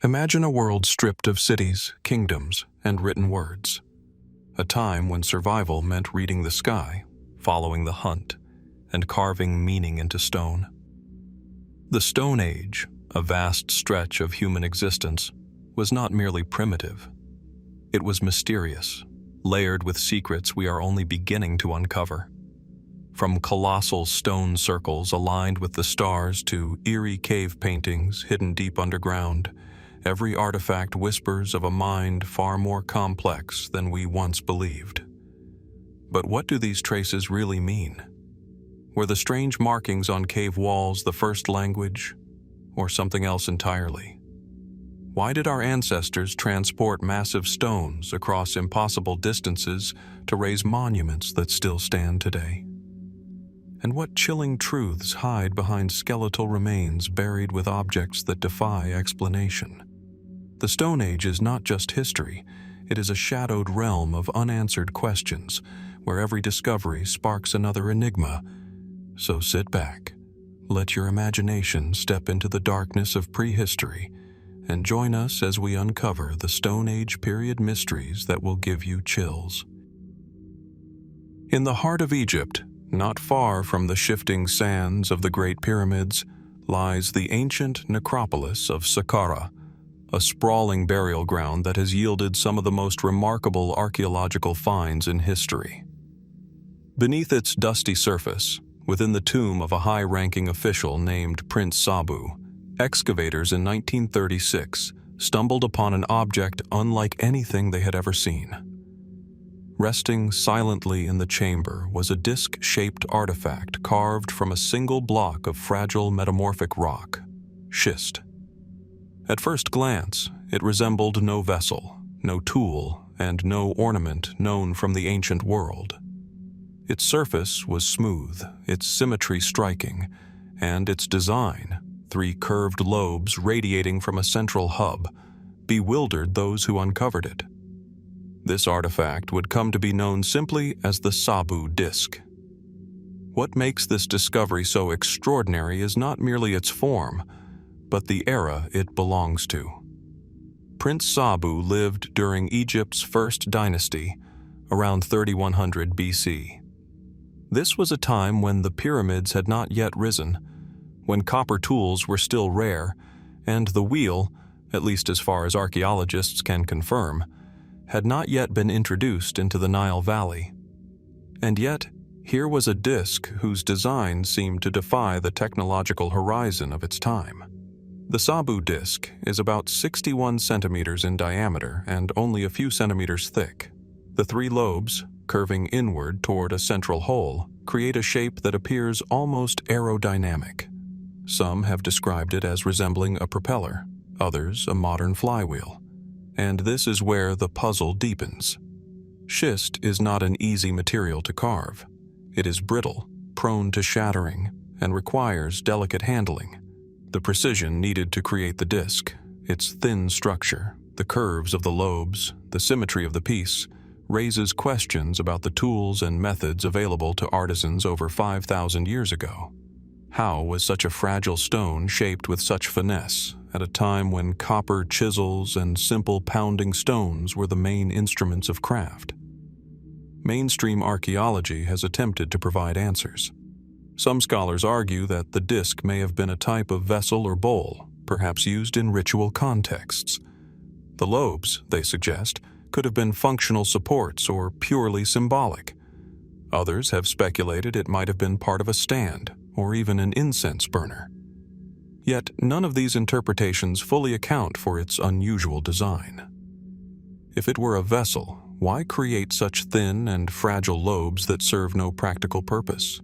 Imagine a world stripped of cities, kingdoms, and written words. A time when survival meant reading the sky, following the hunt, and carving meaning into stone. The Stone Age, a vast stretch of human existence, was not merely primitive. It was mysterious, layered with secrets we are only beginning to uncover. From colossal stone circles aligned with the stars to eerie cave paintings hidden deep underground, every artifact whispers of a mind far more complex than we once believed. But what do these traces really mean? Were the strange markings on cave walls the first language, or something else entirely? Why did our ancestors transport massive stones across impossible distances to raise monuments that still stand today? And what chilling truths hide behind skeletal remains buried with objects that defy explanation? The Stone Age is not just history, it is a shadowed realm of unanswered questions, where every discovery sparks another enigma. So sit back, let your imagination step into the darkness of prehistory, and join us as we uncover the Stone Age period mysteries that will give you chills. In the heart of Egypt, not far from the shifting sands of the Great Pyramids, lies the ancient necropolis of Saqqara, a sprawling burial ground that has yielded some of the most remarkable archaeological finds in history. Beneath its dusty surface, within the tomb of a high-ranking official named Prince Sabu, excavators in 1936 stumbled upon an object unlike anything they had ever seen. Resting silently in the chamber was a disc-shaped artifact carved from a single block of fragile metamorphic rock, schist. At first glance, it resembled no vessel, no tool, and no ornament known from the ancient world. Its surface was smooth, its symmetry striking, and its design, 3 curved lobes radiating from a central hub, bewildered those who uncovered it. This artifact would come to be known simply as the Sabu Disk. What makes this discovery so extraordinary is not merely its form, but the era it belongs to. Prince Sabu lived during Egypt's first dynasty, around 3100 BC. This was a time when the pyramids had not yet risen, when copper tools were still rare, and the wheel, at least as far as archaeologists can confirm, had not yet been introduced into the Nile Valley. And yet, here was a disk whose design seemed to defy the technological horizon of its time. The Sabu Disk is about 61 centimeters in diameter and only a few centimeters thick. The 3 lobes, curving inward toward a central hole, create a shape that appears almost aerodynamic. Some have described it as resembling a propeller, others a modern flywheel. And this is where the puzzle deepens. Schist is not an easy material to carve. It is brittle, prone to shattering, and requires delicate handling. The precision needed to create the disk, its thin structure, the curves of the lobes, the symmetry of the piece, raises questions about the tools and methods available to artisans over 5,000 years ago. How was such a fragile stone shaped with such finesse at a time when copper chisels and simple pounding stones were the main instruments of craft? Mainstream archaeology has attempted to provide answers. Some scholars argue that the disk may have been a type of vessel or bowl, perhaps used in ritual contexts. The lobes, they suggest, could have been functional supports or purely symbolic. Others have speculated it might have been part of a stand or even an incense burner. Yet none of these interpretations fully account for its unusual design. If it were a vessel, why create such thin and fragile lobes that serve no practical purpose?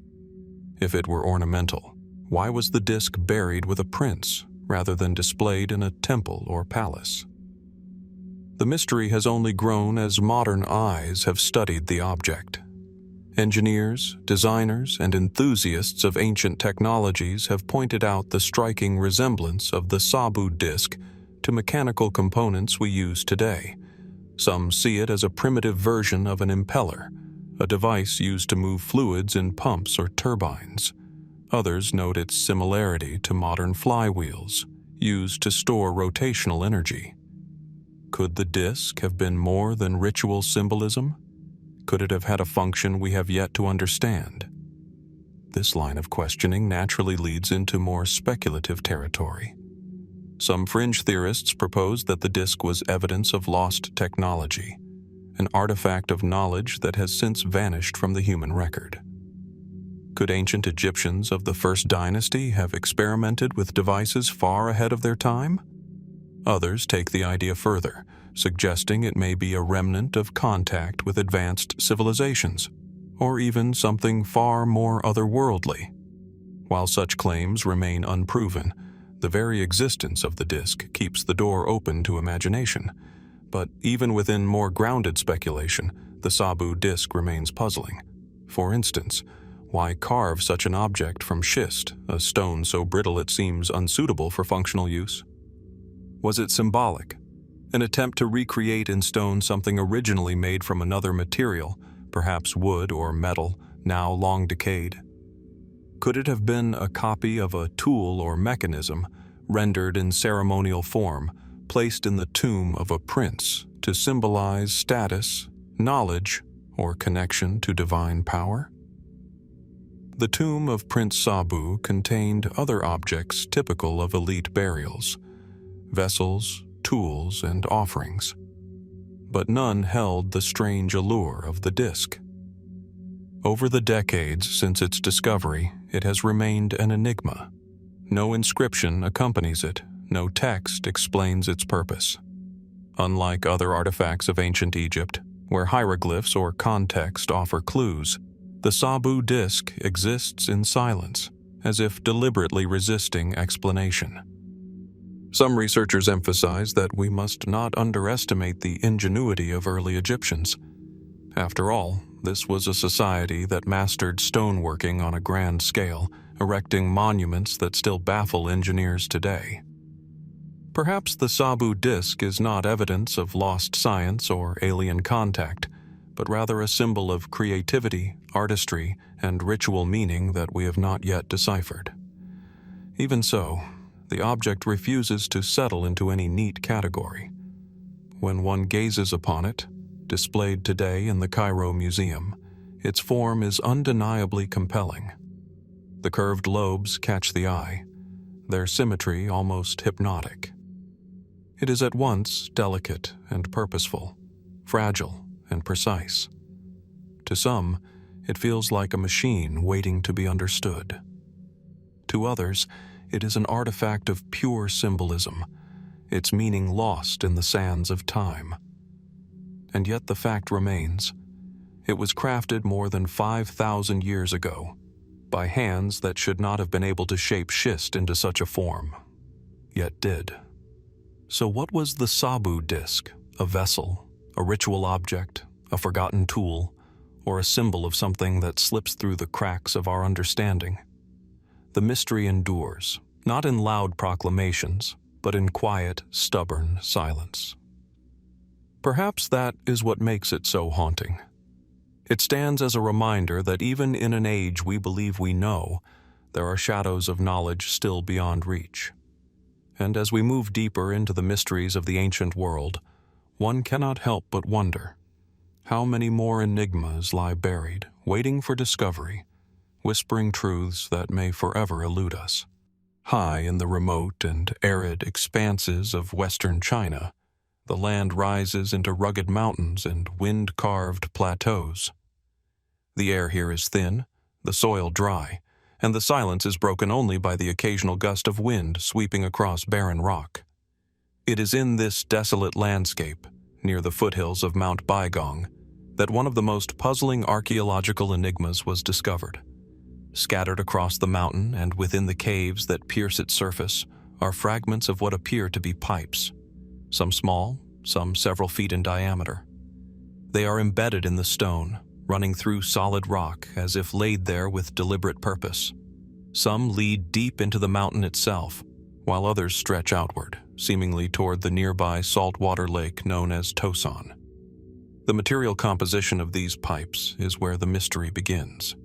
If it were ornamental, why was the disk buried with a prince rather than displayed in a temple or palace? The mystery has only grown as modern eyes have studied the object. Engineers, designers, and enthusiasts of ancient technologies have pointed out the striking resemblance of the Sabu disk to mechanical components we use today. Some see it as a primitive version of an impeller, a device used to move fluids in pumps or turbines. Others note its similarity to modern flywheels, used to store rotational energy. Could the disk have been more than ritual symbolism? Could it have had a function we have yet to understand? This line of questioning naturally leads into more speculative territory. Some fringe theorists propose that the disk was evidence of lost technology, an artifact of knowledge that has since vanished from the human record. Could ancient Egyptians of the First Dynasty have experimented with devices far ahead of their time? Others take the idea further, suggesting it may be a remnant of contact with advanced civilizations, or even something far more otherworldly. While such claims remain unproven, the very existence of the disk keeps the door open to imagination. But even within more grounded speculation, the Sabu disk remains puzzling. For instance, why carve such an object from schist, a stone so brittle it seems unsuitable for functional use? Was it symbolic? An attempt to recreate in stone something originally made from another material, perhaps wood or metal, now long decayed? Could it have been a copy of a tool or mechanism, rendered in ceremonial form, placed in the tomb of a prince to symbolize status, knowledge, or connection to divine power? The tomb of Prince Sabu contained other objects typical of elite burials: vessels, tools, and offerings. But none held the strange allure of the disk. Over the decades since its discovery, it has remained an enigma. No inscription accompanies it, no text explains its purpose. Unlike other artifacts of ancient Egypt, where hieroglyphs or context offer clues, the Sabu disk exists in silence, as if deliberately resisting explanation. Some researchers emphasize that we must not underestimate the ingenuity of early Egyptians. After all, this was a society that mastered stoneworking on a grand scale, erecting monuments that still baffle engineers today. Perhaps the Sabu disk is not evidence of lost science or alien contact, but rather a symbol of creativity, artistry, and ritual meaning that we have not yet deciphered. Even so, the object refuses to settle into any neat category. When one gazes upon it, displayed today in the Cairo Museum, its form is undeniably compelling. The curved lobes catch the eye, their symmetry almost hypnotic. It is at once delicate and purposeful, fragile and precise. To some, it feels like a machine waiting to be understood. To others, it is an artifact of pure symbolism, its meaning lost in the sands of time. And yet the fact remains, it was crafted more than 5,000 years ago, by hands that should not have been able to shape schist into such a form, yet did. So what was the Sabu disk? A vessel, a ritual object, a forgotten tool, or a symbol of something that slips through the cracks of our understanding? The mystery endures, not in loud proclamations, but in quiet, stubborn silence. Perhaps that is what makes it so haunting. It stands as a reminder that even in an age we believe we know, there are shadows of knowledge still beyond reach. And as we move deeper into the mysteries of the ancient world, one cannot help but wonder, how many more enigmas lie buried, waiting for discovery, whispering truths that may forever elude us. High in the remote and arid expanses of western China, the land rises into rugged mountains and wind-carved plateaus. The air here is thin, the soil dry, and the silence is broken only by the occasional gust of wind sweeping across barren rock. It is in this desolate landscape, near the foothills of Mount Baigong, that one of the most puzzling archaeological enigmas was discovered. Scattered across the mountain and within the caves that pierce its surface are fragments of what appear to be pipes, some small, some several feet in diameter. They are embedded in the stone, running through solid rock as if laid there with deliberate purpose. Some lead deep into the mountain itself, while others stretch outward, seemingly toward the nearby saltwater lake known as Tosan. The material composition of these pipes is where the mystery begins.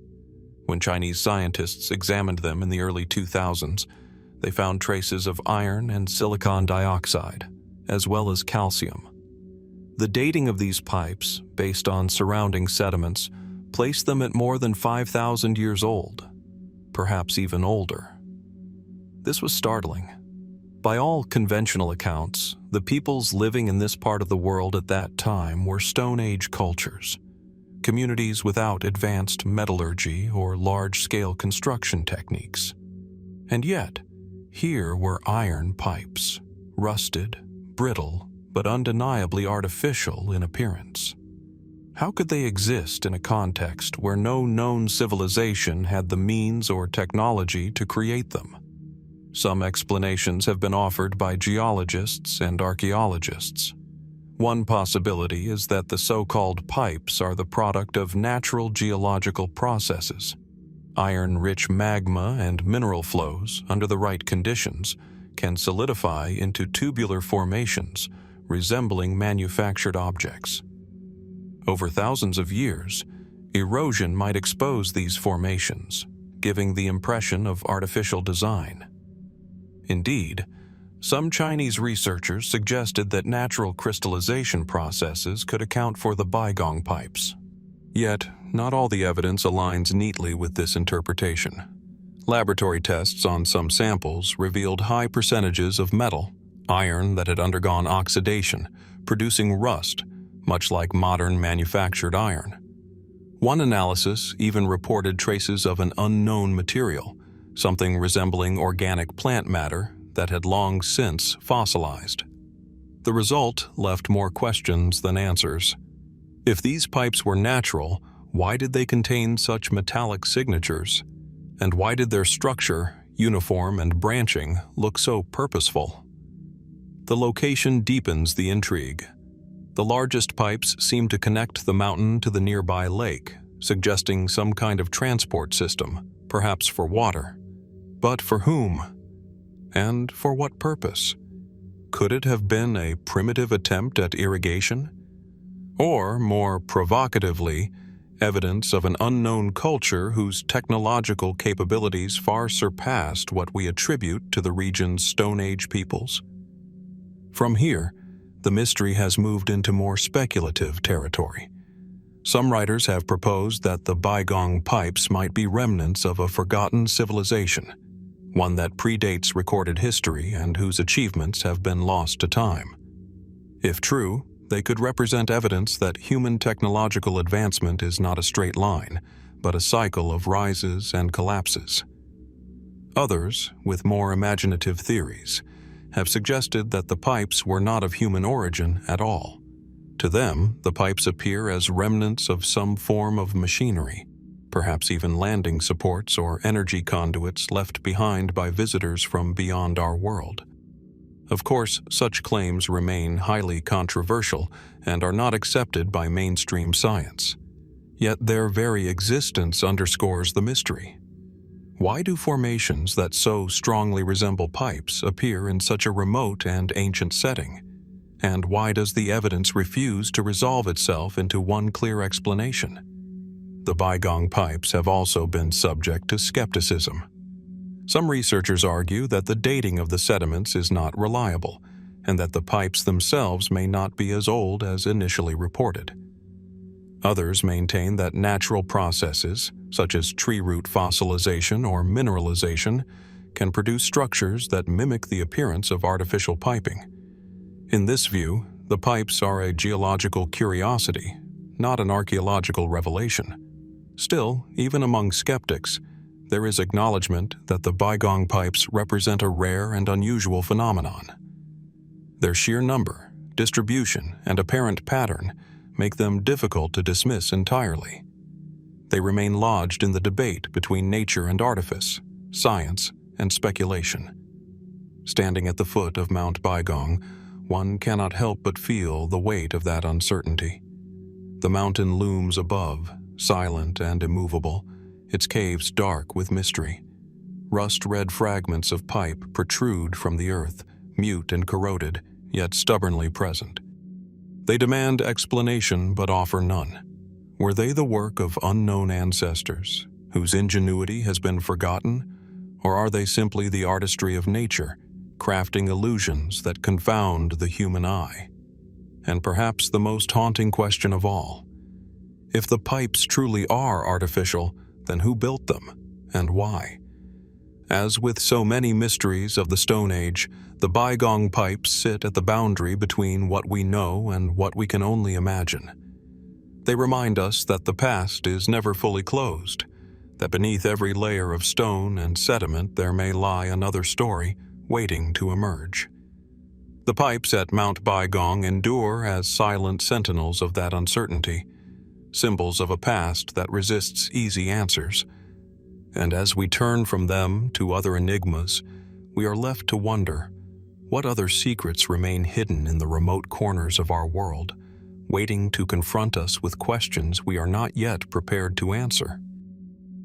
When Chinese scientists examined them in the early 2000s, they found traces of iron and silicon dioxide, as well as calcium. The dating of these pipes, based on surrounding sediments, placed them at more than 5,000 years old, perhaps even older. This was startling. By all conventional accounts, the peoples living in this part of the world at that time were Stone Age cultures, communities without advanced metallurgy or large-scale construction techniques. And yet, here were iron pipes, rusted, brittle, but undeniably artificial in appearance. How could they exist in a context where no known civilization had the means or technology to create them? Some explanations have been offered by geologists and archaeologists. One possibility is that the so-called pipes are the product of natural geological processes. Iron-rich magma and mineral flows, under the right conditions, can solidify into tubular formations resembling manufactured objects. Over thousands of years, erosion might expose these formations, giving the impression of artificial design. Indeed, some Chinese researchers suggested that natural crystallization processes could account for the Baigong pipes. Yet, not all the evidence aligns neatly with this interpretation. Laboratory tests on some samples revealed high percentages of metal, iron that had undergone oxidation, producing rust, much like modern manufactured iron. One analysis even reported traces of an unknown material, something resembling organic plant matter that had long since fossilized. The result left more questions than answers. If these pipes were natural, why did they contain such metallic signatures? And why did their structure, uniform and branching, look so purposeful? The location deepens the intrigue. The largest pipes seem to connect the mountain to the nearby lake, suggesting some kind of transport system, perhaps for water. But for whom? And for what purpose? Could it have been a primitive attempt at irrigation? Or, more provocatively, evidence of an unknown culture whose technological capabilities far surpassed what we attribute to the region's Stone Age peoples? From here, the mystery has moved into more speculative territory. Some writers have proposed that the Baigong pipes might be remnants of a forgotten civilization, one that predates recorded history and whose achievements have been lost to time. If true, they could represent evidence that human technological advancement is not a straight line, but a cycle of rises and collapses. Others, with more imaginative theories, have suggested that the pipes were not of human origin at all. To them, the pipes appear as remnants of some form of machinery, perhaps even landing supports or energy conduits left behind by visitors from beyond our world. Of course, such claims remain highly controversial and are not accepted by mainstream science. Yet their very existence underscores the mystery. Why do formations that so strongly resemble pipes appear in such a remote and ancient setting? And why does the evidence refuse to resolve itself into one clear explanation? The Baigong pipes have also been subject to skepticism. Some researchers argue that the dating of the sediments is not reliable, and that the pipes themselves may not be as old as initially reported. Others maintain that natural processes, such as tree root fossilization or mineralization, can produce structures that mimic the appearance of artificial piping. In this view, the pipes are a geological curiosity, not an archaeological revelation. Still, even among skeptics, there is acknowledgement that the Baigong pipes represent a rare and unusual phenomenon. Their sheer number, distribution, and apparent pattern make them difficult to dismiss entirely. They remain lodged in the debate between nature and artifice, science and speculation. Standing at the foot of Mount Baigong, one cannot help but feel the weight of that uncertainty. The mountain looms above, silent and immovable, its caves dark with mystery. Rust-red fragments of pipe protrude from the earth, mute and corroded, yet stubbornly present. They demand explanation but offer none. Were they the work of unknown ancestors, whose ingenuity has been forgotten, Or are they simply the artistry of nature, crafting illusions that confound the human eye? And perhaps the most haunting question of all, if the pipes truly are artificial, then who built them, and why? As with so many mysteries of the Stone Age, the Baigong pipes sit at the boundary between what we know and what we can only imagine. They remind us that the past is never fully closed, that beneath every layer of stone and sediment there may lie another story waiting to emerge. The pipes at Mount Baigong endure as silent sentinels of that uncertainty, symbols of a past that resists easy answers. And as we turn from them to other enigmas, we are left to wonder, what other secrets remain hidden in the remote corners of our world, waiting to confront us with questions we are not yet prepared to answer?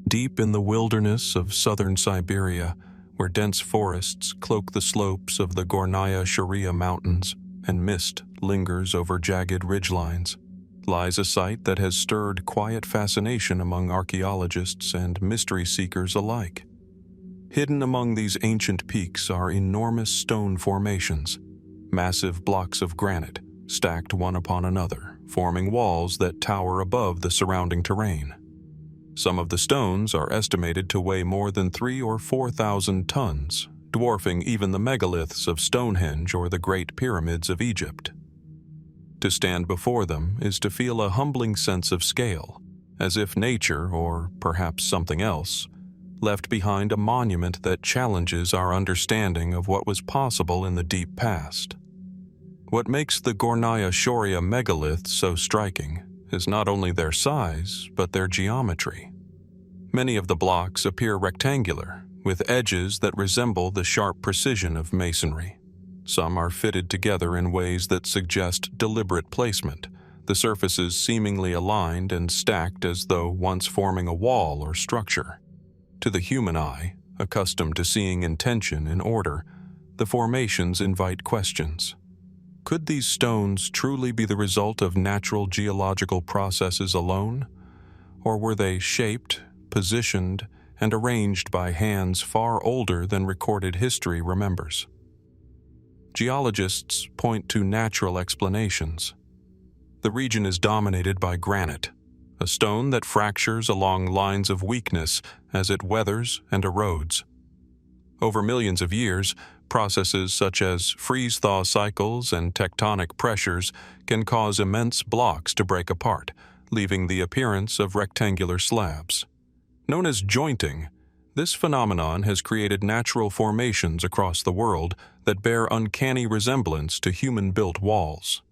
Deep in the wilderness of southern Siberia, where dense forests cloak the slopes of the Gornaya Shoria mountains and mist lingers over jagged ridgelines, lies a site that has stirred quiet fascination among archaeologists and mystery seekers alike. Hidden among these ancient peaks are enormous stone formations, massive blocks of granite stacked one upon another, forming walls that tower above the surrounding terrain. Some of the stones are estimated to weigh more than 3,000 or 4,000 tons, dwarfing even the megaliths of Stonehenge or the Great Pyramids of Egypt. To stand before them is to feel a humbling sense of scale, as if nature, or perhaps something else, left behind a monument that challenges our understanding of what was possible in the deep past. What makes the Gornaya Shoria megaliths so striking is not only their size, but their geometry. Many of the blocks appear rectangular, with edges that resemble the sharp precision of masonry. Some are fitted together in ways that suggest deliberate placement, the surfaces seemingly aligned and stacked as though once forming a wall or structure. To the human eye, accustomed to seeing intention in order, the formations invite questions. Could these stones truly be the result of natural geological processes alone? Or were they shaped, positioned, and arranged by hands far older than recorded history remembers? Geologists point to natural explanations. The region is dominated by granite, a stone that fractures along lines of weakness as it weathers and erodes. Over millions of years, processes such as freeze-thaw cycles and tectonic pressures can cause immense blocks to break apart, leaving the appearance of rectangular slabs. Known as jointing, this phenomenon has created natural formations across the world that bear uncanny resemblance to human-built walls.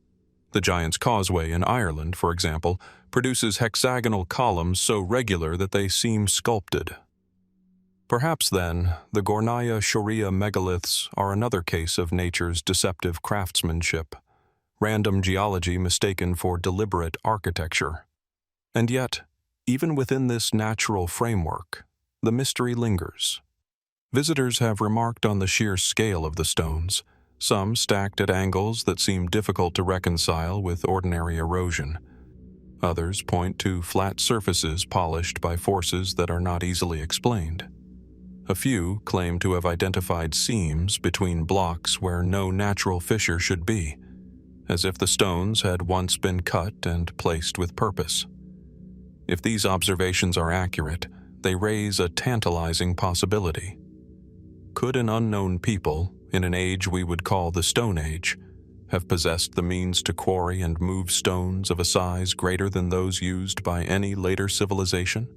The Giant's Causeway in Ireland, for example, produces hexagonal columns so regular that they seem sculpted. Perhaps then, the Gornaya Shoria megaliths are another case of nature's deceptive craftsmanship, random geology mistaken for deliberate architecture. And yet, even within this natural framework, the mystery lingers. Visitors have remarked on the sheer scale of the stones, some stacked at angles that seem difficult to reconcile with ordinary erosion. Others point to flat surfaces polished by forces that are not easily explained. A few claim to have identified seams between blocks where no natural fissure should be, as if the stones had once been cut and placed with purpose. If these observations are accurate, they raise a tantalizing possibility. Could an unknown people, in an age we would call the Stone Age, have possessed the means to quarry and move stones of a size greater than those used by any later civilization?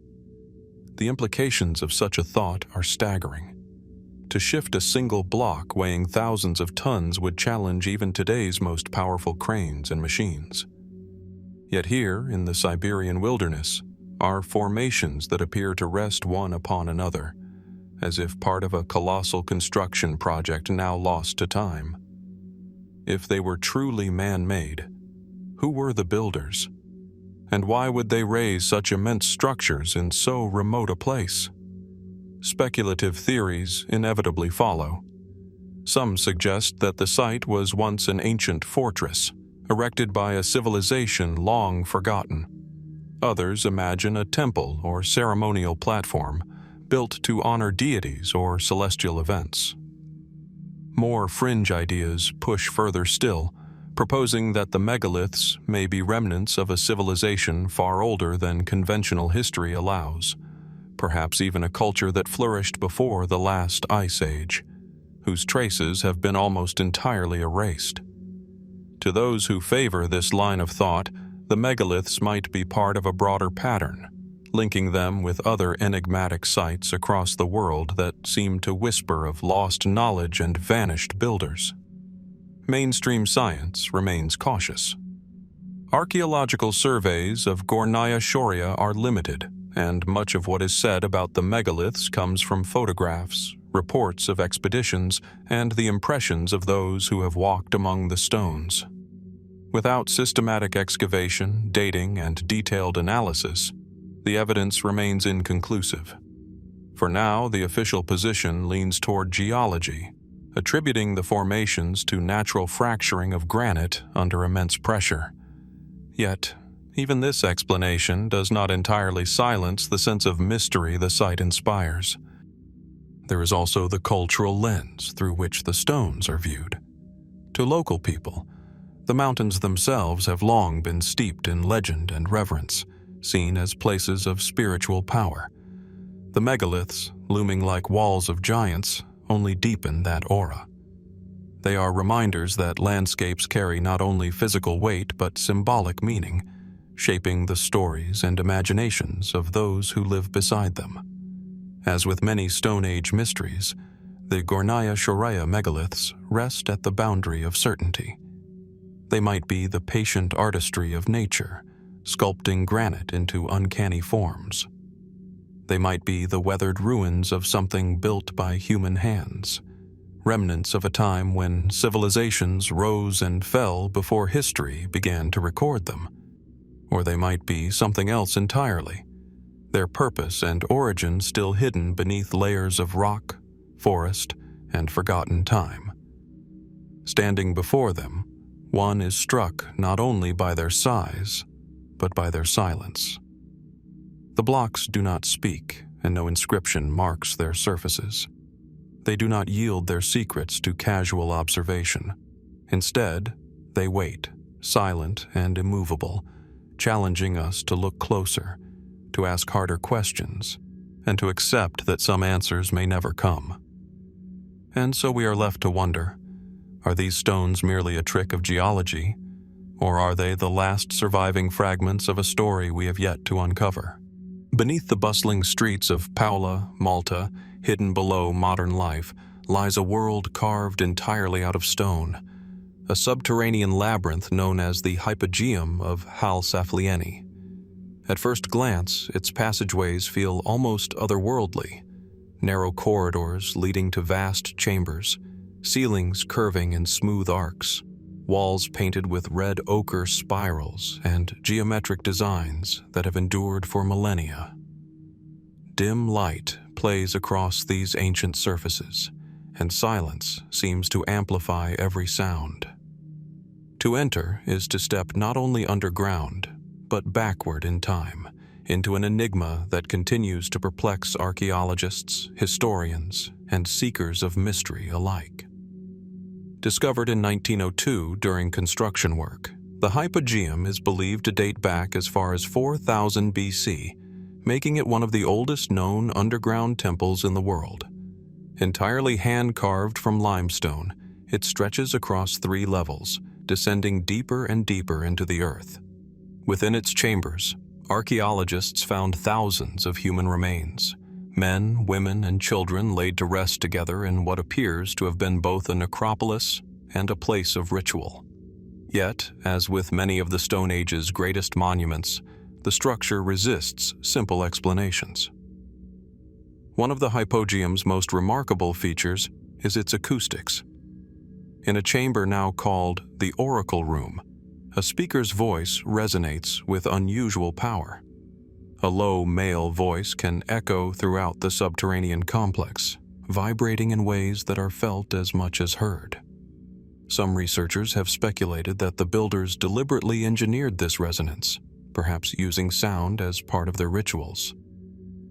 The implications of such a thought are staggering. To shift a single block weighing thousands of tons would challenge even today's most powerful cranes and machines. Yet here, in the Siberian wilderness, are formations that appear to rest one upon another, as if part of a colossal construction project now lost to time. If they were truly man-made, who were the builders? And why would they raise such immense structures in so remote a place? Speculative theories inevitably follow. Some suggest that the site was once an ancient fortress, erected by a civilization long forgotten. Others imagine a temple or ceremonial platform, built to honor deities or celestial events. More fringe ideas push further still, proposing that the megaliths may be remnants of a civilization far older than conventional history allows, perhaps even a culture that flourished before the last ice age, whose traces have been almost entirely erased. To those who favor this line of thought, the megaliths might be part of a broader pattern, linking them with other enigmatic sites across the world that seem to whisper of lost knowledge and vanished builders. Mainstream science remains cautious. Archaeological surveys of Gornaya Shoria are limited, and much of what is said about the megaliths comes from photographs, reports of expeditions, and the impressions of those who have walked among the stones. Without systematic excavation, dating, and detailed analysis, the evidence remains inconclusive. For now, the official position leans toward geology, attributing the formations to natural fracturing of granite under immense pressure. Yet, even this explanation does not entirely silence the sense of mystery the site inspires. There is also the cultural lens through which the stones are viewed. To local people, the mountains themselves have long been steeped in legend and reverence, seen as places of spiritual power. The megaliths, looming like walls of giants, only deepen that aura. They are reminders that landscapes carry not only physical weight but symbolic meaning, shaping the stories and imaginations of those who live beside them. As with many Stone Age mysteries, the Gornaya Shoria megaliths rest at the boundary of certainty. They might be the patient artistry of nature, sculpting granite into uncanny forms. They might be the weathered ruins of something built by human hands, remnants of a time when civilizations rose and fell before history began to record them. Or they might be something else entirely, their purpose and origin still hidden beneath layers of rock, forest, and forgotten time. Standing before them, one is struck not only by their size, but by their silence. The blocks do not speak, and no inscription marks their surfaces. They do not yield their secrets to casual observation. Instead, they wait, silent and immovable, challenging us to look closer, to ask harder questions, and to accept that some answers may never come. And so we are left to wonder, are these stones merely a trick of geology, or are they the last surviving fragments of a story we have yet to uncover? Beneath the bustling streets of Paula, Malta, hidden below modern life, lies a world carved entirely out of stone, a subterranean labyrinth known as the Hypogeum of Ħal-Saflieni. At first glance, its passageways feel almost otherworldly, narrow corridors leading to vast chambers, ceilings curving in smooth arcs, walls painted with red ochre spirals and geometric designs that have endured for millennia. Dim light plays across these ancient surfaces, and silence seems to amplify every sound. To enter is to step not only underground, but backward in time, into an enigma that continues to perplex archaeologists, historians, and seekers of mystery alike. Discovered in 1902 during construction work, the Hypogeum is believed to date back as far as 4000 BC, making it one of the oldest known underground temples in the world. Entirely hand-carved from limestone, it stretches across 3 levels, descending deeper and deeper into the earth. Within its chambers, archaeologists found thousands of human remains, men, women, and children laid to rest together in what appears to have been both a necropolis and a place of ritual. Yet, as with many of the Stone Age's greatest monuments, the structure resists simple explanations. One of the Hypogeum's most remarkable features is its acoustics. In a chamber now called the Oracle Room, a speaker's voice resonates with unusual power. A low male voice can echo throughout the subterranean complex, vibrating in ways that are felt as much as heard. Some researchers have speculated that the builders deliberately engineered this resonance, perhaps using sound as part of their rituals.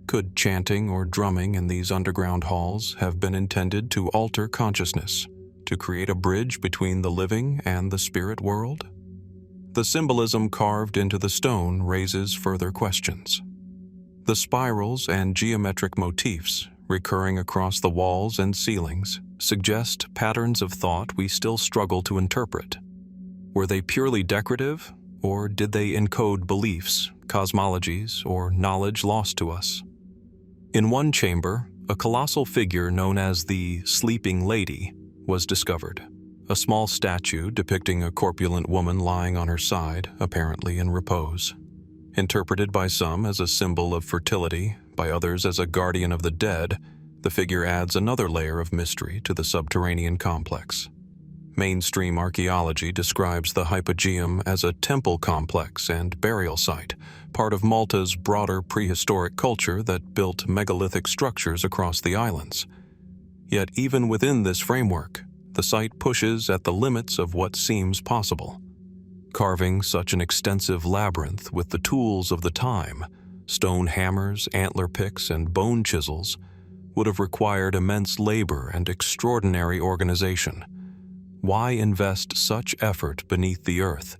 Could chanting or drumming in these underground halls have been intended to alter consciousness, to create a bridge between the living and the spirit world? The symbolism carved into the stone raises further questions. The spirals and geometric motifs recurring across the walls and ceilings suggest patterns of thought we still struggle to interpret. Were they purely decorative, or did they encode beliefs, cosmologies, or knowledge lost to us? In one chamber, a colossal figure known as the Sleeping Lady was discovered, a small statue depicting a corpulent woman lying on her side, apparently in repose. Interpreted by some as a symbol of fertility, by others as a guardian of the dead, the figure adds another layer of mystery to the subterranean complex. Mainstream archaeology describes the Hypogeum as a temple complex and burial site, part of Malta's broader prehistoric culture that built megalithic structures across the islands. Yet even within this framework, the site pushes at the limits of what seems possible. Carving such an extensive labyrinth with the tools of the time, stone hammers, antler picks, and bone chisels, would have required immense labor and extraordinary organization. Why invest such effort beneath the earth,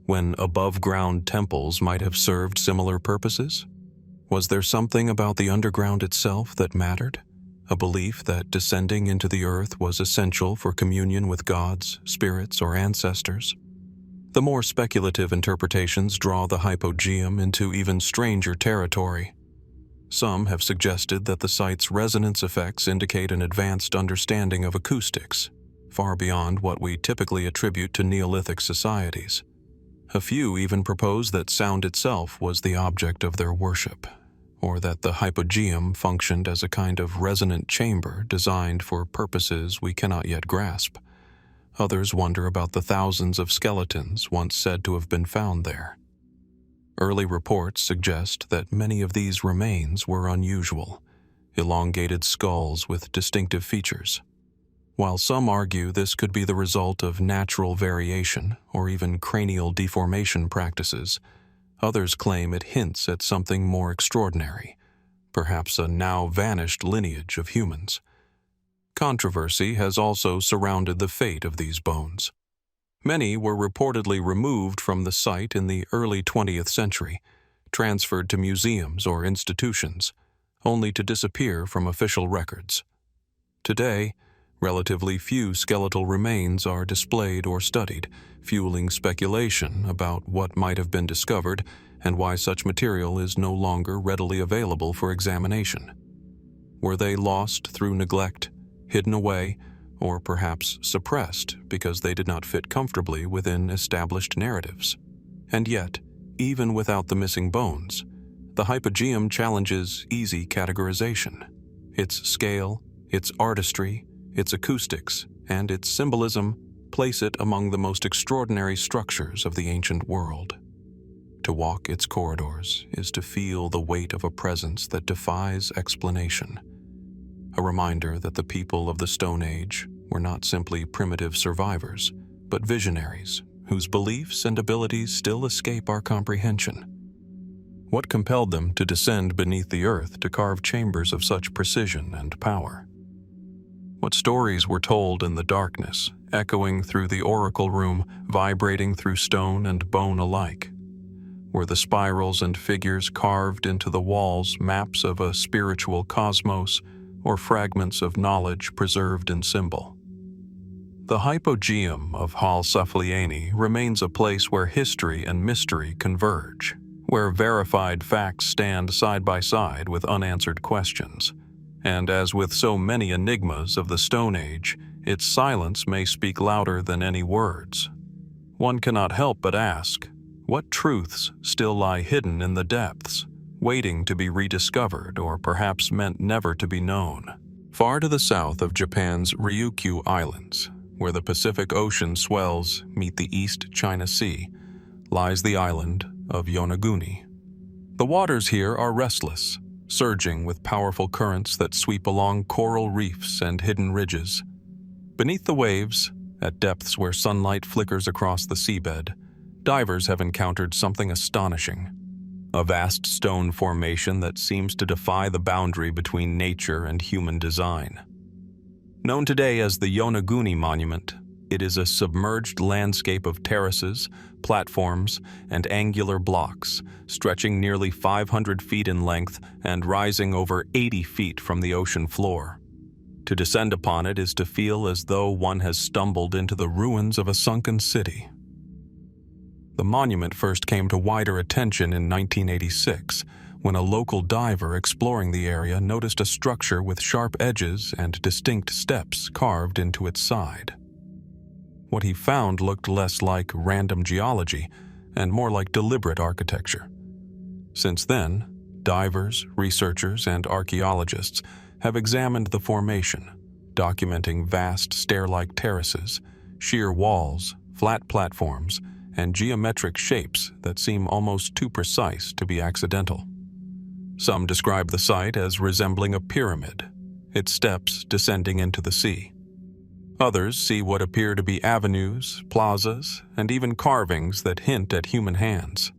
when above-ground temples might have served similar purposes? Was there something about the underground itself that mattered? A belief that descending into the earth was essential for communion with gods, spirits, or ancestors? The more speculative interpretations draw the Hypogeum into even stranger territory. Some have suggested that the site's resonance effects indicate an advanced understanding of acoustics, far beyond what we typically attribute to Neolithic societies. A few even propose that sound itself was the object of their worship, or that the Hypogeum functioned as a kind of resonant chamber designed for purposes we cannot yet grasp. Others wonder about the thousands of skeletons once said to have been found there. Early reports suggest that many of these remains were unusual, elongated skulls with distinctive features. While some argue this could be the result of natural variation or even cranial deformation practices, others claim it hints at something more extraordinary, perhaps a now-vanished lineage of humans. Controversy has also surrounded the fate of these bones. Many were reportedly removed from the site in the early 20th century, transferred to museums or institutions, only to disappear from official records. Today, relatively few skeletal remains are displayed or studied, fueling speculation about what might have been discovered and why such material is no longer readily available for examination. Were they lost through neglect, hidden away, or perhaps suppressed because they did not fit comfortably within established narratives? And yet, even without the missing bones, the Hypogeum challenges easy categorization. Its scale, its artistry, its acoustics, and its symbolism place it among the most extraordinary structures of the ancient world. To walk its corridors is to feel the weight of a presence that defies explanation. A reminder that the people of the Stone Age were not simply primitive survivors, but visionaries whose beliefs and abilities still escape our comprehension. What compelled them to descend beneath the earth to carve chambers of such precision and power? What stories were told in the darkness, echoing through the oracle room, vibrating through stone and bone alike? Were the spirals and figures carved into the walls maps of a spiritual cosmos, or fragments of knowledge preserved in symbol? The Hypogeum of Ħal-Saflieni remains a place where history and mystery converge, where verified facts stand side by side with unanswered questions. And as with so many enigmas of the Stone Age, its silence may speak louder than any words. One cannot help but ask, what truths still lie hidden in the depths, waiting to be rediscovered or perhaps meant never to be known? Far to the south of Japan's Ryukyu Islands, where the Pacific Ocean swells meet the East China Sea, lies the island of Yonaguni. The waters here are restless, surging with powerful currents that sweep along coral reefs and hidden ridges. Beneath the waves, at depths where sunlight flickers across the seabed, divers have encountered something astonishing: a vast stone formation that seems to defy the boundary between nature and human design. Known today as the Yonaguni Monument, it is a submerged landscape of terraces, platforms, and angular blocks, stretching nearly 500 feet in length and rising over 80 feet from the ocean floor. To descend upon it is to feel as though one has stumbled into the ruins of a sunken city. The monument first came to wider attention in 1986, when a local diver exploring the area noticed a structure with sharp edges and distinct steps carved into its side. What he found looked less like random geology and more like deliberate architecture. Since then, divers, researchers, and archaeologists have examined the formation, documenting vast stair-like terraces, sheer walls, flat platforms, and geometric shapes that seem almost too precise to be accidental. Some describe the site as resembling a pyramid, its steps descending into the sea. Others see what appear to be avenues, plazas, and even carvings that hint at human hands.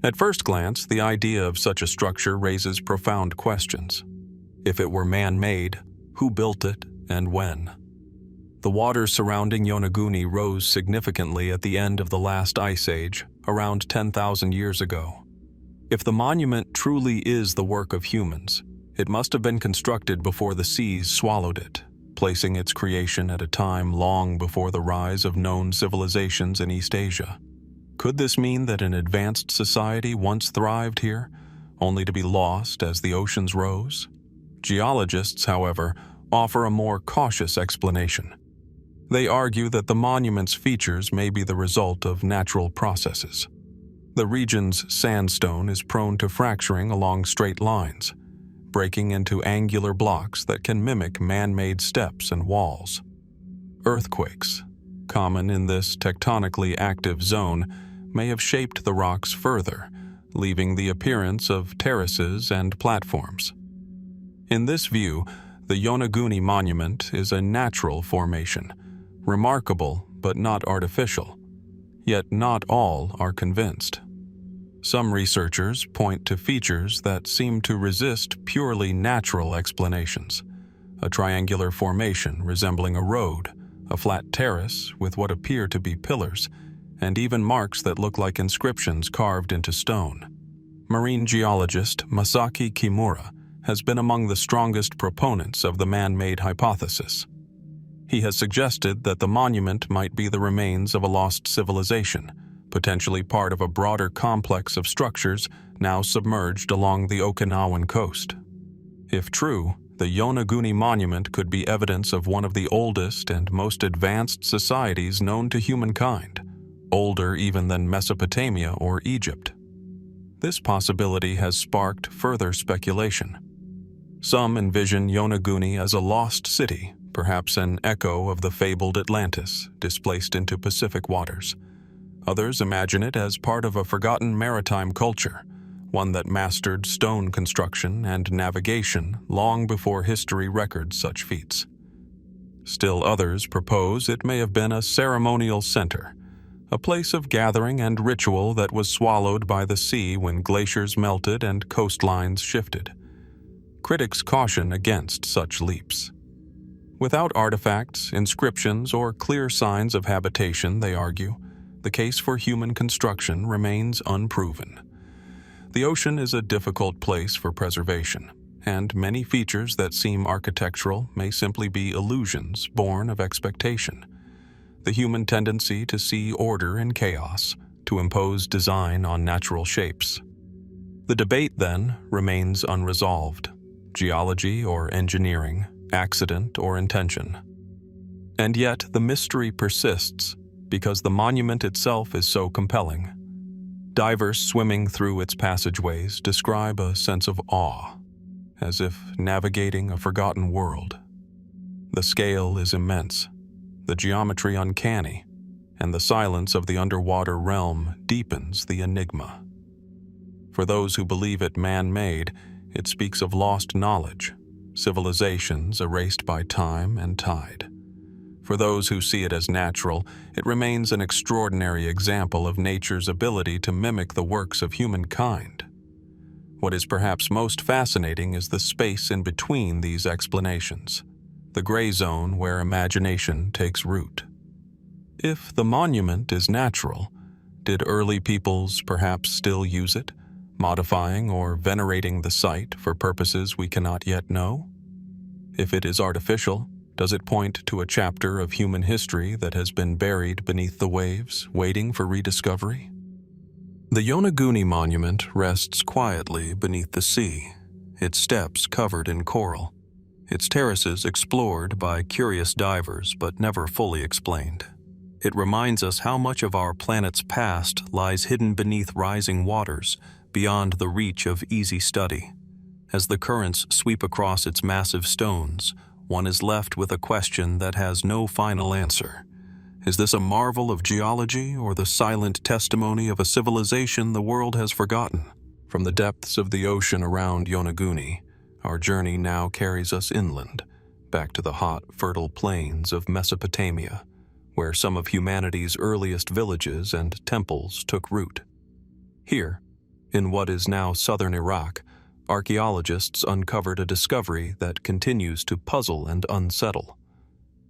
At first glance, the idea of such a structure raises profound questions. If it were man-made, who built it and when? The waters surrounding Yonaguni rose significantly at the end of the last ice age, around 10,000 years ago. If the monument truly is the work of humans, it must have been constructed before the seas swallowed it, placing its creation at a time long before the rise of known civilizations in East Asia. Could this mean that an advanced society once thrived here, only to be lost as the oceans rose? Geologists, however, offer a more cautious explanation. They argue that the monument's features may be the result of natural processes. The region's sandstone is prone to fracturing along straight lines, breaking into angular blocks that can mimic man-made steps and walls. Earthquakes, common in this tectonically active zone, may have shaped the rocks further, leaving the appearance of terraces and platforms. In this view, the Yonaguni Monument is a natural formation, remarkable but not artificial. Yet not all are convinced. Some researchers point to features that seem to resist purely natural explanations. A triangular formation resembling a road, a flat terrace with what appear to be pillars, and even marks that look like inscriptions carved into stone. Marine geologist Masaki Kimura has been among the strongest proponents of the man-made hypothesis. He has suggested that the monument might be the remains of a lost civilization, potentially part of a broader complex of structures now submerged along the Okinawan coast. If true, the Yonaguni Monument could be evidence of one of the oldest and most advanced societies known to humankind, older even than Mesopotamia or Egypt. This possibility has sparked further speculation. Some envision Yonaguni as a lost city, perhaps an echo of the fabled Atlantis, displaced into Pacific waters. Others imagine it as part of a forgotten maritime culture, one that mastered stone construction and navigation long before history records such feats. Still others propose it may have been a ceremonial center, a place of gathering and ritual that was swallowed by the sea when glaciers melted and coastlines shifted. Critics caution against such leaps. Without artifacts, inscriptions, or clear signs of habitation, they argue, the case for human construction remains unproven. The ocean is a difficult place for preservation, and many features that seem architectural may simply be illusions born of expectation. The human tendency to see order in chaos, to impose design on natural shapes. The debate, then, remains unresolved. Geology or engineering, accident or intention. And yet the mystery persists because the monument itself is so compelling. Divers swimming through its passageways describe a sense of awe, as if navigating a forgotten world. The scale is immense, the geometry uncanny, and the silence of the underwater realm deepens the enigma. For those who believe it man-made, it speaks of lost knowledge, civilizations erased by time and tide. For those who see it as natural, it remains an extraordinary example of nature's ability to mimic the works of humankind. What is perhaps most fascinating is the space in between these explanations, the gray zone where imagination takes root. If the monument is natural, did early peoples perhaps still use it, modifying or venerating the site for purposes we cannot yet know? If it is artificial, does it point to a chapter of human history that has been buried beneath the waves, waiting for rediscovery? The Yonaguni Monument rests quietly beneath the sea, its steps covered in coral, its terraces explored by curious divers but never fully explained. It reminds us how much of our planet's past lies hidden beneath rising waters, beyond the reach of easy study. As the currents sweep across its massive stones, one is left with a question that has no final answer. Is this a marvel of geology or the silent testimony of a civilization the world has forgotten? From the depths of the ocean around Yonaguni, our journey now carries us inland, back to the hot, fertile plains of Mesopotamia, where some of humanity's earliest villages and temples took root. Here, in what is now southern Iraq, archaeologists uncovered a discovery that continues to puzzle and unsettle.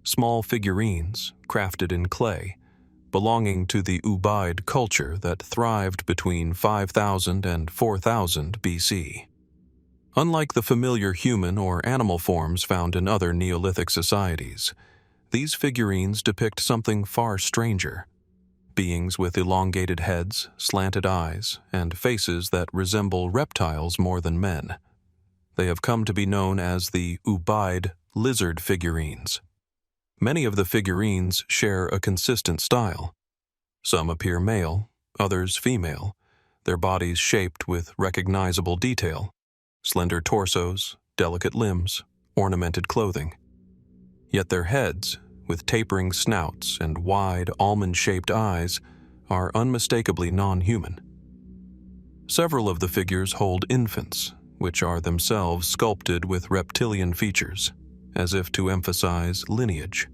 Small figurines, crafted in clay, belonging to the Ubaid culture that thrived between 5000 and 4000 BC. Unlike the familiar human or animal forms found in other Neolithic societies, these figurines depict something far stranger. Beings with elongated heads, slanted eyes, and faces that resemble reptiles more than men. They have come to be known as the Ubaid lizard figurines. Many of the figurines share a consistent style. Some appear male, others female, their bodies shaped with recognizable detail, slender torsos, delicate limbs, ornamented clothing. Yet their heads, with tapering snouts and wide, almond-shaped eyes, are unmistakably non-human. Several of the figures hold infants, which are themselves sculpted with reptilian features, as if to emphasize lineage.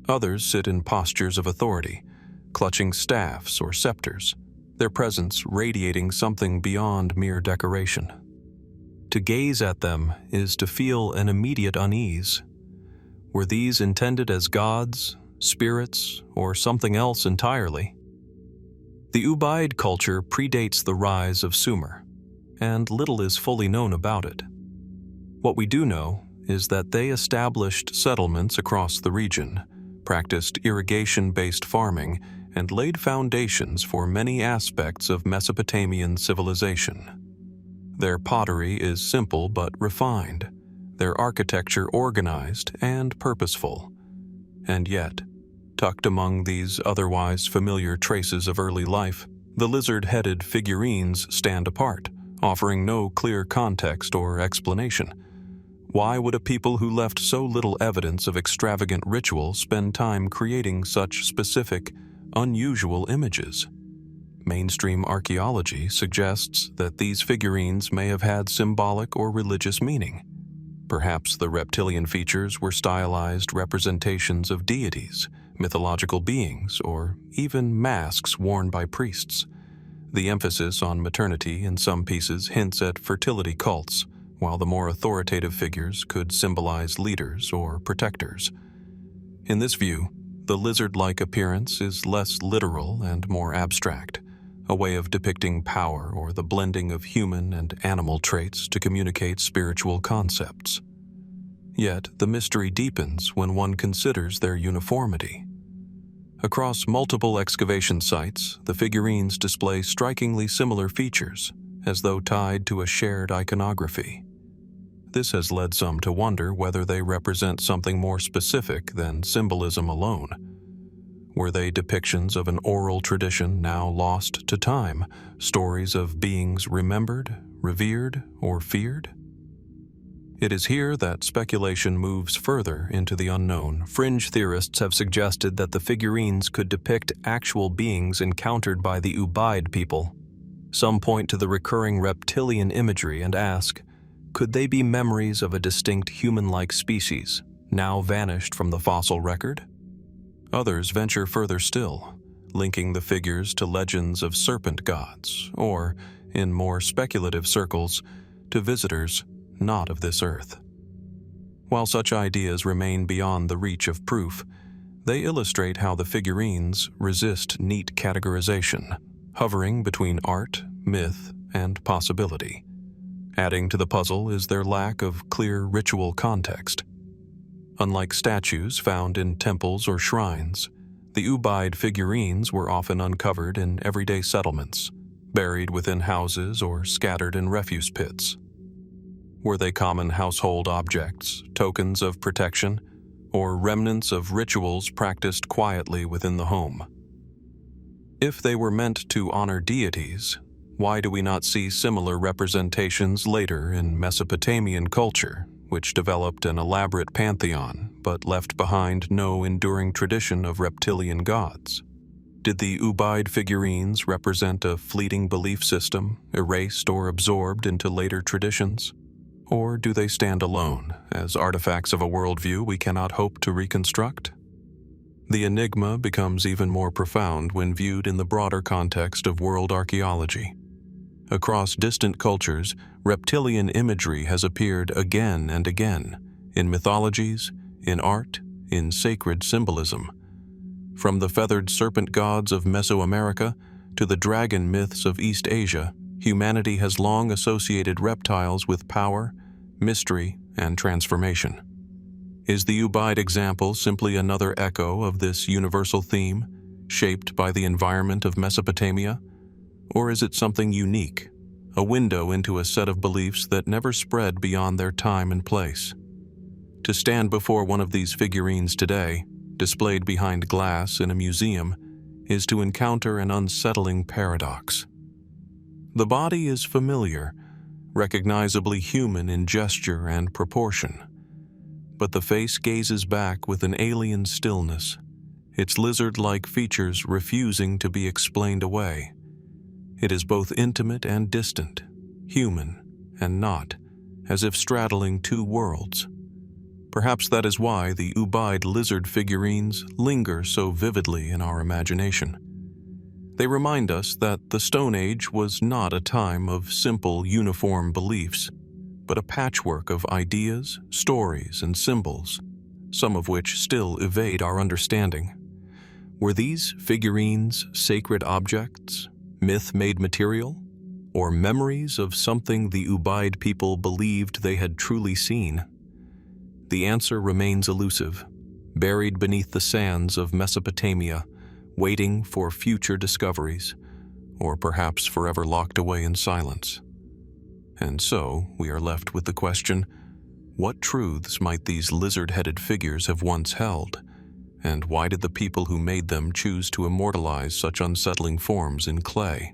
Others sit in postures of authority, clutching staffs or scepters, their presence radiating something beyond mere decoration. To gaze at them is to feel an immediate unease. Were these intended as gods, spirits, or something else entirely? The Ubaid culture predates the rise of Sumer, and little is fully known about it. What we do know is that they established settlements across the region, practiced irrigation-based farming, and laid foundations for many aspects of Mesopotamian civilization. Their pottery is simple but refined, their architecture organized and purposeful. And yet, tucked among these otherwise familiar traces of early life, the lizard-headed figurines stand apart, offering no clear context or explanation. Why would a people who left so little evidence of extravagant ritual spend time creating such specific, unusual images? Mainstream archaeology suggests that these figurines may have had symbolic or religious meaning. Perhaps the reptilian features were stylized representations of deities, mythological beings, or even masks worn by priests. The emphasis on maternity in some pieces hints at fertility cults, while the more authoritative figures could symbolize leaders or protectors. In this view, the lizard-like appearance is less literal and more abstract, a way of depicting power or the blending of human and animal traits to communicate spiritual concepts. Yet, the mystery deepens when one considers their uniformity. Across multiple excavation sites, the figurines display strikingly similar features, as though tied to a shared iconography. This has led some to wonder whether they represent something more specific than symbolism alone. Were they depictions of an oral tradition now lost to time, stories of beings remembered, revered, or feared? It is here that speculation moves further into the unknown. Fringe theorists have suggested that the figurines could depict actual beings encountered by the Ubaid people. Some point to the recurring reptilian imagery and ask, could they be memories of a distinct human-like species, now vanished from the fossil record. Others venture further still, linking the figures to legends of serpent gods, or, in more speculative circles, to visitors not of this earth. While such ideas remain beyond the reach of proof, they illustrate how the figurines resist neat categorization, hovering between art, myth, and possibility. Adding to the puzzle is their lack of clear ritual context. Unlike statues found in temples or shrines, the Ubaid figurines were often uncovered in everyday settlements, buried within houses or scattered in refuse pits. Were they common household objects, tokens of protection, or remnants of rituals practiced quietly within the home? If they were meant to honor deities, why do we not see similar representations later in Mesopotamian culture, which developed an elaborate pantheon but left behind no enduring tradition of reptilian gods? Did the Ubaid figurines represent a fleeting belief system, erased or absorbed into later traditions? Or do they stand alone, as artifacts of a worldview we cannot hope to reconstruct? The enigma becomes even more profound when viewed in the broader context of world archaeology. Across distant cultures, reptilian imagery has appeared again and again, in mythologies, in art, in sacred symbolism. From the feathered serpent gods of Mesoamerica to the dragon myths of East Asia, humanity has long associated reptiles with power, mystery, and transformation. Is the Ubaid example simply another echo of this universal theme, shaped by the environment of Mesopotamia? Or is it something unique, a window into a set of beliefs that never spread beyond their time and place? To stand before one of these figurines today, displayed behind glass in a museum, is to encounter an unsettling paradox. The body is familiar, recognizably human in gesture and proportion, but the face gazes back with an alien stillness, its lizard-like features refusing to be explained away. It is both intimate and distant, human and not, as if straddling two worlds. Perhaps that is why the Ubaid lizard figurines linger so vividly in our imagination. They remind us that the Stone Age was not a time of simple, uniform beliefs, but a patchwork of ideas, stories, and symbols, some of which still evade our understanding. Were these figurines sacred objects, myth-made material, or memories of something the Ubaid people believed they had truly seen? The answer remains elusive, buried beneath the sands of Mesopotamia, waiting for future discoveries, or perhaps forever locked away in silence. And so, we are left with the question, what truths might these lizard-headed figures have once held, and why did the people who made them choose to immortalize such unsettling forms in clay?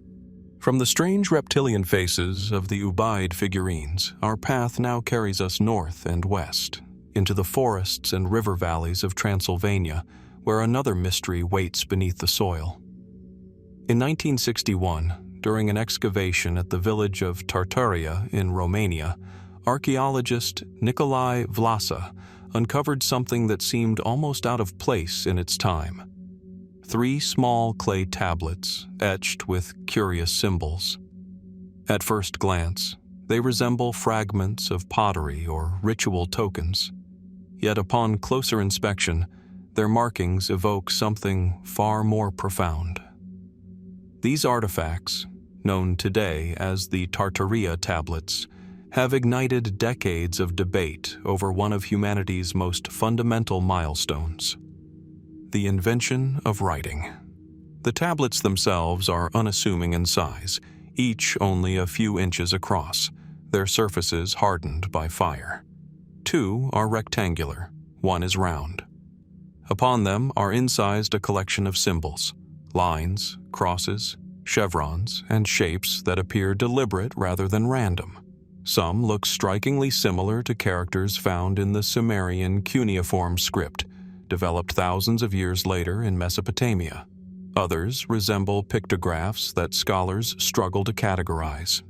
From the strange reptilian faces of the Ubaid figurines, our path now carries us north and west, into the forests and river valleys of Transylvania, where another mystery waits beneath the soil. In 1961, during an excavation at the village of Tărtăria in Romania, archaeologist Nicolae Vlasa uncovered something that seemed almost out of place in its time. 3 small clay tablets etched with curious symbols. At first glance, they resemble fragments of pottery or ritual tokens. Yet upon closer inspection, their markings evoke something far more profound. These artifacts, known today as the Tărtăria Tablets, have ignited decades of debate over one of humanity's most fundamental milestones: the invention of writing. The tablets themselves are unassuming in size, each only a few inches across, their surfaces hardened by fire. 2 are rectangular, 1 is round. Upon them are incised a collection of symbols, lines, crosses, chevrons, and shapes that appear deliberate rather than random. Some look strikingly similar to characters found in the Sumerian cuneiform script, developed thousands of years later in Mesopotamia. Others resemble pictographs that scholars struggle to categorize.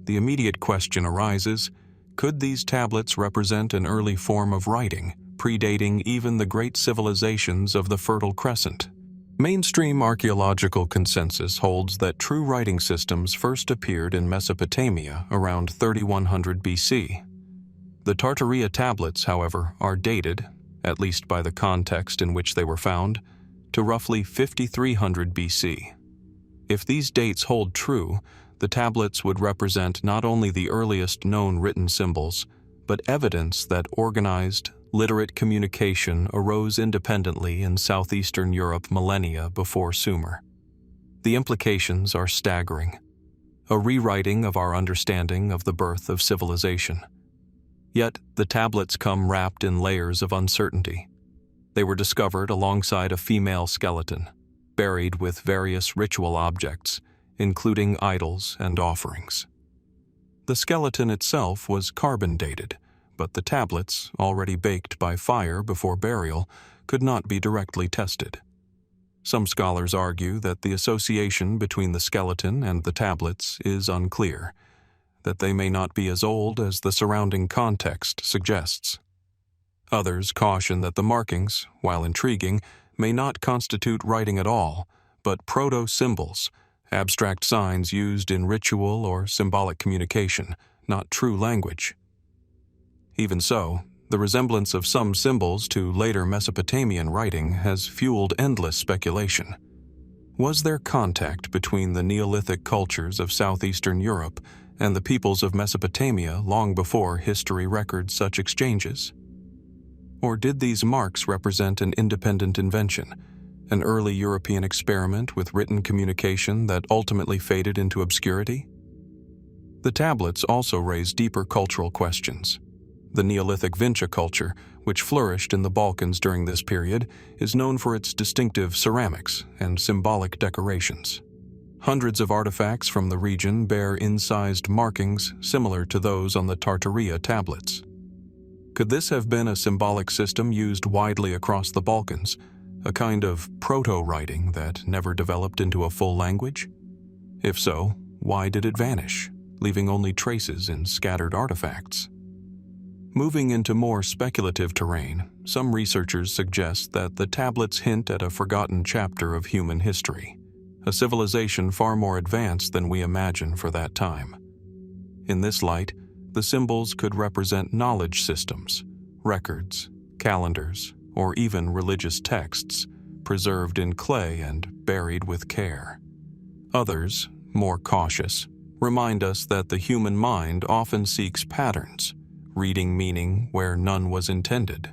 The immediate question arises, could these tablets represent an early form of writing, predating even the great civilizations of the Fertile Crescent. Mainstream archaeological consensus holds that true writing systems first appeared in Mesopotamia around 3100 BC. The Tărtăria Tablets, however, are dated, at least by the context in which they were found, to roughly 5300 BC. If these dates hold true, the tablets would represent not only the earliest known written symbols, but evidence that organized, literate communication arose independently in southeastern Europe millennia before Sumer. The implications are staggering, a rewriting of our understanding of the birth of civilization. Yet, the tablets come wrapped in layers of uncertainty. They were discovered alongside a female skeleton, buried with various ritual objects, including idols and offerings. The skeleton itself was carbon dated, but the tablets, already baked by fire before burial, could not be directly tested. Some scholars argue that the association between the skeleton and the tablets is unclear, that they may not be as old as the surrounding context suggests. Others caution that the markings, while intriguing, may not constitute writing at all, but proto-symbols, abstract signs used in ritual or symbolic communication, not true language. Even so, the resemblance of some symbols to later Mesopotamian writing has fueled endless speculation. Was there contact between the Neolithic cultures of southeastern Europe and the peoples of Mesopotamia long before history records such exchanges? Or did these marks represent an independent invention, an early European experiment with written communication that ultimately faded into obscurity? The tablets also raise deeper cultural questions. The Neolithic Vinca culture, which flourished in the Balkans during this period, is known for its distinctive ceramics and symbolic decorations. Hundreds of artifacts from the region bear incised markings similar to those on the Tărtăria tablets. Could this have been a symbolic system used widely across the Balkans, a kind of proto-writing that never developed into a full language? If so, why did it vanish, leaving only traces in scattered artifacts? Moving into more speculative terrain, some researchers suggest that the tablets hint at a forgotten chapter of human history, a civilization far more advanced than we imagine for that time. In this light, the symbols could represent knowledge systems, records, calendars, or even religious texts, preserved in clay and buried with care. Others, more cautious, remind us that the human mind often seeks patterns, reading meaning where none was intended.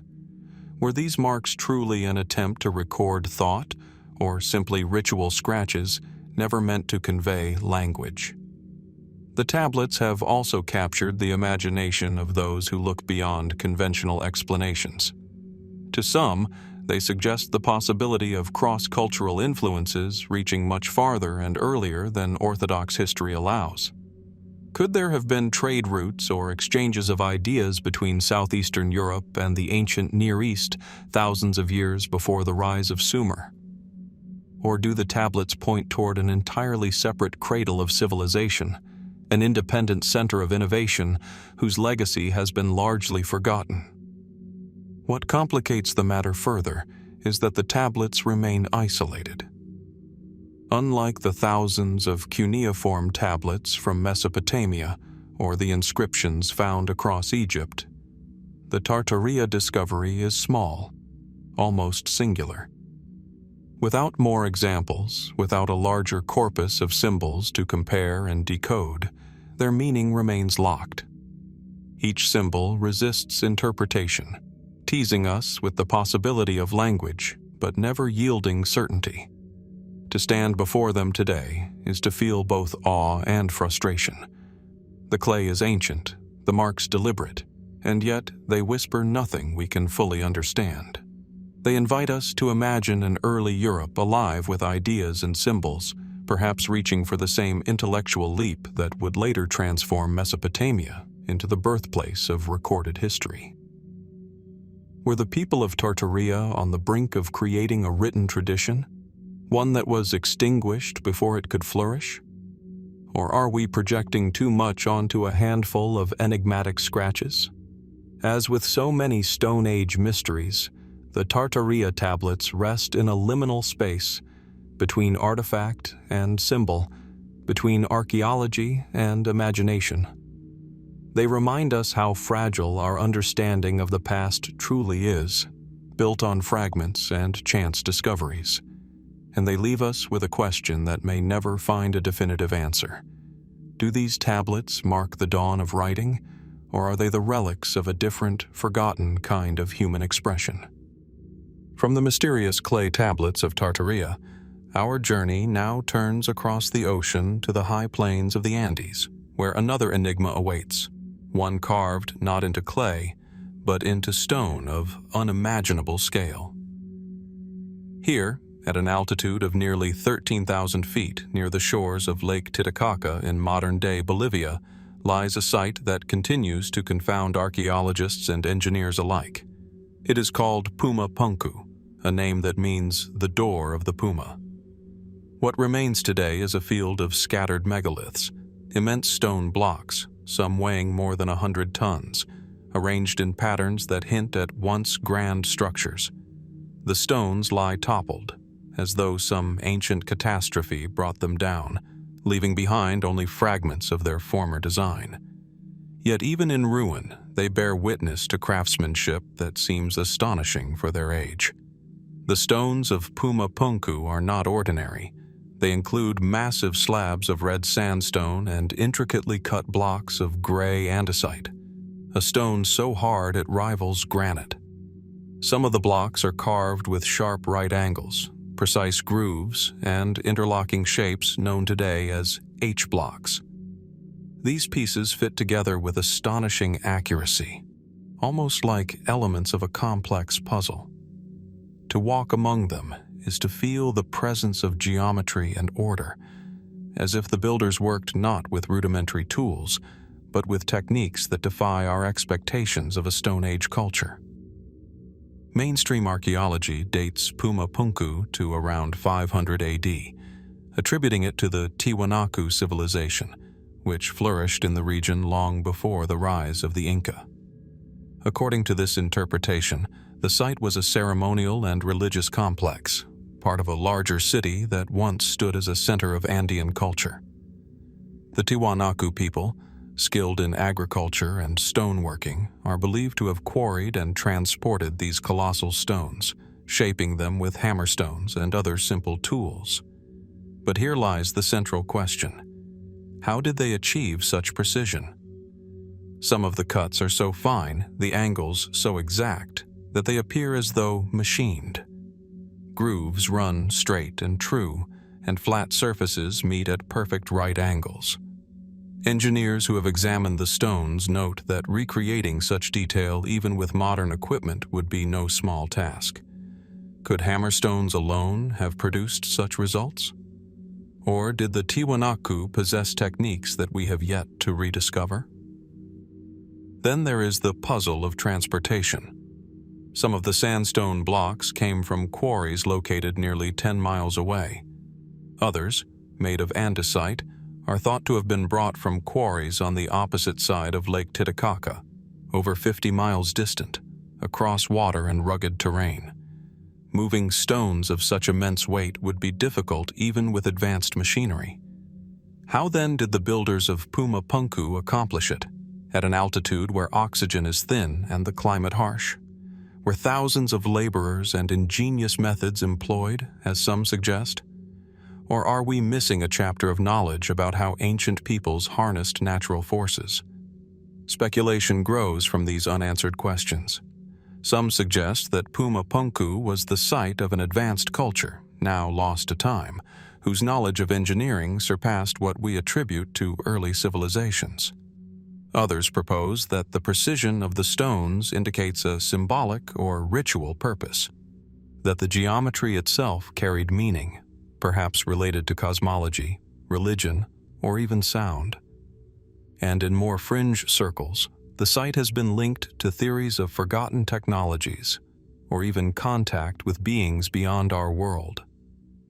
Were these marks truly an attempt to record thought, or simply ritual scratches never meant to convey language? The tablets have also captured the imagination of those who look beyond conventional explanations. To some, they suggest the possibility of cross-cultural influences reaching much farther and earlier than Orthodox history allows. Could there have been trade routes or exchanges of ideas between southeastern Europe and the ancient Near East thousands of years before the rise of Sumer? Or do the tablets point toward an entirely separate cradle of civilization, an independent center of innovation whose legacy has been largely forgotten? What complicates the matter further is that the tablets remain isolated. Unlike the thousands of cuneiform tablets from Mesopotamia or the inscriptions found across Egypt, the Tărtăria discovery is small, almost singular. Without more examples, without a larger corpus of symbols to compare and decode, their meaning remains locked. Each symbol resists interpretation, teasing us with the possibility of language, but never yielding certainty. To stand before them today is to feel both awe and frustration. The clay is ancient, the marks deliberate, and yet they whisper nothing we can fully understand. They invite us to imagine an early Europe alive with ideas and symbols, perhaps reaching for the same intellectual leap that would later transform Mesopotamia into the birthplace of recorded history. Were the people of Tărtăria on the brink of creating a written tradition, one that was extinguished before it could flourish? Or are we projecting too much onto a handful of enigmatic scratches? As with so many Stone Age mysteries, the Tărtăria Tablets rest in a liminal space between artifact and symbol, between archaeology and imagination. They remind us how fragile our understanding of the past truly is, built on fragments and chance discoveries, and they leave us with a question that may never find a definitive answer. Do these tablets mark the dawn of writing, or are they the relics of a different, forgotten kind of human expression? From the mysterious clay tablets of Tărtăria, our journey now turns across the ocean to the high plains of the Andes, where another enigma awaits, one carved not into clay, but into stone of unimaginable scale. Here, at an altitude of nearly 13,000 feet near the shores of Lake Titicaca in modern-day Bolivia, lies a site that continues to confound archaeologists and engineers alike. It is called Puma Punku, a name that means the door of the puma. What remains today is a field of scattered megaliths, immense stone blocks, some weighing more than 100 tons, arranged in patterns that hint at once grand structures. The stones lie toppled, as though some ancient catastrophe brought them down, leaving behind only fragments of their former design. Yet even in ruin, they bear witness to craftsmanship that seems astonishing for their age. The stones of Puma Punku are not ordinary. They include massive slabs of red sandstone and intricately cut blocks of gray andesite, a stone so hard it rivals granite. Some of the blocks are carved with sharp right angles, precise grooves, and interlocking shapes known today as H-blocks. These pieces fit together with astonishing accuracy, almost like elements of a complex puzzle. To walk among them is to feel the presence of geometry and order, as if the builders worked not with rudimentary tools, but with techniques that defy our expectations of a Stone Age culture. Mainstream archaeology dates Puma Punku to around 500 AD, attributing it to the Tiwanaku civilization, which flourished in the region long before the rise of the Inca. According to this interpretation, the site was a ceremonial and religious complex, part of a larger city that once stood as a center of Andean culture. The Tiwanaku people, skilled in agriculture and stoneworking, are believed to have quarried and transported these colossal stones, shaping them with hammerstones and other simple tools. But here lies the central question. How did they achieve such precision? Some of the cuts are so fine, the angles so exact, that they appear as though machined. Grooves run straight and true, and flat surfaces meet at perfect right angles. Engineers who have examined the stones note that recreating such detail even with modern equipment would be no small task. Could hammerstones alone have produced such results? Or did the Tiwanaku possess techniques that we have yet to rediscover? Then there is the puzzle of transportation. Some of the sandstone blocks came from quarries located nearly 10 miles away. Others, made of andesite, are thought to have been brought from quarries on the opposite side of Lake Titicaca, over 50 miles distant, across water and rugged terrain. Moving stones of such immense weight would be difficult even with advanced machinery. How then did the builders of Puma Punku accomplish it, at an altitude where oxygen is thin and the climate harsh? Were thousands of laborers and ingenious methods employed, as some suggest? Or are we missing a chapter of knowledge about how ancient peoples harnessed natural forces? Speculation grows from these unanswered questions. Some suggest that Puma Punku was the site of an advanced culture, now lost to time, whose knowledge of engineering surpassed what we attribute to early civilizations. Others propose that the precision of the stones indicates a symbolic or ritual purpose, that the geometry itself carried meaning, perhaps related to cosmology, religion, or even sound. And in more fringe circles, the site has been linked to theories of forgotten technologies, or even contact with beings beyond our world.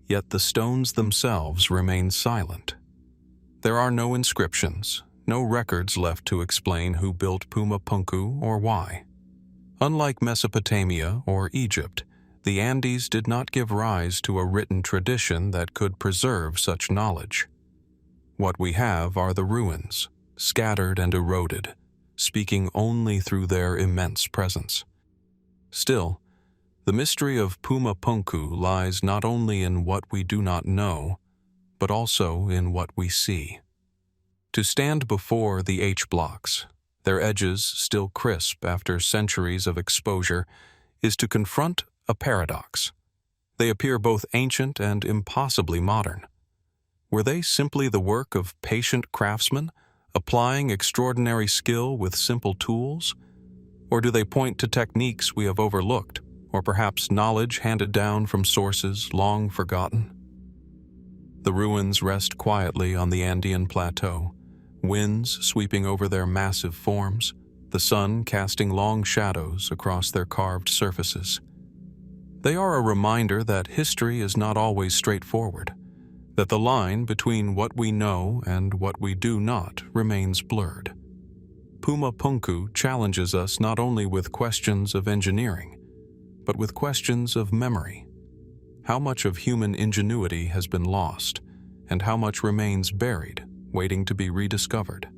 Yet the stones themselves remain silent. There are no inscriptions, no records left to explain who built Puma Punku or why. Unlike Mesopotamia or Egypt, the Andes did not give rise to a written tradition that could preserve such knowledge. What we have are the ruins, scattered and eroded, speaking only through their immense presence. Still, the mystery of Puma Punku lies not only in what we do not know, but also in what we see. To stand before the H-blocks, their edges still crisp after centuries of exposure, is to confront a paradox. They appear both ancient and impossibly modern. Were they simply the work of patient craftsmen, applying extraordinary skill with simple tools? Or do they point to techniques we have overlooked, or perhaps knowledge handed down from sources long forgotten? The ruins rest quietly on the Andean plateau, winds sweeping over their massive forms, the sun casting long shadows across their carved surfaces. They are a reminder that history is not always straightforward, that the line between what we know and what we do not remains blurred. Puma Punku challenges us not only with questions of engineering, but with questions of memory. How much of human ingenuity has been lost, and how much remains buried, waiting to be rediscovered?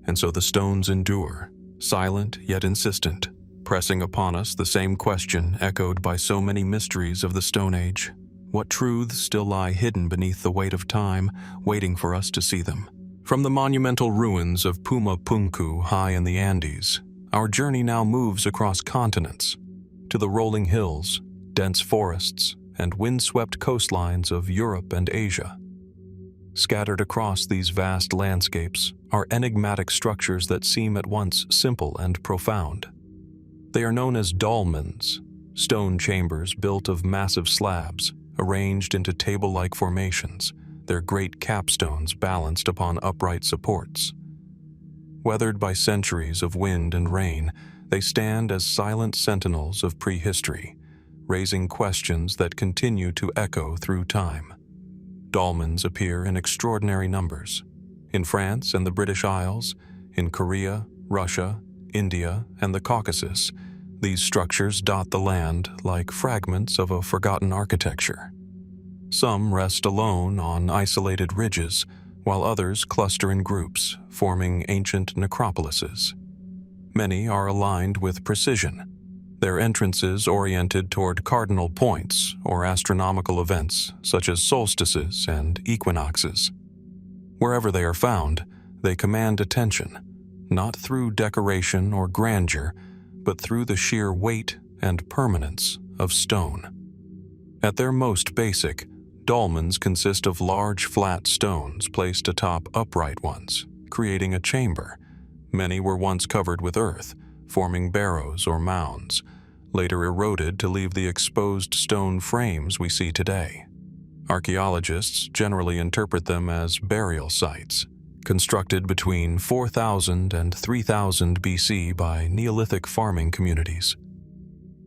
And so the stones endure, silent yet insistent, pressing upon us the same question echoed by so many mysteries of the Stone Age. What truths still lie hidden beneath the weight of time, waiting for us to see them? From the monumental ruins of Puma Punku high in the Andes, our journey now moves across continents, to the rolling hills, dense forests, and windswept coastlines of Europe and Asia. Scattered across these vast landscapes are enigmatic structures that seem at once simple and profound. They are known as dolmens, stone chambers built of massive slabs, arranged into table-like formations, their great capstones balanced upon upright supports. Weathered by centuries of wind and rain, they stand as silent sentinels of prehistory, raising questions that continue to echo through time. Dolmens appear in extraordinary numbers. In France and the British Isles, in Korea, Russia, India, and the Caucasus, these structures dot the land like fragments of a forgotten architecture. Some rest alone on isolated ridges, while others cluster in groups, forming ancient necropolises. Many are aligned with precision, their entrances oriented toward cardinal points or astronomical events such as solstices and equinoxes. Wherever they are found, they command attention, not through decoration or grandeur, but through the sheer weight and permanence of stone. At their most basic, dolmens consist of large flat stones placed atop upright ones, creating a chamber. Many were once covered with earth, forming barrows or mounds, later eroded to leave the exposed stone frames we see today. Archaeologists generally interpret them as burial sites, constructed between 4000 and 3000 BC by Neolithic farming communities.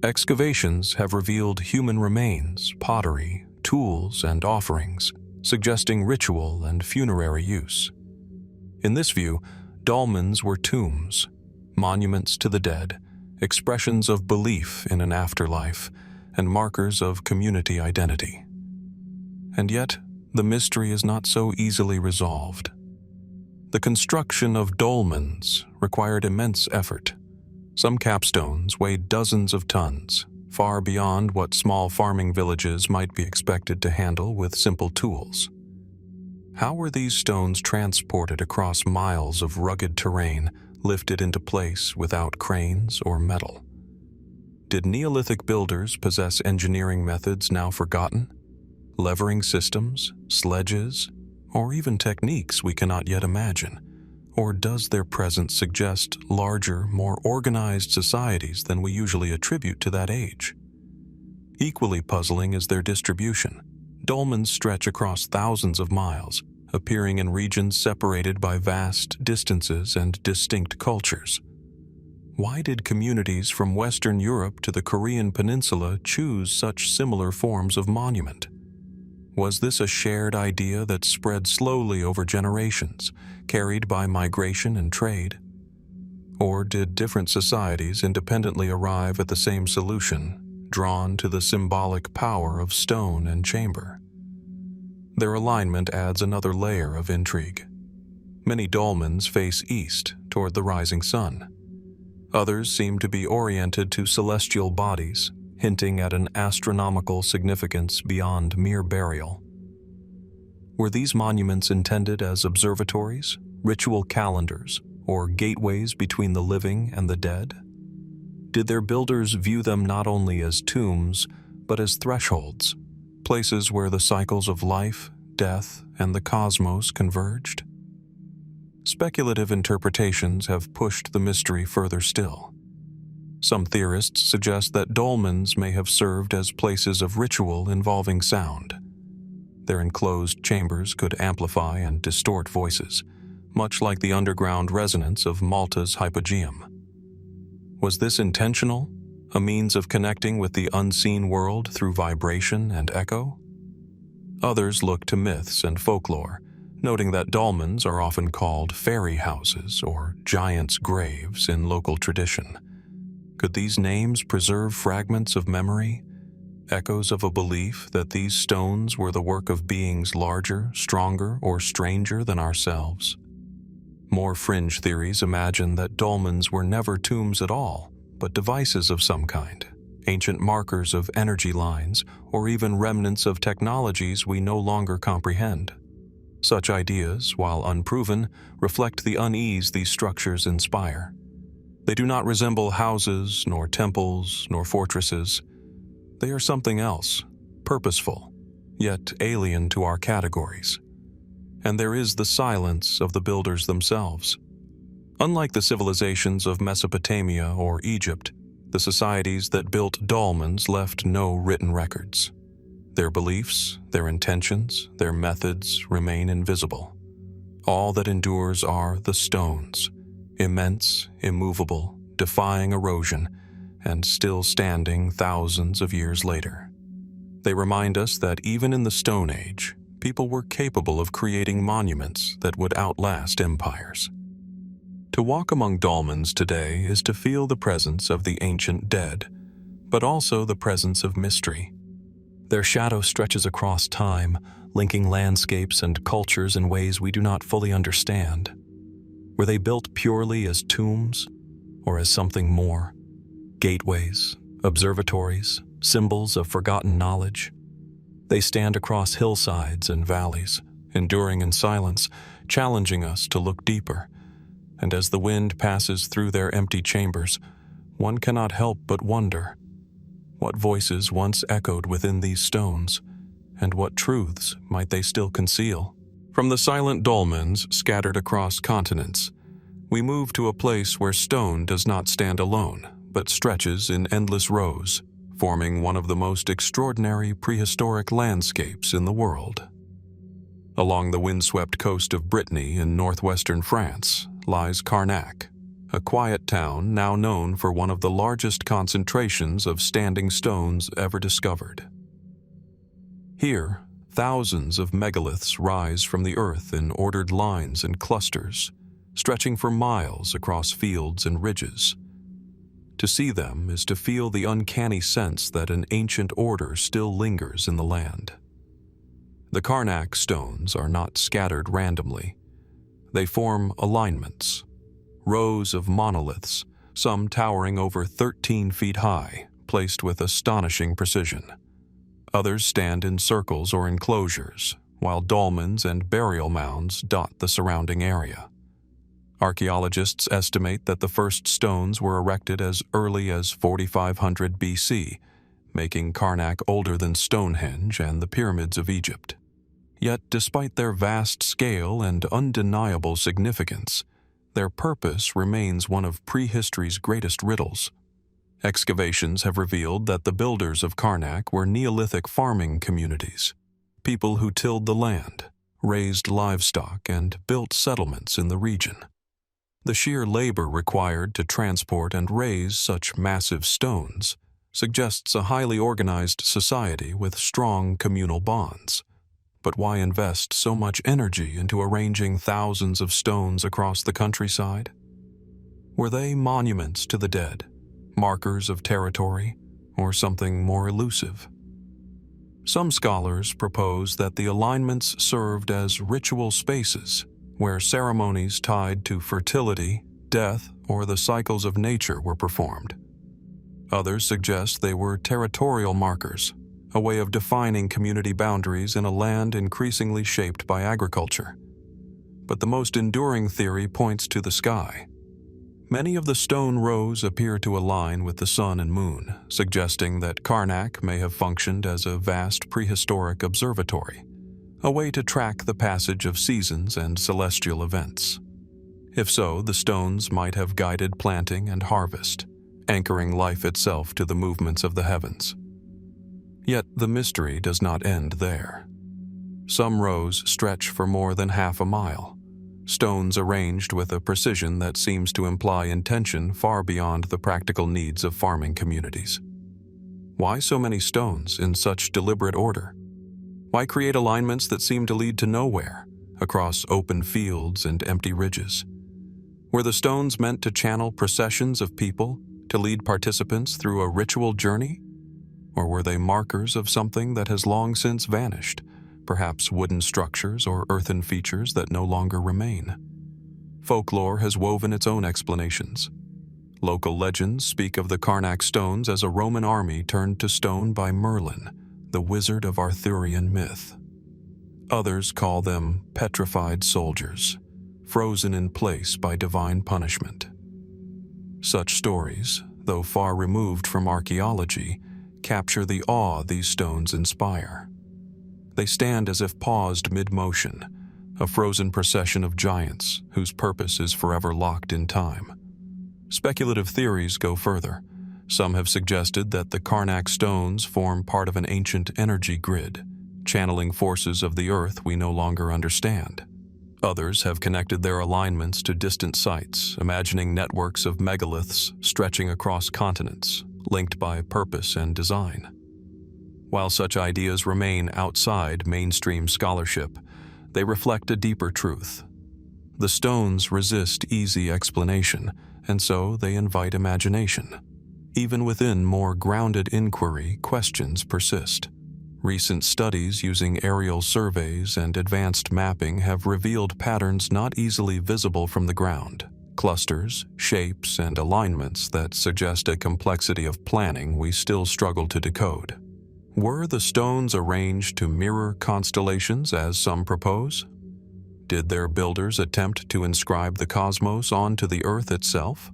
Excavations have revealed human remains, pottery, tools, and offerings, suggesting ritual and funerary use. In this view, dolmens were tombs, monuments to the dead, expressions of belief in an afterlife, and markers of community identity. And yet, the mystery is not so easily resolved. The construction of dolmens required immense effort. Some capstones weighed dozens of tons, far beyond what small farming villages might be expected to handle with simple tools. How were these stones transported across miles of rugged terrain, lifted into place without cranes or metal? Did Neolithic builders possess engineering methods now forgotten? Levering systems, sledges, or even techniques we cannot yet imagine? Or does their presence suggest larger, more organized societies than we usually attribute to that age? Equally puzzling is their distribution. Dolmens stretch across thousands of miles, appearing in regions separated by vast distances and distinct cultures. Why did communities from Western Europe to the Korean Peninsula choose such similar forms of monument? Was this a shared idea that spread slowly over generations, carried by migration and trade? Or did different societies independently arrive at the same solution, drawn to the symbolic power of stone and chamber? Their alignment adds another layer of intrigue. Many dolmens face east, toward the rising sun. Others seem to be oriented to celestial bodies, hinting at an astronomical significance beyond mere burial. Were these monuments intended as observatories, ritual calendars, or gateways between the living and the dead? Did their builders view them not only as tombs, but as thresholds, places where the cycles of life, death, and the cosmos converged? Speculative interpretations have pushed the mystery further still. Some theorists suggest that dolmens may have served as places of ritual involving sound. Their enclosed chambers could amplify and distort voices, much like the underground resonance of Malta's Hypogeum. Was this intentional, a means of connecting with the unseen world through vibration and echo? Others look to myths and folklore, noting that dolmens are often called fairy houses or giants' graves in local tradition. Could these names preserve fragments of memory, echoes of a belief that these stones were the work of beings larger, stronger, or stranger than ourselves? More fringe theories imagine that dolmens were never tombs at all, but devices of some kind, ancient markers of energy lines, or even remnants of technologies we no longer comprehend. Such ideas, while unproven, reflect the unease these structures inspire. They do not resemble houses, nor temples, nor fortresses. They are something else, purposeful, yet alien to our categories. And there is the silence of the builders themselves. Unlike the civilizations of Mesopotamia or Egypt, the societies that built dolmens left no written records. Their beliefs, their intentions, their methods remain invisible. All that endures are the stones, immense, immovable, defying erosion, and still standing thousands of years later. They remind us that even in the Stone Age, people were capable of creating monuments that would outlast empires. To walk among dolmens today is to feel the presence of the ancient dead, but also the presence of mystery. Their shadow stretches across time, linking landscapes and cultures in ways we do not fully understand. Were they built purely as tombs, or as something more? Gateways, observatories, symbols of forgotten knowledge? They stand across hillsides and valleys, enduring in silence, challenging us to look deeper. And as the wind passes through their empty chambers, one cannot help but wonder, what voices once echoed within these stones, and what truths might they still conceal? From the silent dolmens scattered across continents, we move to a place where stone does not stand alone, but stretches in endless rows, forming one of the most extraordinary prehistoric landscapes in the world. Along the windswept coast of Brittany in northwestern France lies Carnac, a quiet town now known for one of the largest concentrations of standing stones ever discovered. Here, thousands of megaliths rise from the earth in ordered lines and clusters, stretching for miles across fields and ridges. To see them is to feel the uncanny sense that an ancient order still lingers in the land. The Carnac Stones are not scattered randomly. They form alignments, rows of monoliths, some towering over 13 feet high, placed with astonishing precision. Others stand in circles or enclosures, while dolmens and burial mounds dot the surrounding area. Archaeologists estimate that the first stones were erected as early as 4500 BC, making Carnac older than Stonehenge and the pyramids of Egypt. Yet, despite their vast scale and undeniable significance, their purpose remains one of prehistory's greatest riddles. Excavations have revealed that the builders of Carnac were Neolithic farming communities, people who tilled the land, raised livestock, and built settlements in the region. The sheer labor required to transport and raise such massive stones suggests a highly organized society with strong communal bonds. But why invest so much energy into arranging thousands of stones across the countryside? Were they monuments to the dead, markers of territory, or something more elusive? Some scholars propose that the alignments served as ritual spaces where ceremonies tied to fertility, death, or the cycles of nature were performed. Others suggest they were territorial markers, a way of defining community boundaries in a land increasingly shaped by agriculture. But the most enduring theory points to the sky. Many of the stone rows appear to align with the sun and moon, suggesting that Carnac may have functioned as a vast prehistoric observatory, a way to track the passage of seasons and celestial events. If so, the stones might have guided planting and harvest, anchoring life itself to the movements of the heavens. Yet the mystery does not end there. Some rows stretch for more than half a mile, stones arranged with a precision that seems to imply intention far beyond the practical needs of farming communities. Why so many stones in such deliberate order? Why create alignments that seem to lead to nowhere, across open fields and empty ridges? Were the stones meant to channel processions of people, to lead participants through a ritual journey? Or were they markers of something that has long since vanished, perhaps wooden structures or earthen features that no longer remain? Folklore has woven its own explanations. Local legends speak of the Carnac Stones as a Roman army turned to stone by Merlin, the wizard of Arthurian myth. Others call them petrified soldiers, frozen in place by divine punishment. Such stories, though far removed from archaeology, capture the awe these stones inspire. They stand as if paused mid-motion, a frozen procession of giants whose purpose is forever locked in time. Speculative theories go further. Some have suggested that the Carnac Stones form part of an ancient energy grid, channeling forces of the earth we no longer understand. Others have connected their alignments to distant sites, imagining networks of megaliths stretching across continents, linked by purpose and design. While such ideas remain outside mainstream scholarship, they reflect a deeper truth. The stones resist easy explanation, and so they invite imagination. Even within more grounded inquiry, questions persist. Recent studies using aerial surveys and advanced mapping have revealed patterns not easily visible from the ground, clusters, shapes, and alignments that suggest a complexity of planning we still struggle to decode. Were the stones arranged to mirror constellations as some propose? Did their builders attempt to inscribe the cosmos onto the earth itself?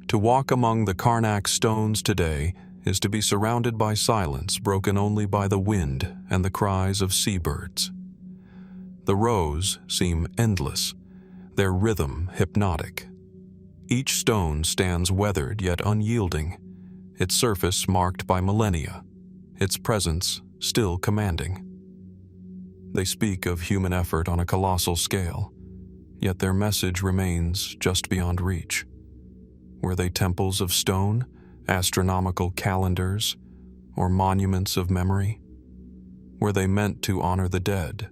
To walk among the Carnac Stones today is to be surrounded by silence broken only by the wind and the cries of seabirds. The rows seem endless, their rhythm hypnotic. Each stone stands weathered yet unyielding, its surface marked by millennia, its presence still commanding. They speak of human effort on a colossal scale, yet their message remains just beyond reach. Were they temples of stone, astronomical calendars, or monuments of memory? Were they meant to honor the dead,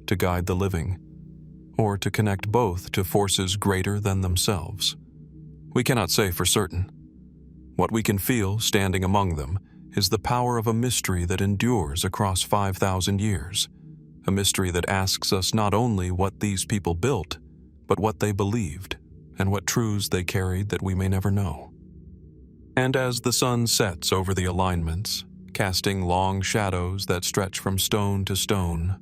to guide the living, or to connect both to forces greater than themselves? We cannot say for certain. What we can feel standing among them is the power of a mystery that endures across 5,000 years, a mystery that asks us not only what these people built, but what they believed, and what truths they carried that we may never know. And as the sun sets over the alignments, casting long shadows that stretch from stone to stone,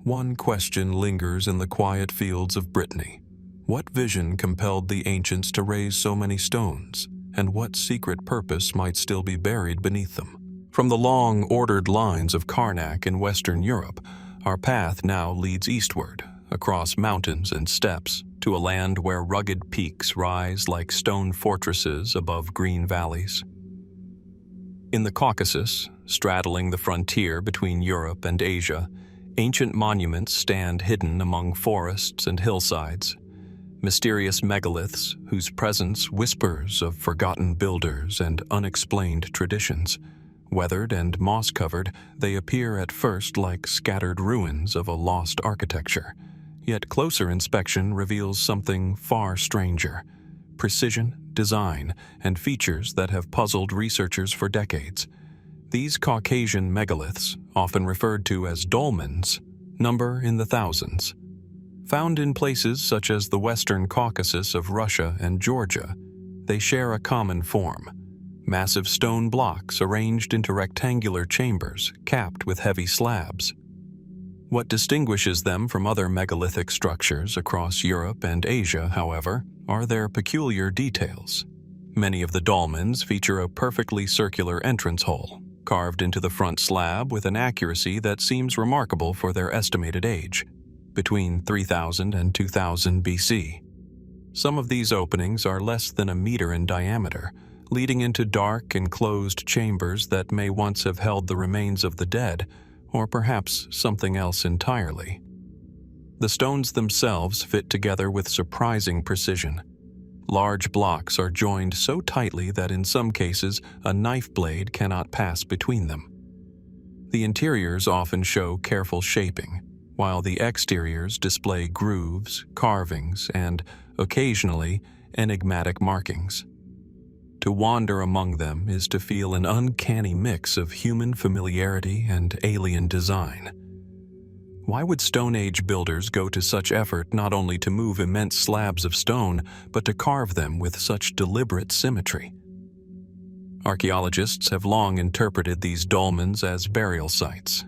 one question lingers in the quiet fields of Brittany. What vision compelled the ancients to raise so many stones, and what secret purpose might still be buried beneath them? From the long, ordered lines of Carnac in Western Europe, our path now leads eastward, across mountains and steppes, to a land where rugged peaks rise like stone fortresses above green valleys. In the Caucasus, straddling the frontier between Europe and Asia, ancient monuments stand hidden among forests and hillsides, mysterious megaliths whose presence whispers of forgotten builders and unexplained traditions, Weathered and moss-covered, they appear at first like scattered ruins of a lost architecture. Yet closer inspection reveals something far stranger: precision, design, and features that have puzzled researchers for decades. These Caucasian megaliths, often referred to as dolmens, number in the thousands. Found in places such as the western Caucasus of Russia and Georgia, they share a common form: massive stone blocks arranged into rectangular chambers capped with heavy slabs. What distinguishes them from other megalithic structures across Europe and Asia, however, are their peculiar details. Many of the dolmens feature a perfectly circular entrance hole, carved into the front slab with an accuracy that seems remarkable for their estimated age, between 3000 and 2000 BC. Some of these openings are less than a meter in diameter, leading into dark, enclosed chambers that may once have held the remains of the dead, or perhaps something else entirely. The stones themselves fit together with surprising precision. Large blocks are joined so tightly that in some cases a knife blade cannot pass between them. The interiors often show careful shaping, while the exteriors display grooves, carvings, and, occasionally, enigmatic markings. To wander among them is to feel an uncanny mix of human familiarity and alien design. Why would Stone Age builders go to such effort not only to move immense slabs of stone, but to carve them with such deliberate symmetry? Archaeologists have long interpreted these dolmens as burial sites.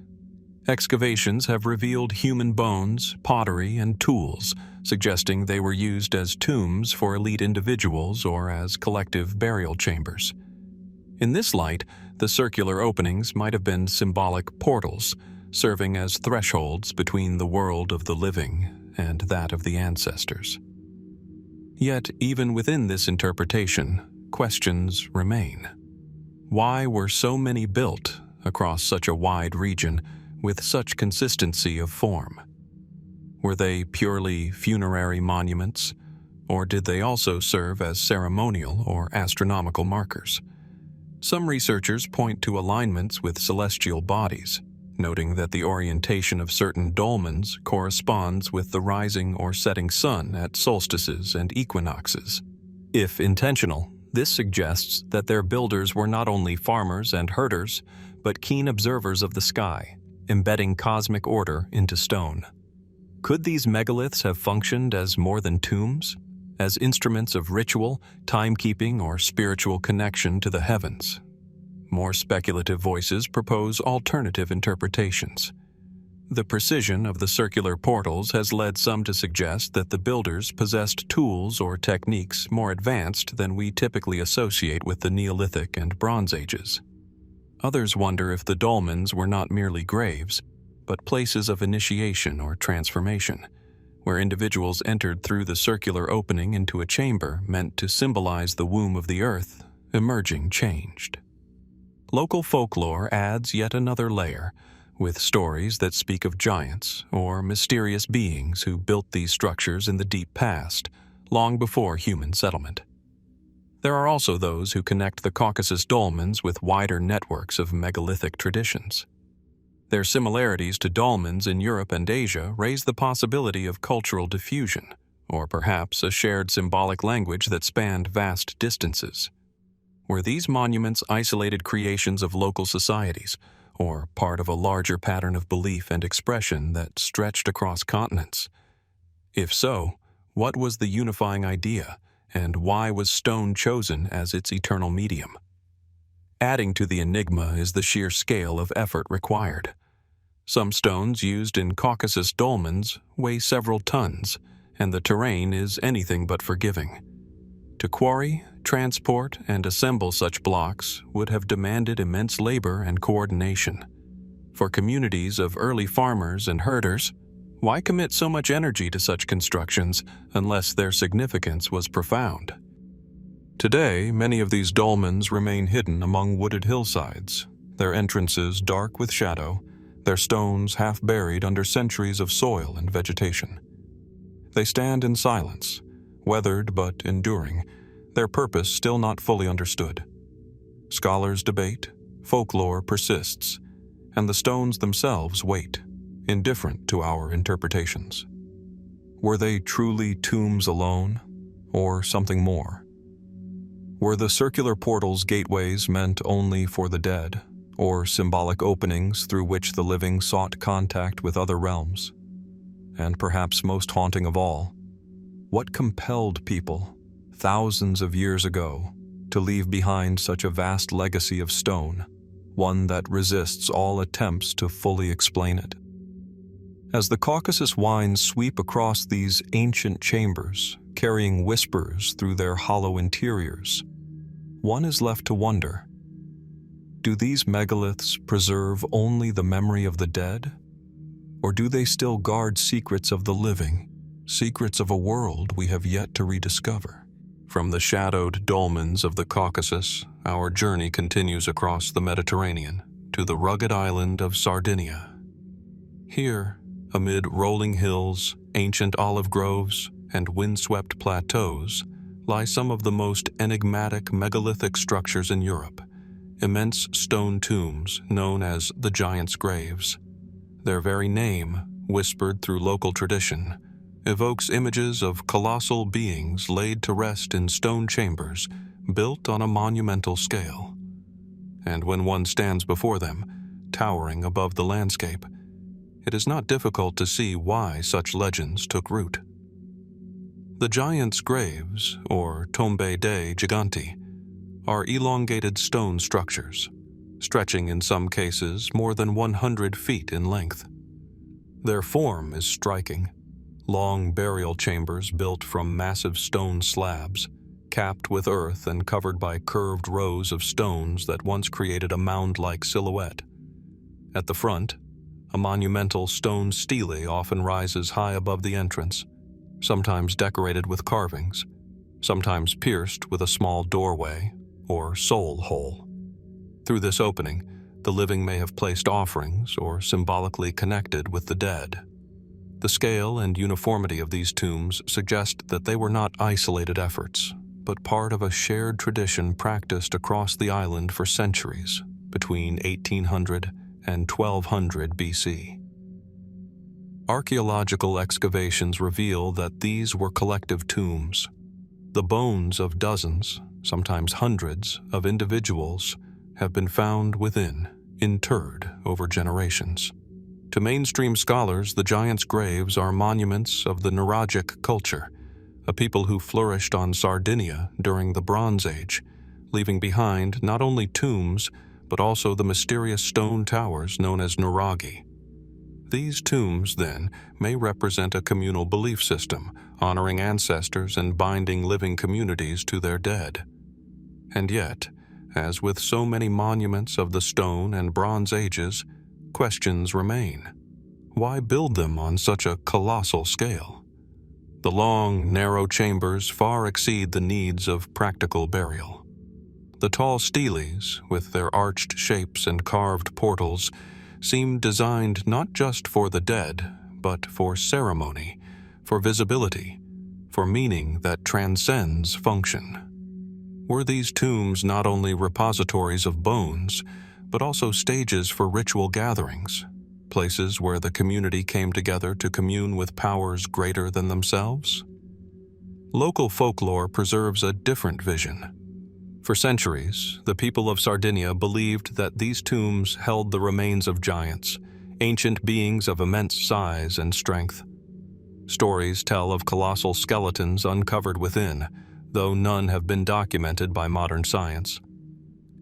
Excavations have revealed human bones, pottery, and tools, suggesting they were used as tombs for elite individuals or as collective burial chambers. In this light, the circular openings might have been symbolic portals, serving as thresholds between the world of the living and that of the ancestors. Yet, even within this interpretation, questions remain. Why were so many built across such a wide region with such consistency of form? Were they purely funerary monuments, or did they also serve as ceremonial or astronomical markers? Some researchers point to alignments with celestial bodies, noting that the orientation of certain dolmens corresponds with the rising or setting sun at solstices and equinoxes. If intentional, this suggests that their builders were not only farmers and herders, but keen observers of the sky, embedding cosmic order into stone. Could these megaliths have functioned as more than tombs, as instruments of ritual, timekeeping, or spiritual connection to the heavens? More speculative voices propose alternative interpretations. The precision of the circular portals has led some to suggest that the builders possessed tools or techniques more advanced than we typically associate with the Neolithic and Bronze Ages. Others wonder if the dolmens were not merely graves, but places of initiation or transformation, where individuals entered through the circular opening into a chamber meant to symbolize the womb of the earth, emerging changed. Local folklore adds yet another layer, with stories that speak of giants or mysterious beings who built these structures in the deep past, long before human settlement. There are also those who connect the Caucasus dolmens with wider networks of megalithic traditions. Their similarities to dolmens in Europe and Asia raise the possibility of cultural diffusion, or perhaps a shared symbolic language that spanned vast distances. Were these monuments isolated creations of local societies, or part of a larger pattern of belief and expression that stretched across continents? If so, what was the unifying idea, and why was stone chosen as its eternal medium? Adding to the enigma is the sheer scale of effort required. Some stones used in Caucasus dolmens weigh several tons, and the terrain is anything but forgiving. To quarry, transport, and assemble such blocks would have demanded immense labor and coordination. For communities of early farmers and herders, why commit so much energy to such constructions unless their significance was profound? Today, many of these dolmens remain hidden among wooded hillsides, their entrances dark with shadow, their stones half buried under centuries of soil and vegetation. They stand in silence, weathered but enduring, their purpose still not fully understood. Scholars debate, folklore persists, and the stones themselves wait, indifferent to our interpretations. Were they truly tombs alone, or something more? Were the circular portals gateways meant only for the dead, or symbolic openings through which the living sought contact with other realms? And perhaps most haunting of all, what compelled people, thousands of years ago, to leave behind such a vast legacy of stone, one that resists all attempts to fully explain it? As the Caucasus winds sweep across these ancient chambers, carrying whispers through their hollow interiors, one is left to wonder, do these megaliths preserve only the memory of the dead? Or do they still guard secrets of the living, secrets of a world we have yet to rediscover? From the shadowed dolmens of the Caucasus, our journey continues across the Mediterranean to the rugged island of Sardinia. Here, amid rolling hills, ancient olive groves, and windswept plateaus, lie some of the most enigmatic megalithic structures in Europe, immense stone tombs known as the Giants' Graves. Their very name, whispered through local tradition, evokes images of colossal beings laid to rest in stone chambers built on a monumental scale. And when one stands before them, towering above the landscape, it is not difficult to see why such legends took root. The Giants' Graves, or Tombe dei Giganti, are elongated stone structures, stretching in some cases more than 100 feet in length. Their form is striking. Long burial chambers built from massive stone slabs, capped with earth and covered by curved rows of stones that once created a mound-like silhouette. At the front, a monumental stone stele often rises high above the entrance, sometimes decorated with carvings, sometimes pierced with a small doorway or soul hole. Through this opening, the living may have placed offerings or symbolically connected with the dead. The scale and uniformity of these tombs suggest that they were not isolated efforts, but part of a shared tradition practiced across the island for centuries, between 1800 and 1200 BC. Archaeological excavations reveal that these were collective tombs. The bones of dozens, sometimes hundreds, of individuals have been found within, interred over generations. To mainstream scholars, the Giants' Graves are monuments of the Nuragic culture, a people who flourished on Sardinia during the Bronze Age, leaving behind not only tombs, but also the mysterious stone towers known as nuraghi. These tombs, then, may represent a communal belief system, honoring ancestors and binding living communities to their dead. And yet, as with so many monuments of the Stone and Bronze Ages, questions remain. Why build them on such a colossal scale? The long, narrow chambers far exceed the needs of practical burial. The tall steles, with their arched shapes and carved portals, seem designed not just for the dead, but for ceremony, for visibility, for meaning that transcends function. Were these tombs not only repositories of bones, but also stages for ritual gatherings, places where the community came together to commune with powers greater than themselves? Local folklore preserves a different vision. For centuries, the people of Sardinia believed that these tombs held the remains of giants, ancient beings of immense size and strength. Stories tell of colossal skeletons uncovered within, though none have been documented by modern science.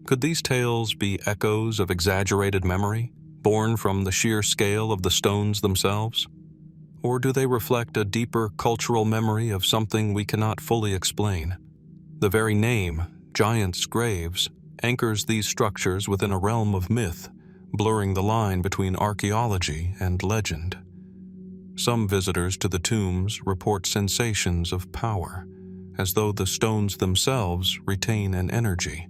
Could these tales be echoes of exaggerated memory, born from the sheer scale of the stones themselves? Or do they reflect a deeper cultural memory of something we cannot fully explain? The very name, Giants' Graves, anchors these structures within a realm of myth, blurring the line between archaeology and legend. Some visitors to the tombs report sensations of power, as though the stones themselves retain an energy.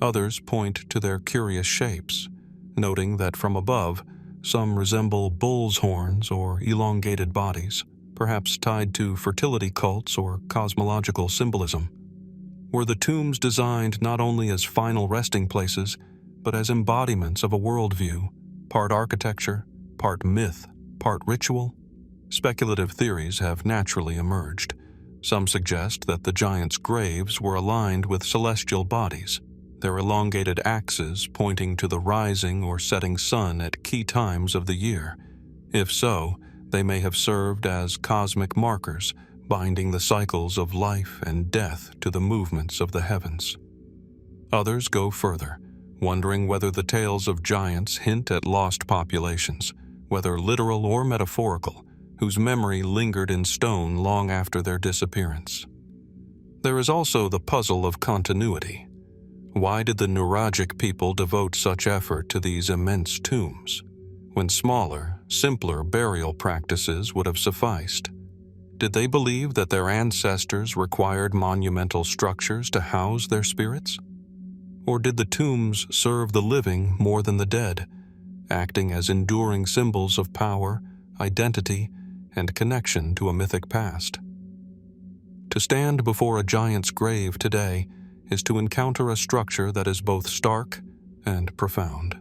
Others point to their curious shapes, noting that from above, some resemble bull's horns or elongated bodies, perhaps tied to fertility cults or cosmological symbolism. Were the tombs designed not only as final resting places, but as embodiments of a worldview, part architecture, part myth, part ritual. Speculative theories have naturally emerged. Some suggest that the giants' graves were aligned with celestial bodies, their elongated axes pointing to the rising or setting sun at key times of the year. If so, they may have served as cosmic markers, binding the cycles of life and death to the movements of the heavens. Others go further, wondering whether the tales of giants hint at lost populations, whether literal or metaphorical, whose memory lingered in stone long after their disappearance. There is also the puzzle of continuity. Why did the Nuragic people devote such effort to these immense tombs, when smaller, simpler burial practices would have sufficed? Did they believe that their ancestors required monumental structures to house their spirits? Or did the tombs serve the living more than the dead, acting as enduring symbols of power, identity, and connection to a mythic past? To stand before a giant's grave today is to encounter a structure that is both stark and profound.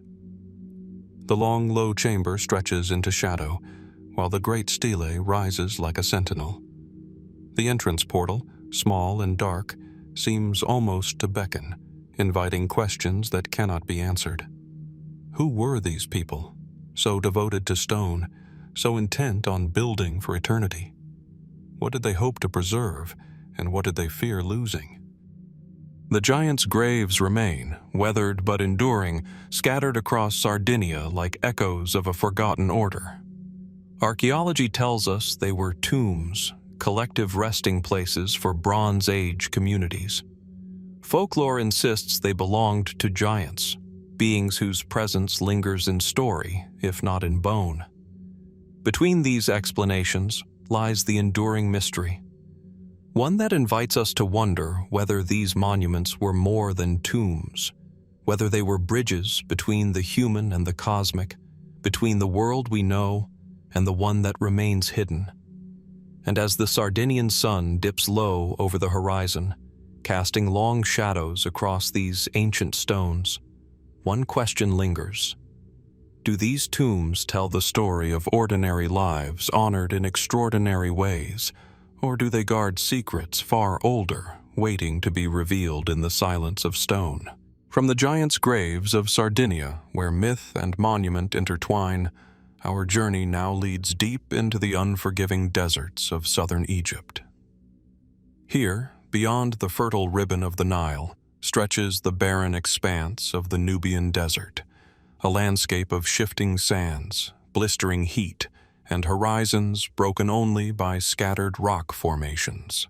The long, low chamber stretches into shadow, while the great stele rises like a sentinel. The entrance portal, small and dark, seems almost to beckon, inviting questions that cannot be answered. Who were these people, so devoted to stone, so intent on building for eternity? What did they hope to preserve, and what did they fear losing? The giants' graves remain, weathered but enduring, scattered across Sardinia like echoes of a forgotten order. Archaeology tells us they were tombs, collective resting places for Bronze Age communities. Folklore insists they belonged to giants, beings whose presence lingers in story, if not in bone. Between these explanations lies the enduring mystery, one that invites us to wonder whether these monuments were more than tombs, whether they were bridges between the human and the cosmic, between the world we know and the one that remains hidden. And as the Sardinian sun dips low over the horizon, casting long shadows across these ancient stones, one question lingers. Do these tombs tell the story of ordinary lives honored in extraordinary ways, or do they guard secrets far older, waiting to be revealed in the silence of stone? From the giants' graves of Sardinia, where myth and monument intertwine, our journey now leads deep into the unforgiving deserts of southern Egypt. Here, beyond the fertile ribbon of the Nile, stretches the barren expanse of the Nubian desert, a landscape of shifting sands, blistering heat, and horizons broken only by scattered rock formations.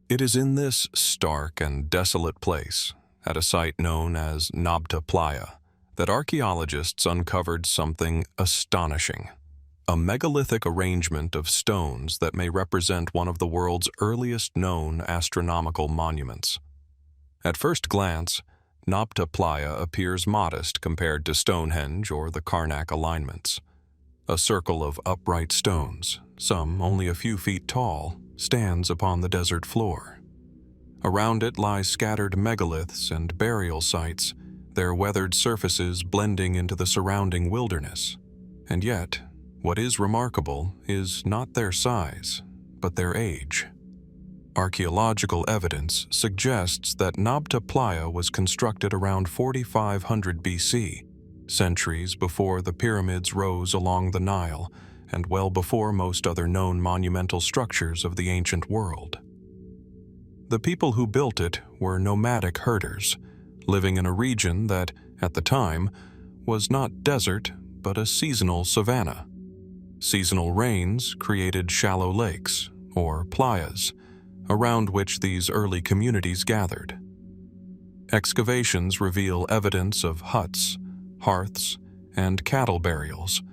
It is in this stark and desolate place, at a site known as Nabta Playa, that archaeologists uncovered something astonishing: a megalithic arrangement of stones that may represent one of the world's earliest known astronomical monuments. At first glance, Nabta Playa appears modest compared to Stonehenge or the Carnac alignments. A circle of upright stones, some only a few feet tall, stands upon the desert floor. Around it lie scattered megaliths and burial sites, their weathered surfaces blending into the surrounding wilderness. And yet, what is remarkable is not their size, but their age. Archaeological evidence suggests that Nabta Playa was constructed around 4500 BC, centuries before the pyramids rose along the Nile, and well before most other known monumental structures of the ancient world. The people who built it were nomadic herders, living in a region that, at the time, was not desert but a seasonal savanna. Seasonal rains created shallow lakes, or playas, around which these early communities gathered. Excavations reveal evidence of huts, hearths, and cattle burials,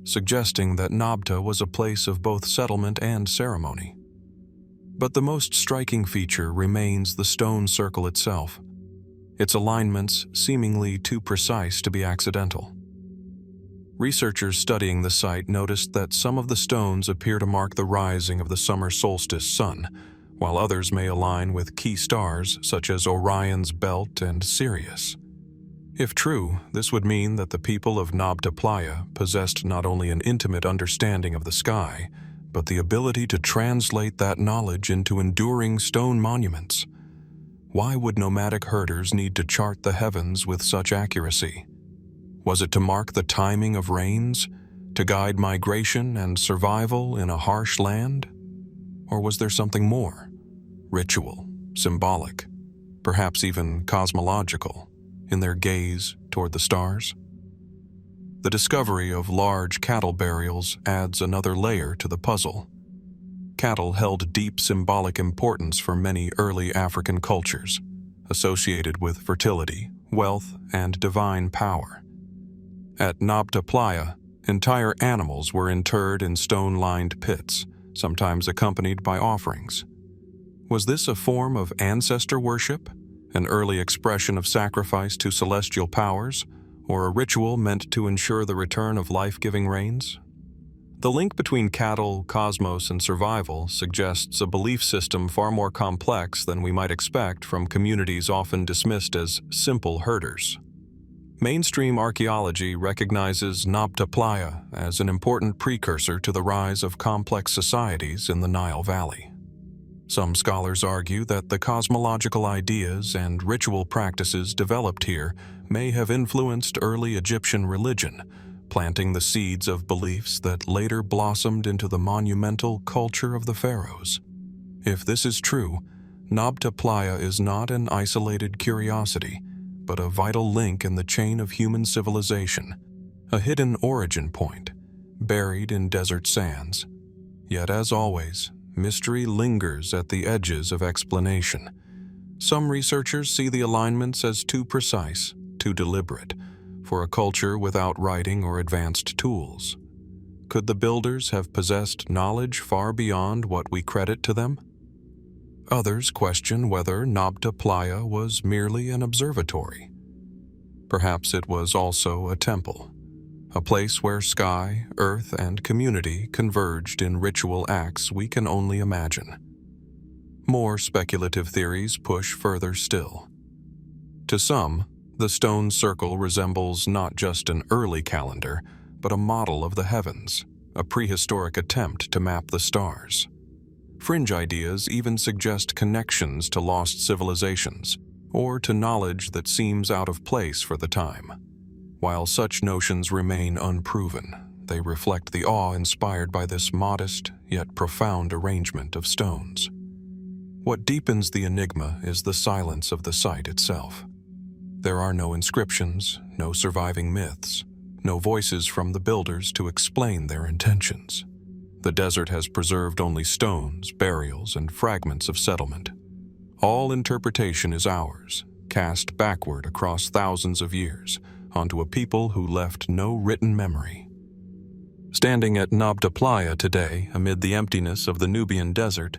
suggesting that Nabta was a place of both settlement and ceremony. But the most striking feature remains the stone circle itself, its alignments seemingly too precise to be accidental. Researchers studying the site noticed that some of the stones appear to mark the rising of the summer solstice sun, while others may align with key stars such as Orion's belt and Sirius. If true, this would mean that the people of Nabta Playa possessed not only an intimate understanding of the sky, but the ability to translate that knowledge into enduring stone monuments. Why would nomadic herders need to chart the heavens with such accuracy? Was it to mark the timing of rains, to guide migration and survival in a harsh land? Or was there something more? Ritual, symbolic, perhaps even cosmological, in their gaze toward the stars? The discovery of large cattle burials adds another layer to the puzzle. Cattle held deep symbolic importance for many early African cultures, associated with fertility, wealth, and divine power. At Nabta Playa, entire animals were interred in stone-lined pits, sometimes accompanied by offerings. Was this a form of ancestor worship, an early expression of sacrifice to celestial powers, or a ritual meant to ensure the return of life-giving rains? The link between cattle, cosmos, and survival suggests a belief system far more complex than we might expect from communities often dismissed as simple herders. Mainstream archaeology recognizes Nabta Playa as an important precursor to the rise of complex societies in the Nile Valley. Some scholars argue that the cosmological ideas and ritual practices developed here may have influenced early Egyptian religion, planting the seeds of beliefs that later blossomed into the monumental culture of the pharaohs. If this is true, Nabta Playa is not an isolated curiosity, but a vital link in the chain of human civilization, a hidden origin point, buried in desert sands. Yet, as always, mystery lingers at the edges of explanation. Some researchers see the alignments as too precise, too deliberate, for a culture without writing or advanced tools. Could the builders have possessed knowledge far beyond what we credit to them? Others question whether Nabta Playa was merely an observatory. Perhaps it was also a temple, a place where sky, earth, and community converged in ritual acts we can only imagine. More speculative theories push further still. To some, the stone circle resembles not just an early calendar, but a model of the heavens, a prehistoric attempt to map the stars. Fringe ideas even suggest connections to lost civilizations, or to knowledge that seems out of place for the time. While such notions remain unproven, they reflect the awe inspired by this modest yet profound arrangement of stones. What deepens the enigma is the silence of the site itself. There are no inscriptions, no surviving myths, no voices from the builders to explain their intentions. The desert has preserved only stones, burials, and fragments of settlement. All interpretation is ours, cast backward across thousands of years, onto a people who left no written memory. Standing at Nabta Playa today, amid the emptiness of the Nubian desert,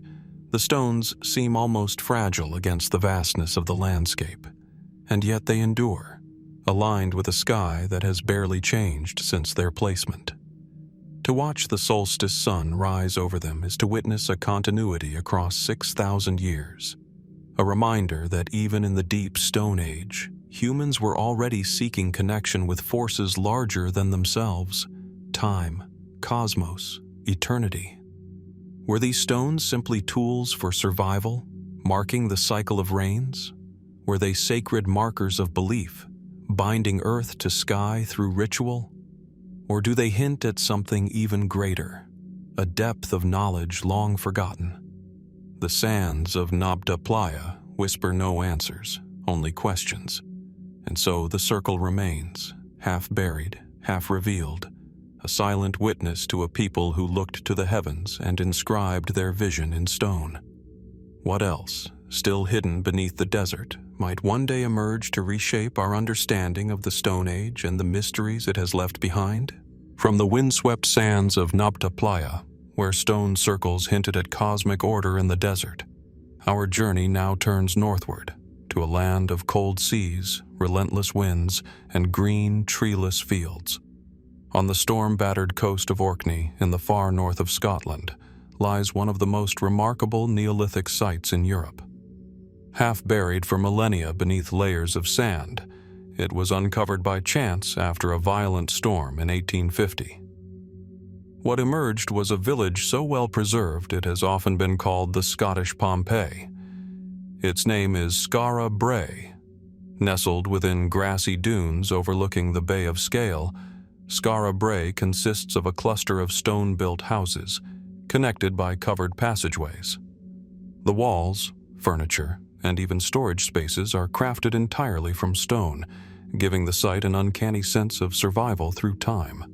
the stones seem almost fragile against the vastness of the landscape, and yet they endure, aligned with a sky that has barely changed since their placement. To watch the solstice sun rise over them is to witness a continuity across 6,000 years, a reminder that even in the deep Stone Age, humans were already seeking connection with forces larger than themselves: time, cosmos, eternity. Were these stones simply tools for survival, marking the cycle of rains? Were they sacred markers of belief, binding earth to sky through ritual? Or do they hint at something even greater, a depth of knowledge long forgotten? The sands of Nabta Playa whisper no answers, only questions. And so the circle remains, half buried, half revealed, a silent witness to a people who looked to the heavens and inscribed their vision in stone. What else, still hidden beneath the desert, might one day emerge to reshape our understanding of the Stone Age and the mysteries it has left behind? From the windswept sands of Nabta Playa, where stone circles hinted at cosmic order in the desert, our journey now turns northward, to a land of cold seas, relentless winds, and green, treeless fields. On the storm-battered coast of Orkney, in the far north of Scotland, lies one of the most remarkable Neolithic sites in Europe. Half buried for millennia beneath layers of sand, It was uncovered by chance after a violent storm in 1850. What emerged was a village so well preserved it has often been called the Scottish Pompeii. Its name is Skara Brae. Nestled within grassy dunes overlooking the Bay of Scale, Skara Brae consists of a cluster of stone-built houses, connected by covered passageways. The walls, furniture, and even storage spaces are crafted entirely from stone, giving the site an uncanny sense of survival through time.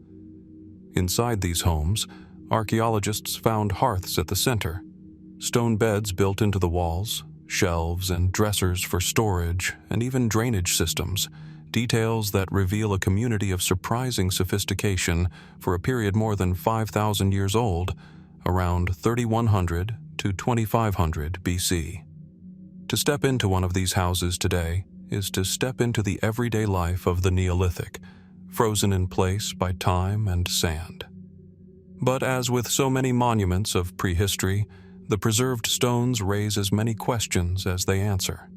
Inside these homes, archaeologists found hearths at the center, stone beds built into the walls, shelves and dressers for storage, and even drainage systems, details that reveal a community of surprising sophistication for a period more than 5,000 years old, around 3100 to 2500 BC. To step into one of these houses today is to step into the everyday life of the Neolithic, frozen in place by time and sand. But as with so many monuments of prehistory, the preserved stones raise as many questions as they answer.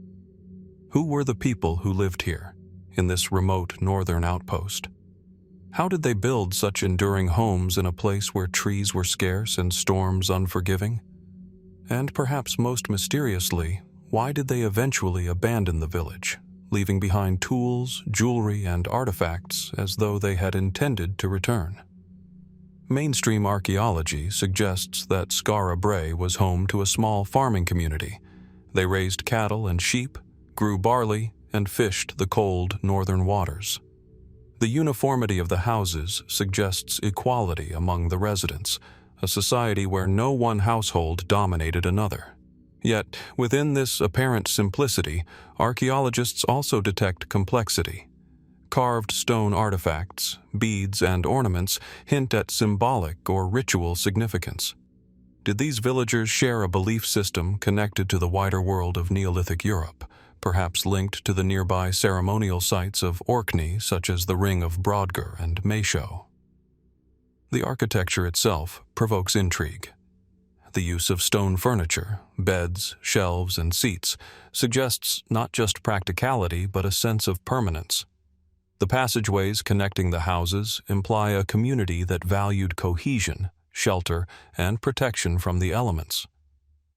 Who were the people who lived here, in this remote northern outpost? How did they build such enduring homes in a place where trees were scarce and storms unforgiving? And perhaps most mysteriously, why did they eventually abandon the village, leaving behind tools, jewelry, and artifacts as though they had intended to return? Mainstream archaeology suggests that Skara Brae was home to a small farming community. They raised cattle and sheep, grew barley, and fished the cold northern waters. The uniformity of the houses suggests equality among the residents, a society where no one household dominated another. Yet, within this apparent simplicity, archaeologists also detect complexity. Carved stone artifacts, beads, and ornaments hint at symbolic or ritual significance. Did these villagers share a belief system connected to the wider world of Neolithic Europe, perhaps linked to the nearby ceremonial sites of Orkney, such as the Ring of Brodgar and Maeshowe? The architecture itself provokes intrigue. The use of stone furniture, beds, shelves, and seats suggests not just practicality but a sense of permanence. The passageways connecting the houses imply a community that valued cohesion, shelter, and protection from the elements.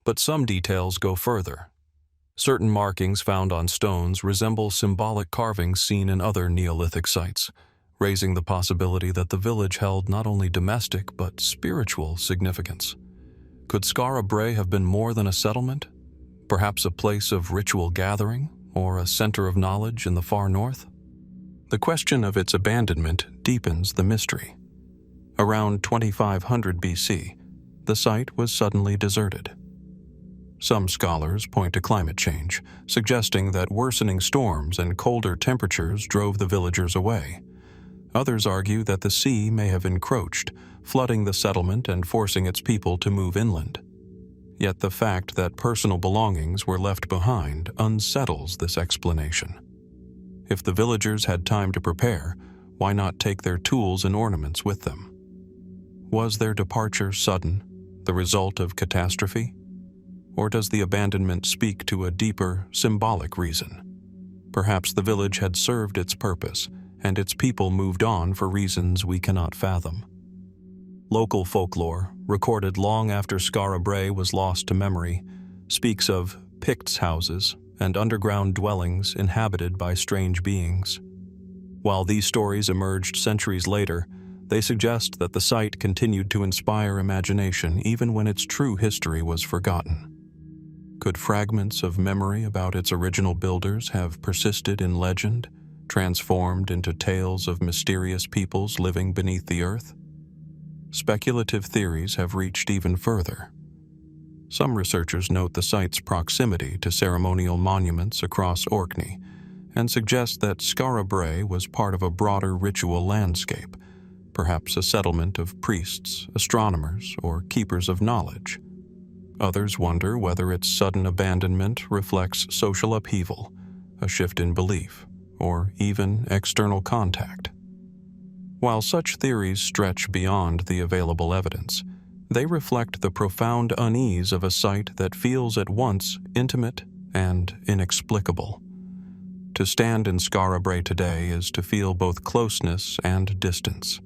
But some details go further. Certain markings found on stones resemble symbolic carvings seen in other Neolithic sites, raising the possibility that the village held not only domestic but spiritual significance. Could Skara Brae have been more than a settlement? Perhaps a place of ritual gathering, or a center of knowledge in the far north? The question of its abandonment deepens the mystery. Around 2500 BC, the site was suddenly deserted. Some scholars point to climate change, suggesting that worsening storms and colder temperatures drove the villagers away. Others argue that the sea may have encroached, flooding the settlement and forcing its people to move inland. Yet the fact that personal belongings were left behind unsettles this explanation. If the villagers had time to prepare, why not take their tools and ornaments with them? Was their departure sudden, the result of catastrophe? Or does the abandonment speak to a deeper, symbolic reason? Perhaps the village had served its purpose, and its people moved on for reasons we cannot fathom. Local folklore, recorded long after Skara Brae was lost to memory, speaks of Picts' houses and underground dwellings inhabited by strange beings. While these stories emerged centuries later, they suggest that the site continued to inspire imagination even when its true history was forgotten. Could fragments of memory about its original builders have persisted in legend, transformed into tales of mysterious peoples living beneath the earth? Speculative theories have reached even further. Some researchers note the site's proximity to ceremonial monuments across Orkney and suggest that Skara Brae was part of a broader ritual landscape, perhaps a settlement of priests, astronomers, or keepers of knowledge. Others wonder whether its sudden abandonment reflects social upheaval, a shift in belief, or even external contact. While such theories stretch beyond the available evidence, they reflect the profound unease of a site that feels at once intimate and inexplicable. To stand in Skara Brae today is to feel both closeness and distance.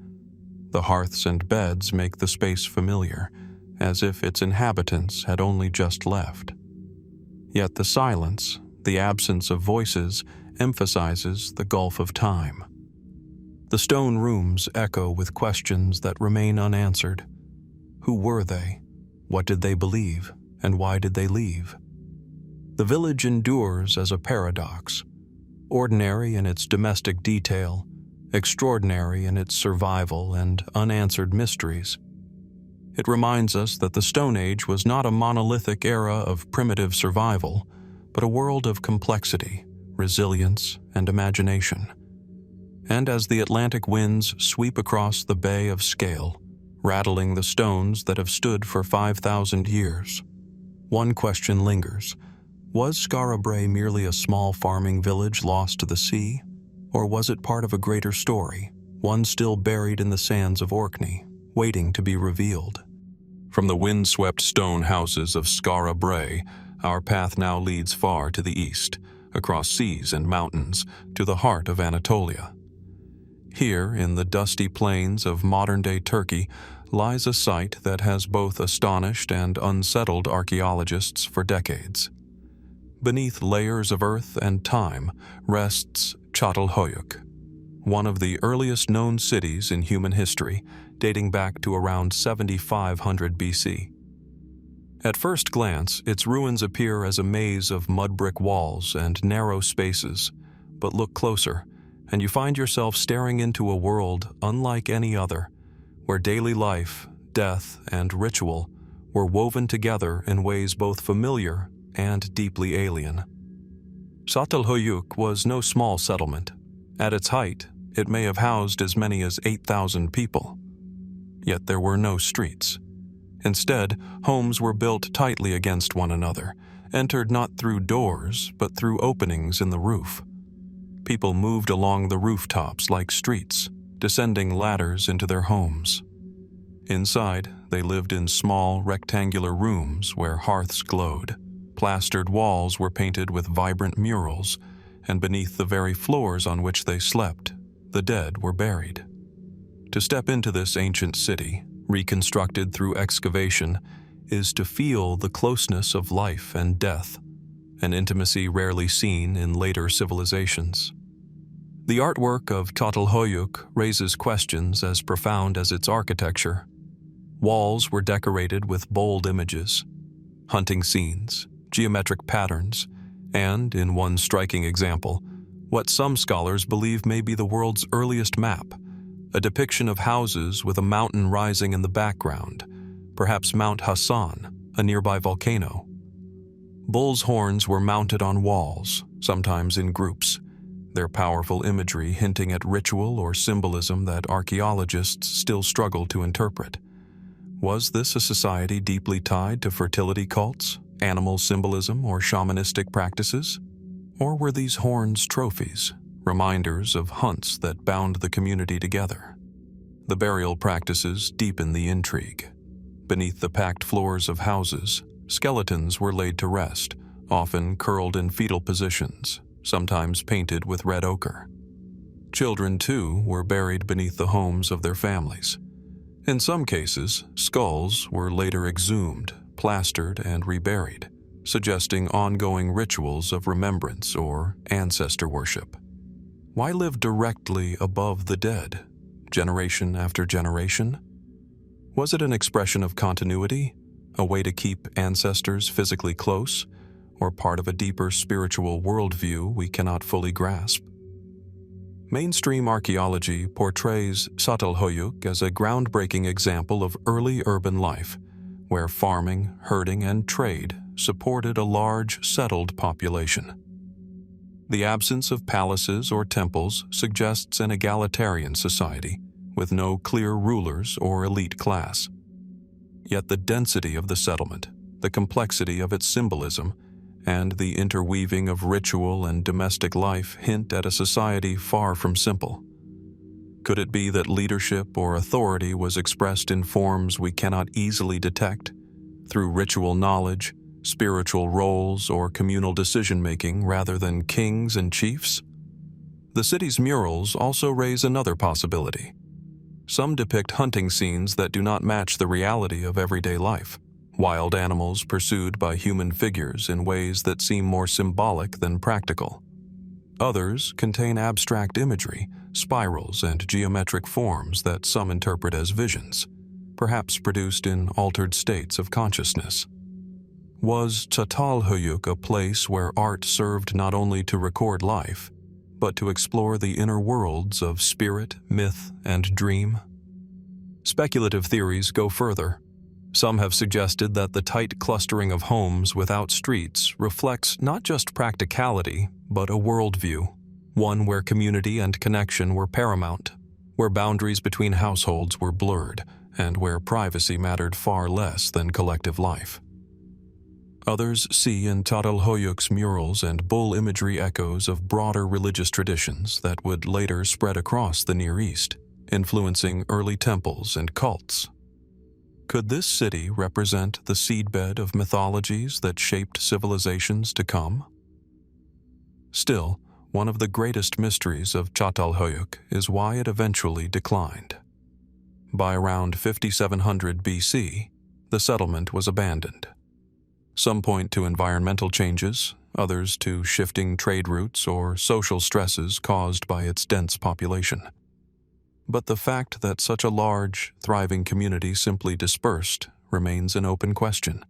The hearths and beds make the space familiar, as if its inhabitants had only just left. Yet the silence, the absence of voices, emphasizes the gulf of time. The stone rooms echo with questions that remain unanswered. Who were they? What did they believe? And why did they leave? The village endures as a paradox, ordinary in its domestic detail, extraordinary in its survival and unanswered mysteries. It reminds us that the Stone Age was not a monolithic era of primitive survival, but a world of complexity, resilience, and imagination. And as the Atlantic winds sweep across the Bay of Scale, rattling the stones that have stood for 5,000 years, one question lingers. Was Skara Brae merely a small farming village lost to the sea? Or was it part of a greater story, one still buried in the sands of Orkney, waiting to be revealed? From the windswept stone houses of Skara Brae, our path now leads far to the east, across seas and mountains, to the heart of Anatolia. Here, in the dusty plains of modern-day Turkey, lies a site that has both astonished and unsettled archaeologists for decades. Beneath layers of earth and time rests Çatalhöyük, one of the earliest known cities in human history, dating back to around 7500 BC. At first glance, its ruins appear as a maze of mud brick walls and narrow spaces, but look closer, and you find yourself staring into a world unlike any other, where daily life, death, and ritual were woven together in ways both familiar and deeply alien. Çatalhöyük was no small settlement. At its height, it may have housed as many as 8,000 people. Yet there were no streets. Instead, homes were built tightly against one another, entered not through doors, but through openings in the roof. People moved along the rooftops like streets, descending ladders into their homes. Inside, they lived in small, rectangular rooms where hearths glowed. Plastered walls were painted with vibrant murals, and beneath the very floors on which they slept, the dead were buried. To step into this ancient city, reconstructed through excavation, is to feel the closeness of life and death, an intimacy rarely seen in later civilizations. The artwork of Çatalhöyük raises questions as profound as its architecture. Walls were decorated with bold images, hunting scenes, geometric patterns, and, in one striking example, what some scholars believe may be the world's earliest map, a depiction of houses with a mountain rising in the background, perhaps Mount Hassan, a nearby volcano. Bull's horns were mounted on walls, sometimes in groups, their powerful imagery hinting at ritual or symbolism that archaeologists still struggle to interpret. Was this a society deeply tied to fertility cults, animal symbolism, or shamanistic practices? Or were these horns trophies, reminders of hunts that bound the community together? The burial practices deepen the intrigue. Beneath the packed floors of houses, skeletons were laid to rest, often curled in fetal positions, sometimes painted with red ochre. Children, too, were buried beneath the homes of their families. In some cases, skulls were later exhumed, plastered, and reburied, suggesting ongoing rituals of remembrance or ancestor worship. Why live directly above the dead, generation after generation? Was it an expression of continuity, a way to keep ancestors physically close, or part of a deeper spiritual worldview we cannot fully grasp? Mainstream archaeology portrays Çatalhöyük as a groundbreaking example of early urban life, where farming, herding, and trade supported a large, settled population. The absence of palaces or temples suggests an egalitarian society, with no clear rulers or elite class. Yet the density of the settlement, the complexity of its symbolism, and the interweaving of ritual and domestic life hint at a society far from simple. Could it be that leadership or authority was expressed in forms we cannot easily detect, through ritual knowledge, spiritual roles, or communal decision-making rather than kings and chiefs? The city's murals also raise another possibility. Some depict hunting scenes that do not match the reality of everyday life, wild animals pursued by human figures in ways that seem more symbolic than practical. Others contain abstract imagery, spirals, and geometric forms that some interpret as visions, perhaps produced in altered states of consciousness. Was Çatalhöyük a place where art served not only to record life, but to explore the inner worlds of spirit, myth, and dream? Speculative theories go further. Some have suggested that the tight clustering of homes without streets reflects not just practicality, but a worldview, one where community and connection were paramount, where boundaries between households were blurred, and where privacy mattered far less than collective life. Others see in Çatalhöyük's murals and bull imagery echoes of broader religious traditions that would later spread across the Near East, influencing early temples and cults. Could this city represent the seedbed of mythologies that shaped civilizations to come? Still, one of the greatest mysteries of Çatalhöyük is why it eventually declined. By around 5700 BC, the settlement was abandoned. Some point to environmental changes, others to shifting trade routes or social stresses caused by its dense population. But the fact that such a large, thriving community simply dispersed remains an open question.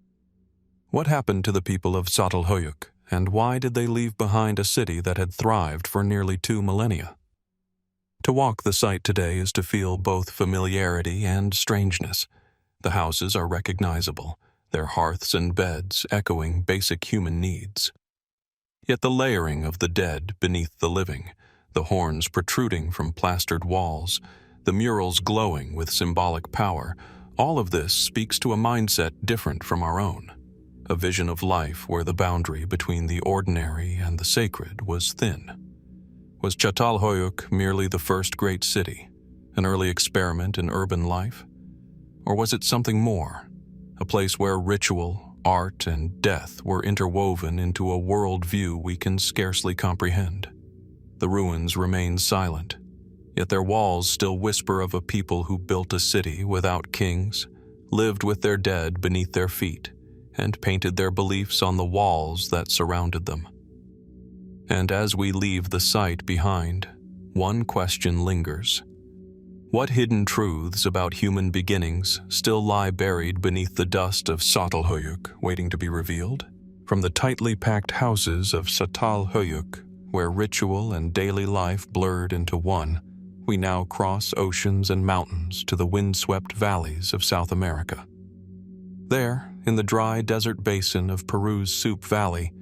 What happened to the people of Çatalhöyük, and why did they leave behind a city that had thrived for nearly 2 millennia? To walk the site today is to feel both familiarity and strangeness. The houses are recognizable, their hearths and beds echoing basic human needs. Yet the layering of the dead beneath the living, the horns protruding from plastered walls, the murals glowing with symbolic power, all of this speaks to a mindset different from our own, a vision of life where the boundary between the ordinary and the sacred was thin. Was Çatalhöyük merely the first great city, an early experiment in urban life? Or was it something more, a place where ritual, art, and death were interwoven into a worldview we can scarcely comprehend? The ruins remain silent, yet their walls still whisper of a people who built a city without kings, lived with their dead beneath their feet, and painted their beliefs on the walls that surrounded them. And as we leave the site behind, one question lingers. What hidden truths about human beginnings still lie buried beneath the dust of Çatalhöyük, waiting to be revealed? From the tightly packed houses of Çatalhöyük, where ritual and daily life blurred into one, we now cross oceans and mountains to the windswept valleys of South America. There, in the dry desert basin of Peru's Soup Valley,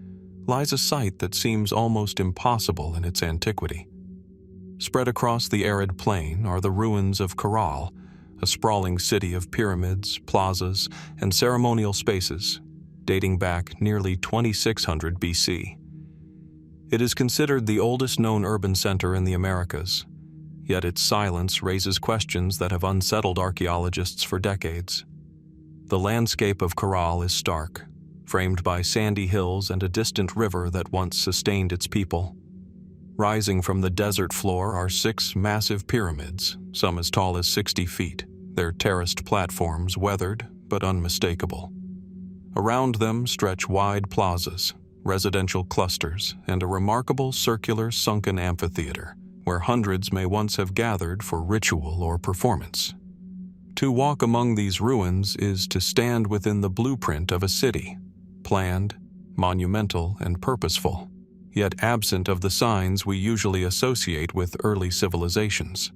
lies a site that seems almost impossible in its antiquity. Spread across the arid plain are the ruins of Caral, a sprawling city of pyramids, plazas, and ceremonial spaces, dating back nearly 2600 BC. It is considered the oldest known urban center in the Americas, yet its silence raises questions that have unsettled archaeologists for decades. The landscape of Caral is stark, framed by sandy hills and a distant river that once sustained its people. Rising from the desert floor are 6 massive pyramids, some as tall as 60 feet, their terraced platforms weathered but unmistakable. Around them stretch wide plazas, residential clusters, and a remarkable circular sunken amphitheater, where hundreds may once have gathered for ritual or performance. To walk among these ruins is to stand within the blueprint of a city, planned, monumental, and purposeful, yet absent of the signs we usually associate with early civilizations.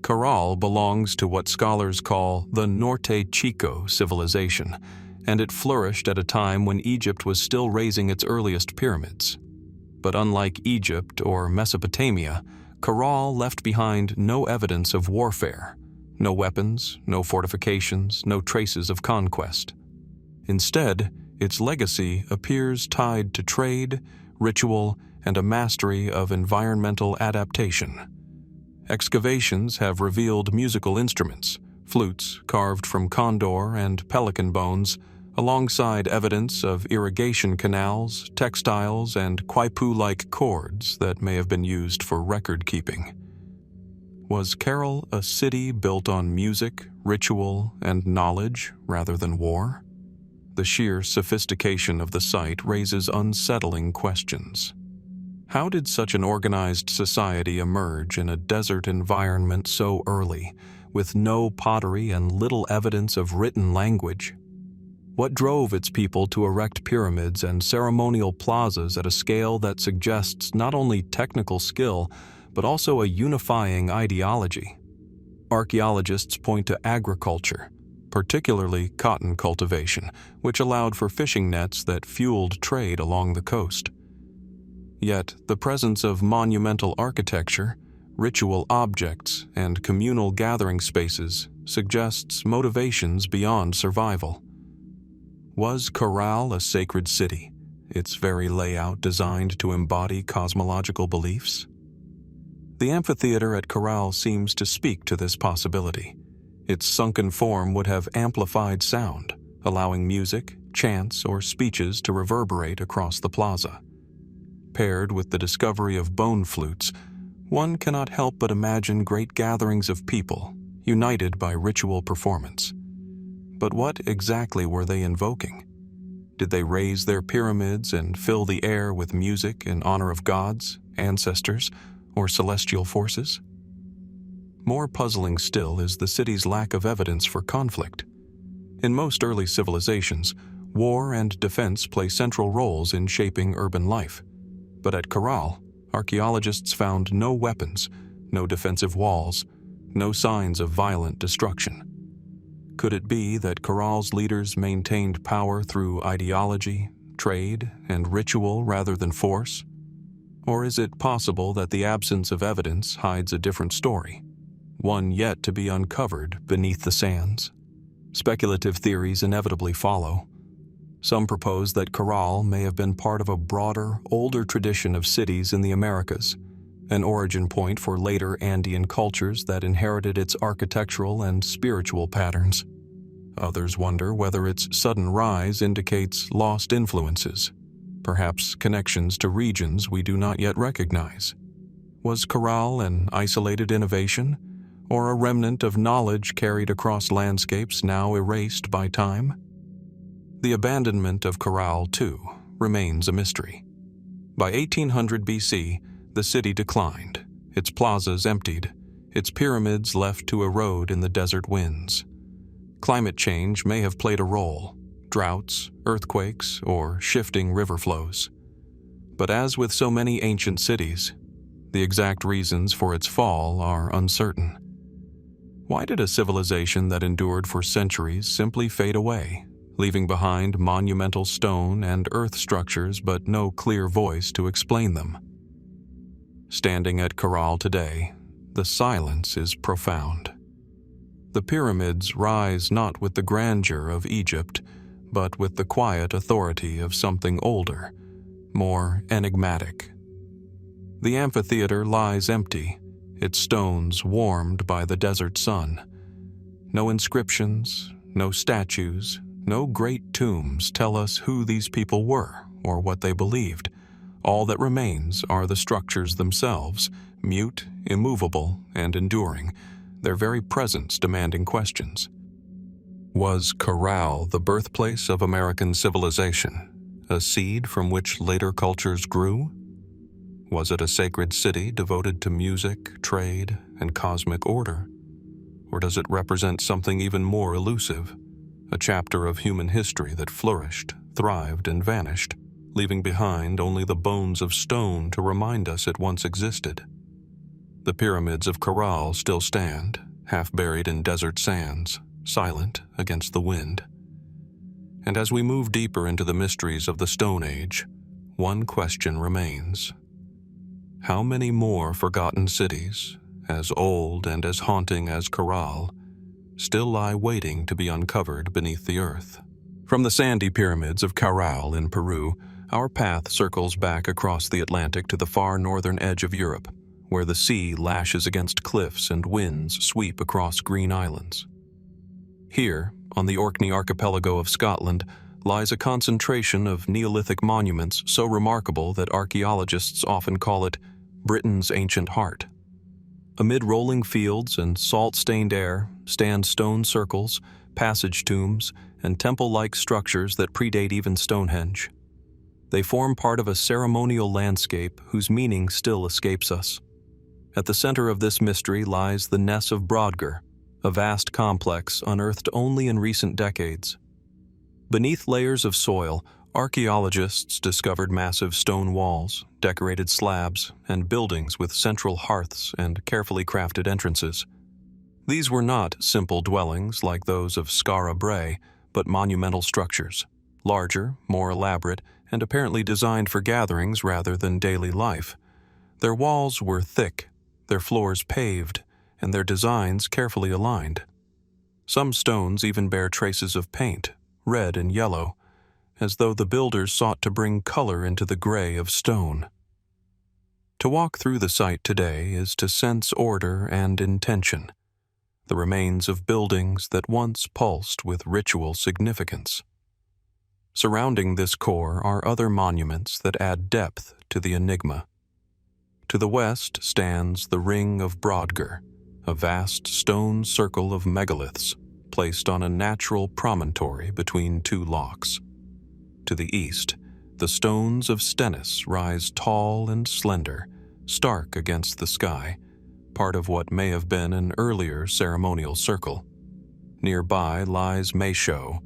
Caral belongs to what scholars call the Norte Chico civilization, and it flourished at a time when Egypt was still raising its earliest pyramids. But unlike Egypt or Mesopotamia, Caral left behind no evidence of warfare, no weapons, no fortifications, no traces of conquest. Instead, its legacy appears tied to trade, ritual, and a mastery of environmental adaptation. Excavations have revealed musical instruments, flutes carved from condor and pelican bones, alongside evidence of irrigation canals, textiles, and quipu-like cords that may have been used for record-keeping. Was Caral a city built on music, ritual, and knowledge rather than war? The sheer sophistication of the site raises unsettling questions. How did such an organized society emerge in a desert environment so early, with no pottery and little evidence of written language? What drove its people to erect pyramids and ceremonial plazas at a scale that suggests not only technical skill, but also a unifying ideology? Archaeologists point to agriculture, particularly cotton cultivation, which allowed for fishing nets that fueled trade along the coast. Yet, the presence of monumental architecture, ritual objects, and communal gathering spaces suggests motivations beyond survival. Was Caral a sacred city, its very layout designed to embody cosmological beliefs? The amphitheater at Caral seems to speak to this possibility. Its sunken form would have amplified sound, allowing music, chants, or speeches to reverberate across the plaza. Paired with the discovery of bone flutes, one cannot help but imagine great gatherings of people, united by ritual performance. But what exactly were they invoking? Did they raise their pyramids and fill the air with music in honor of gods, ancestors, or celestial forces? More puzzling still is the city's lack of evidence for conflict. In most early civilizations, war and defense play central roles in shaping urban life. But at Caral, archaeologists found no weapons, no defensive walls, no signs of violent destruction. Could it be that Caral's leaders maintained power through ideology, trade, and ritual rather than force? Or is it possible that the absence of evidence hides a different story, one yet to be uncovered beneath the sands? Speculative theories inevitably follow. Some propose that Caral may have been part of a broader, older tradition of cities in the Americas, an origin point for later Andean cultures that inherited its architectural and spiritual patterns. Others wonder whether its sudden rise indicates lost influences, perhaps connections to regions we do not yet recognize. Was Caral an isolated innovation, or a remnant of knowledge carried across landscapes now erased by time? The abandonment of Caral, too, remains a mystery. By 1800 BC, the city declined, its plazas emptied, its pyramids left to erode in the desert winds. Climate change may have played a role, droughts, earthquakes, or shifting river flows. But as with so many ancient cities, the exact reasons for its fall are uncertain. Why did a civilization that endured for centuries simply fade away, leaving behind monumental stone and earth structures but no clear voice to explain them? Standing at Caral today, the silence is profound. The pyramids rise not with the grandeur of Egypt, but with the quiet authority of something older, more enigmatic. The amphitheater lies empty, its stones warmed by the desert sun. No inscriptions, no statues, no great tombs tell us who these people were or what they believed. All that remains are the structures themselves, mute, immovable, and enduring, their very presence demanding questions. Was Caral the birthplace of American civilization, a seed from which later cultures grew? Was it a sacred city devoted to music, trade, and cosmic order? Or does it represent something even more elusive, a chapter of human history that flourished, thrived, and vanished, leaving behind only the bones of stone to remind us it once existed? The pyramids of Caral still stand, half buried in desert sands, silent against the wind. And as we move deeper into the mysteries of the Stone Age, one question remains. How many more forgotten cities, as old and as haunting as Caral, still lie waiting to be uncovered beneath the earth? From the sandy pyramids of Caral in Peru, our path circles back across the Atlantic to the far northern edge of Europe, where the sea lashes against cliffs and winds sweep across green islands. Here, on the Orkney archipelago of Scotland, lies a concentration of Neolithic monuments so remarkable that archaeologists often call it Britain's ancient heart. Amid rolling fields and salt-stained air stand stone circles, passage tombs, and temple-like structures that predate even Stonehenge. They form part of a ceremonial landscape whose meaning still escapes us. At the center of this mystery lies the Ness of Brodgar, a vast complex unearthed only in recent decades. Beneath layers of soil, archaeologists discovered massive stone walls, decorated slabs, and buildings with central hearths and carefully crafted entrances. These were not simple dwellings like those of Skara Brae, but monumental structures, larger, more elaborate, and apparently designed for gatherings rather than daily life. Their walls were thick, their floors paved, and their designs carefully aligned. Some stones even bear traces of paint, red and yellow, as though the builders sought to bring color into the gray of stone. To walk through the site today is to sense order and intention, the remains of buildings that once pulsed with ritual significance. Surrounding this core are other monuments that add depth to the enigma. To the west stands the Ring of Brodgar, a vast stone circle of megaliths placed on a natural promontory between two lochs. To the east, the stones of Stennis rise tall and slender, stark against the sky, part of what may have been an earlier ceremonial circle. Nearby lies Maeshowe,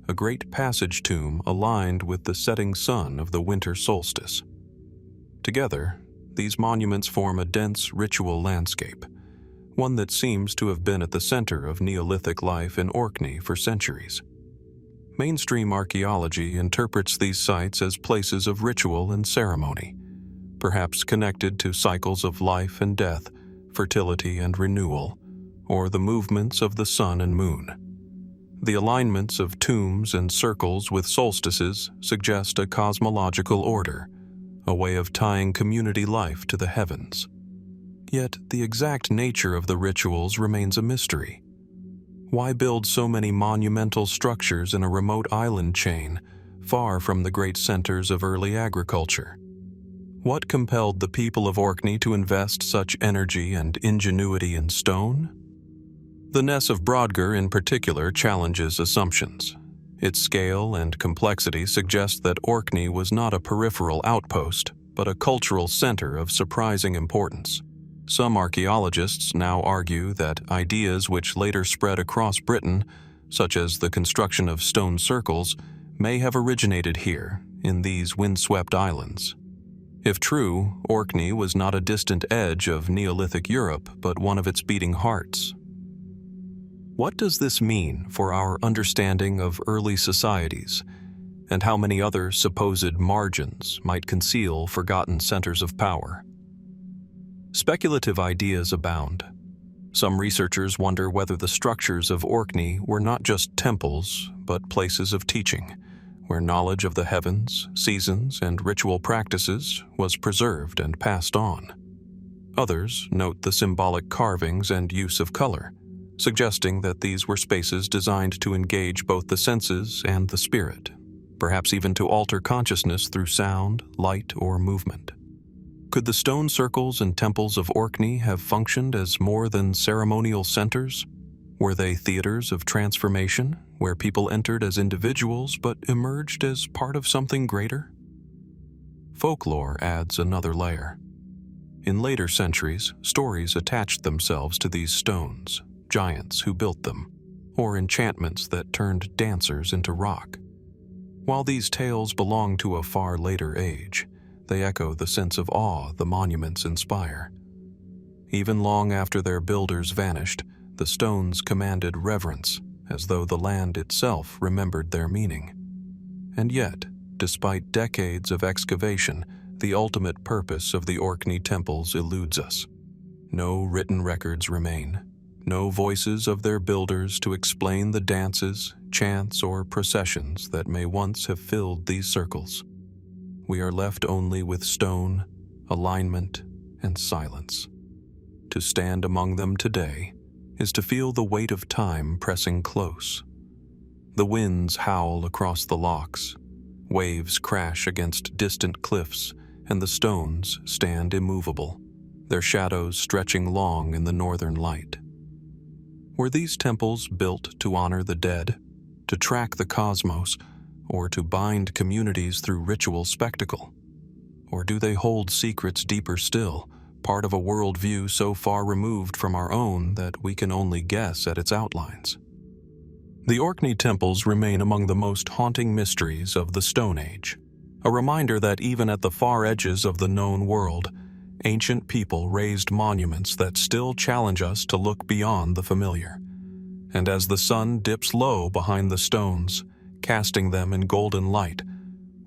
a great passage tomb aligned with the setting sun of the winter solstice. Together, these monuments form a dense ritual landscape, one that seems to have been at the center of Neolithic life in Orkney for centuries. Mainstream archaeology interprets these sites as places of ritual and ceremony, perhaps connected to cycles of life and death, fertility and renewal, or the movements of the sun and moon. The alignments of tombs and circles with solstices suggest a cosmological order, a way of tying community life to the heavens. Yet the exact nature of the rituals remains a mystery. Why build so many monumental structures in a remote island chain, far from the great centers of early agriculture? What compelled the people of Orkney to invest such energy and ingenuity in stone? The Ness of Brodgar in particular challenges assumptions. Its scale and complexity suggest that Orkney was not a peripheral outpost, but a cultural center of surprising importance. Some archaeologists now argue that ideas which later spread across Britain, such as the construction of stone circles, may have originated here, in these windswept islands. If true, Orkney was not a distant edge of Neolithic Europe, but one of its beating hearts. What does this mean for our understanding of early societies, and how many other supposed margins might conceal forgotten centers of power? Speculative ideas abound. Some researchers wonder whether the structures of Orkney were not just temples, but places of teaching, where knowledge of the heavens, seasons, and ritual practices was preserved and passed on. Others note the symbolic carvings and use of color, suggesting that these were spaces designed to engage both the senses and the spirit, perhaps even to alter consciousness through sound, light, or movement. Could the stone circles and temples of Orkney have functioned as more than ceremonial centers? Were they theaters of transformation, where people entered as individuals but emerged as part of something greater? Folklore adds another layer. In later centuries, stories attached themselves to these stones, giants who built them, or enchantments that turned dancers into rock. While these tales belong to a far later age, they echo the sense of awe the monuments inspire. Even long after their builders vanished, the stones commanded reverence, as though the land itself remembered their meaning. And yet, despite decades of excavation, the ultimate purpose of the Orkney temples eludes us. No written records remain, no voices of their builders to explain the dances, chants, or processions that may once have filled these circles. We are left only with stone, alignment, and silence. To stand among them today is to feel the weight of time pressing close. The winds howl across the locks. Waves crash against distant cliffs, and the stones stand immovable, their shadows stretching long in the northern light. Were these temples built to honor the dead, to track the cosmos, or to bind communities through ritual spectacle? Or do they hold secrets deeper still, part of a worldview so far removed from our own that we can only guess at its outlines? The Orkney Temples remain among the most haunting mysteries of the Stone Age, a reminder that even at the far edges of the known world, ancient people raised monuments that still challenge us to look beyond the familiar. And as the sun dips low behind the stones, casting them in golden light,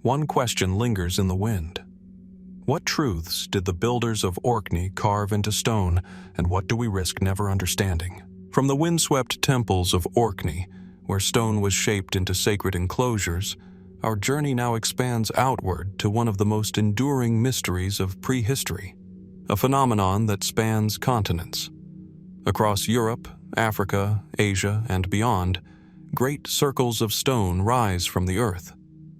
one question lingers in the wind. What truths did the builders of Orkney carve into stone, and what do we risk never understanding? From the windswept temples of Orkney, where stone was shaped into sacred enclosures, our journey now expands outward to one of the most enduring mysteries of prehistory, a phenomenon that spans continents. Across Europe, Africa, Asia, and beyond, great circles of stone rise from the earth,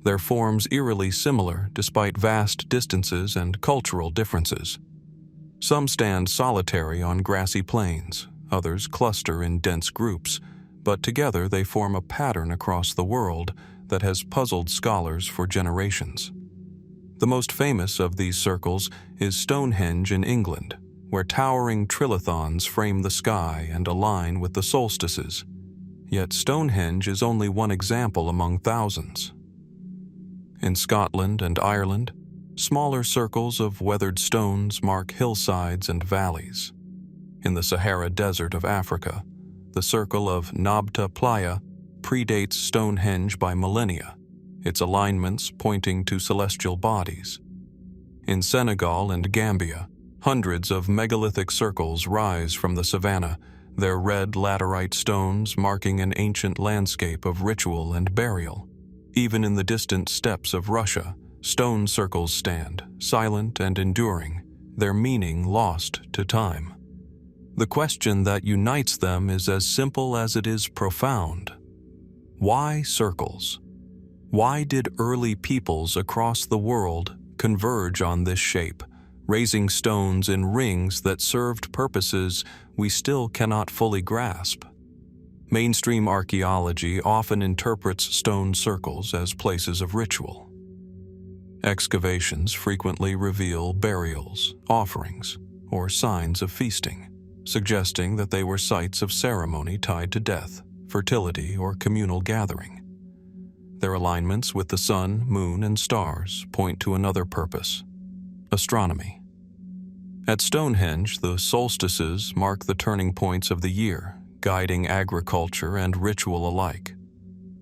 their forms eerily similar despite vast distances and cultural differences. Some stand solitary on grassy plains, others cluster in dense groups, but together they form a pattern across the world that has puzzled scholars for generations. The most famous of these circles is Stonehenge in England, where towering trilithons frame the sky and align with the solstices. Yet Stonehenge is only one example among thousands. In Scotland and Ireland, smaller circles of weathered stones mark hillsides and valleys. In the Sahara Desert of Africa, the circle of Nabta Playa predates Stonehenge by millennia, its alignments pointing to celestial bodies. In Senegal and Gambia, hundreds of megalithic circles rise from the savanna, their red laterite stones marking an ancient landscape of ritual and burial. Even in the distant steppes of Russia, stone circles stand, silent and enduring, their meaning lost to time. The question that unites them is as simple as it is profound. Why circles? Why did early peoples across the world converge on this shape, raising stones in rings that served purposes we still cannot fully grasp? Mainstream archaeology often interprets stone circles as places of ritual. Excavations frequently reveal burials, offerings, or signs of feasting, suggesting that they were sites of ceremony tied to death, fertility, or communal gathering. Their alignments with the sun, moon, and stars point to another purpose: astronomy. At Stonehenge, the solstices mark the turning points of the year, guiding agriculture and ritual alike.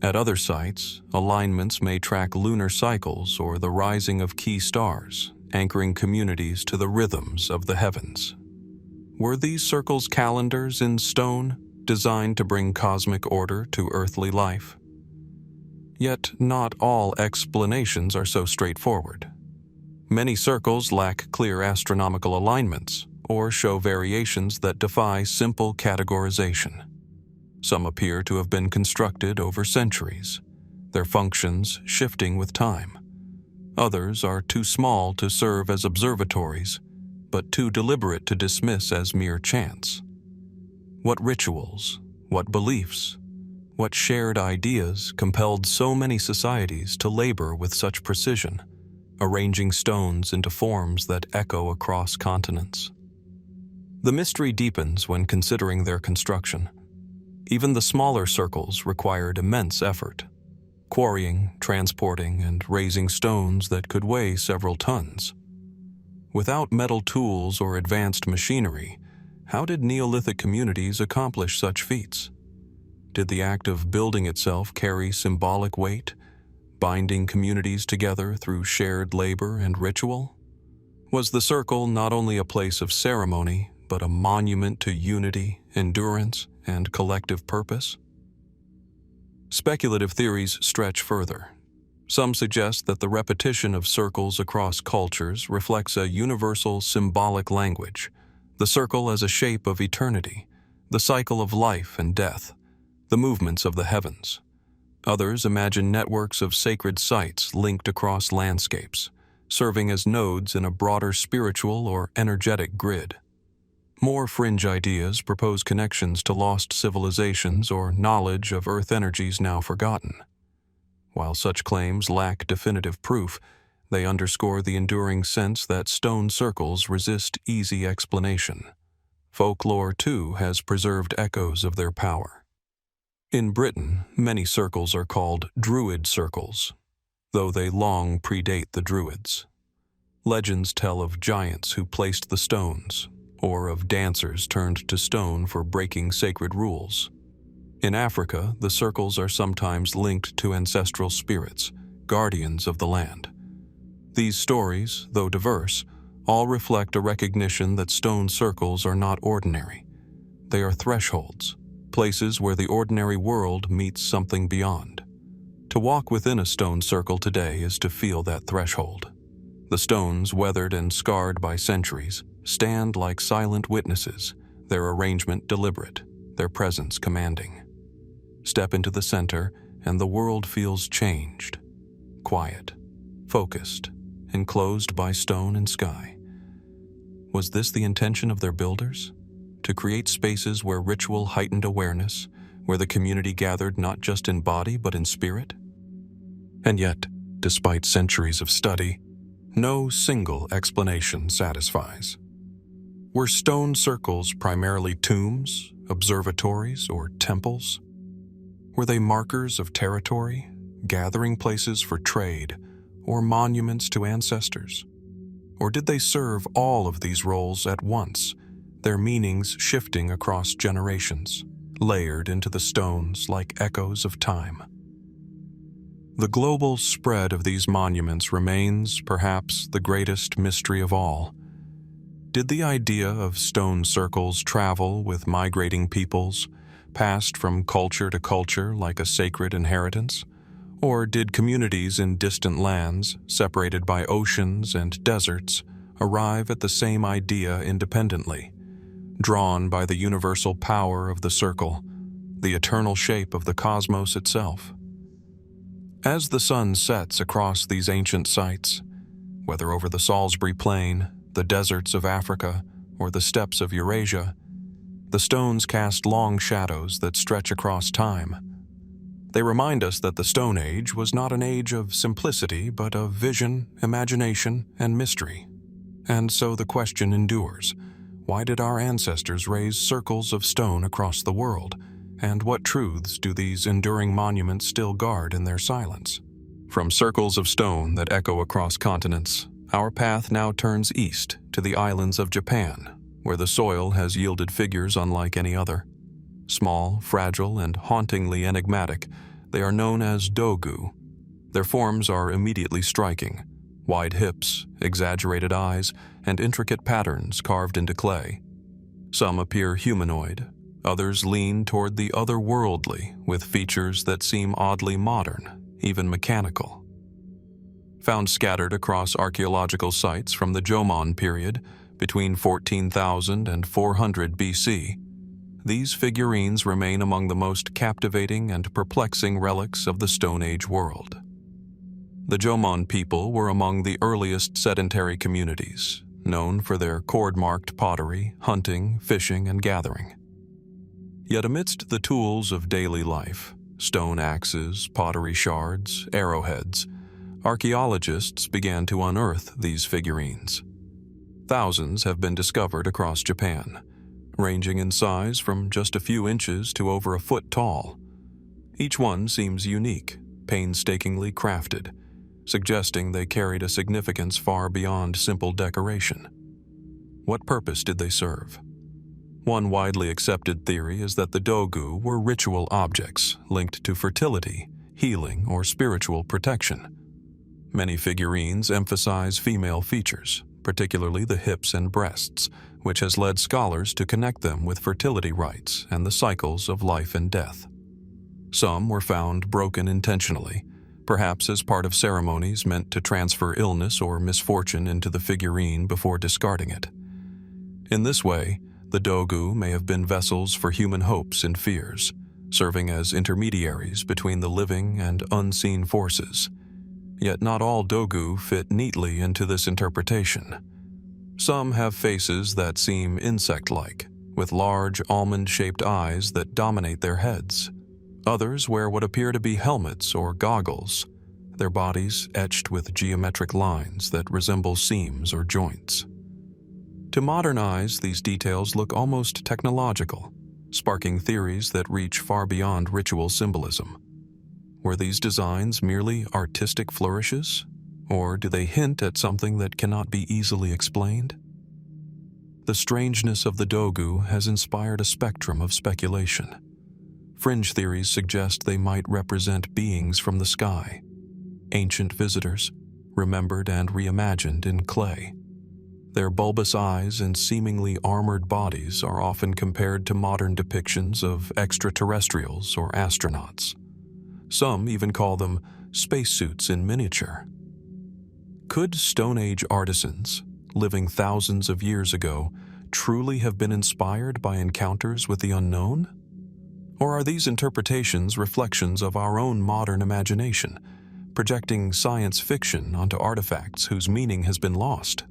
At other sites, alignments may track lunar cycles or the rising of key stars, anchoring communities to the rhythms of the heavens. Were these circles calendars in stone, designed to bring cosmic order to earthly life? Yet not all explanations are so straightforward. Many circles lack clear astronomical alignments or show variations that defy simple categorization. Some appear to have been constructed over centuries, their functions shifting with time. Others are too small to serve as observatories, but too deliberate to dismiss as mere chance. What rituals, what beliefs, what shared ideas compelled so many societies to labor with such precision, arranging stones into forms that echo across continents? The mystery deepens when considering their construction. Even the smaller circles required immense effort, quarrying, transporting, and raising stones that could weigh several tons. Without metal tools or advanced machinery, how did Neolithic communities accomplish such feats? Did the act of building itself carry symbolic weight, binding communities together through shared labor and ritual? Was the circle not only a place of ceremony, but a monument to unity, endurance, and collective purpose? Speculative theories stretch further. Some suggest that the repetition of circles across cultures reflects a universal symbolic language, the circle as a shape of eternity, the cycle of life and death, the movements of the heavens. Others imagine networks of sacred sites linked across landscapes, serving as nodes in a broader spiritual or energetic grid. More fringe ideas propose connections to lost civilizations or knowledge of Earth energies now forgotten. While such claims lack definitive proof, they underscore the enduring sense that stone circles resist easy explanation. Folklore, too, has preserved echoes of their power. In Britain, many circles are called Druid circles, though they long predate the Druids. Legends tell of giants who placed the stones, or of dancers turned to stone for breaking sacred rules. In Africa, the circles are sometimes linked to ancestral spirits, guardians of the land. These stories, though diverse, all reflect a recognition that stone circles are not ordinary. They are thresholds, places where the ordinary world meets something beyond. To walk within a stone circle today is to feel that threshold. The stones, weathered and scarred by centuries, stand like silent witnesses, their arrangement deliberate, their presence commanding. Step into the center, and the world feels changed, quiet, focused, enclosed by stone and sky. Was this the intention of their builders? To create spaces where ritual heightened awareness, where the community gathered not just in body but in spirit? And yet, despite centuries of study, no single explanation satisfies. Were stone circles primarily tombs, observatories, or temples? Were they markers of territory, gathering places for trade, or monuments to ancestors? Or did they serve all of these roles at once, their meanings shifting across generations, layered into the stones like echoes of time? The global spread of these monuments remains, perhaps, the greatest mystery of all. Did the idea of stone circles travel with migrating peoples, passed from culture to culture like a sacred inheritance? Or did communities in distant lands, separated by oceans and deserts, arrive at the same idea independently, drawn by the universal power of the circle, the eternal shape of the cosmos itself? As the sun sets across these ancient sites, whether over the Salisbury Plain, the deserts of Africa, or the steppes of Eurasia, the stones cast long shadows that stretch across time. They remind us that the Stone Age was not an age of simplicity, but of vision, imagination, and mystery. And so the question endures: why did our ancestors raise circles of stone across the world? And what truths do these enduring monuments still guard in their silence? From circles of stone that echo across continents, our path now turns east to the islands of Japan, where the soil has yielded figures unlike any other. Small, fragile, and hauntingly enigmatic, they are known as Dogū. Their forms are immediately striking: wide hips, exaggerated eyes, and intricate patterns carved into clay. Some appear humanoid, others lean toward the otherworldly, with features that seem oddly modern, even mechanical. Found scattered across archaeological sites from the Jomon period, between 14,000 and 400 BC, these figurines remain among the most captivating and perplexing relics of the Stone Age world. The Jomon people were among the earliest sedentary communities, known for their cord-marked pottery, hunting, fishing, and gathering. Yet amidst the tools of daily life, stone axes, pottery shards, arrowheads, archaeologists began to unearth these figurines. Thousands have been discovered across Japan, ranging in size from just a few inches to over a foot tall. Each one seems unique, painstakingly crafted, suggesting they carried a significance far beyond simple decoration. What purpose did they serve? One widely accepted theory is that the Dogū were ritual objects linked to fertility, healing, or spiritual protection. Many figurines emphasize female features, particularly the hips and breasts, which has led scholars to connect them with fertility rites and the cycles of life and death. Some were found broken intentionally, perhaps as part of ceremonies meant to transfer illness or misfortune into the figurine before discarding it. In this way, the Dogū may have been vessels for human hopes and fears, serving as intermediaries between the living and unseen forces. Yet not all Dogū fit neatly into this interpretation. Some have faces that seem insect-like, with large almond-shaped eyes that dominate their heads. Others wear what appear to be helmets or goggles, their bodies etched with geometric lines that resemble seams or joints. To modern eyes, these details look almost technological, sparking theories that reach far beyond ritual symbolism. Were these designs merely artistic flourishes, or do they hint at something that cannot be easily explained? The strangeness of the Dogū has inspired a spectrum of speculation. Fringe theories suggest they might represent beings from the sky, ancient visitors, remembered and reimagined in clay. Their bulbous eyes and seemingly armored bodies are often compared to modern depictions of extraterrestrials or astronauts. Some even call them spacesuits in miniature. Could Stone Age artisans, living thousands of years ago, truly have been inspired by encounters with the unknown? Or are these interpretations reflections of our own modern imagination, projecting science fiction onto artifacts whose meaning has been lost?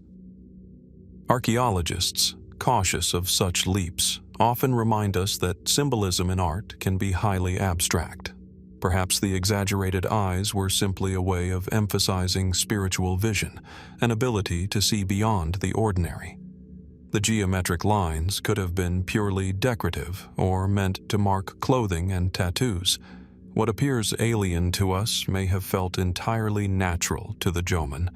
Archaeologists, cautious of such leaps, often remind us that symbolism in art can be highly abstract. Perhaps the exaggerated eyes were simply a way of emphasizing spiritual vision, an ability to see beyond the ordinary. The geometric lines could have been purely decorative or meant to mark clothing and tattoos. What appears alien to us may have felt entirely natural to the Jomon,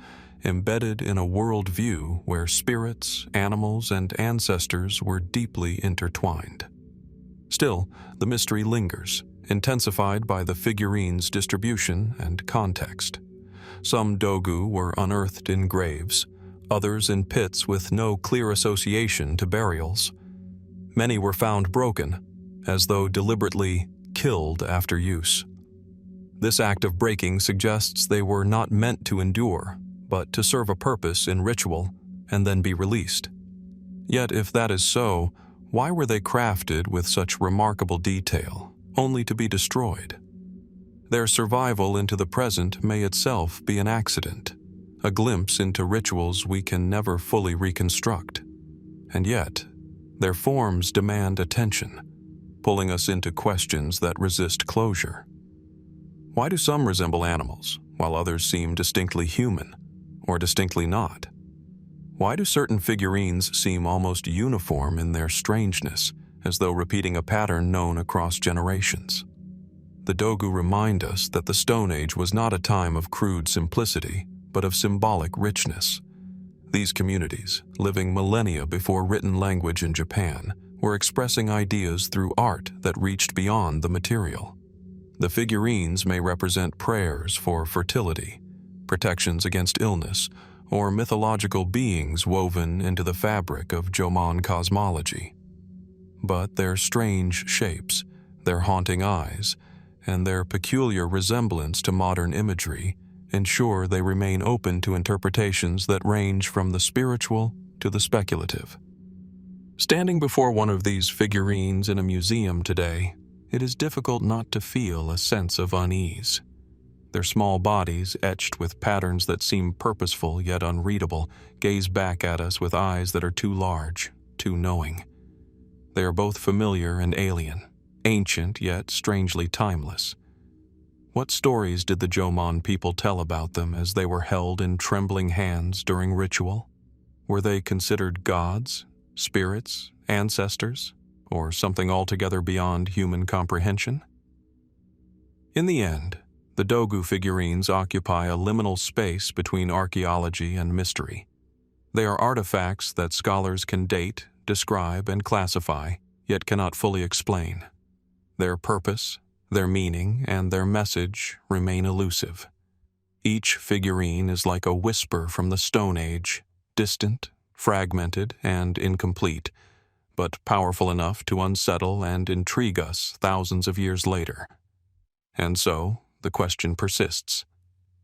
embedded in a worldview where spirits, animals, and ancestors were deeply intertwined. Still, the mystery lingers, intensified by the figurines' distribution and context. Some Dogū were unearthed in graves, others in pits with no clear association to burials. Many were found broken, as though deliberately killed after use. This act of breaking suggests they were not meant to endure, but to serve a purpose in ritual and then be released. Yet if that is so, why were they crafted with such remarkable detail, only to be destroyed? Their survival into the present may itself be an accident, a glimpse into rituals we can never fully reconstruct. And yet, their forms demand attention, pulling us into questions that resist closure. Why do some resemble animals, while others seem distinctly human, or distinctly not? Why do certain figurines seem almost uniform in their strangeness, as though repeating a pattern known across generations? The Dogū remind us that the Stone Age was not a time of crude simplicity, but of symbolic richness. These communities, living millennia before written language in Japan, were expressing ideas through art that reached beyond the material. The figurines may represent prayers for fertility, protections against illness, or mythological beings woven into the fabric of Jomon cosmology. But their strange shapes, their haunting eyes, and their peculiar resemblance to modern imagery ensure they remain open to interpretations that range from the spiritual to the speculative. Standing before one of these figurines in a museum today, it is difficult not to feel a sense of unease. Their small bodies, etched with patterns that seem purposeful yet unreadable, gaze back at us with eyes that are too large, too knowing. They are both familiar and alien, ancient yet strangely timeless. What stories did the Jomon people tell about them as they were held in trembling hands during ritual? Were they considered gods, spirits, ancestors, or something altogether beyond human comprehension? In the end, the Dogū figurines occupy a liminal space between archaeology and mystery. They are artifacts that scholars can date, describe, and classify, yet cannot fully explain. Their purpose, their meaning, and their message remain elusive. Each figurine is like a whisper from the Stone Age, distant, fragmented, and incomplete, but powerful enough to unsettle and intrigue us thousands of years later. And so, the question persists.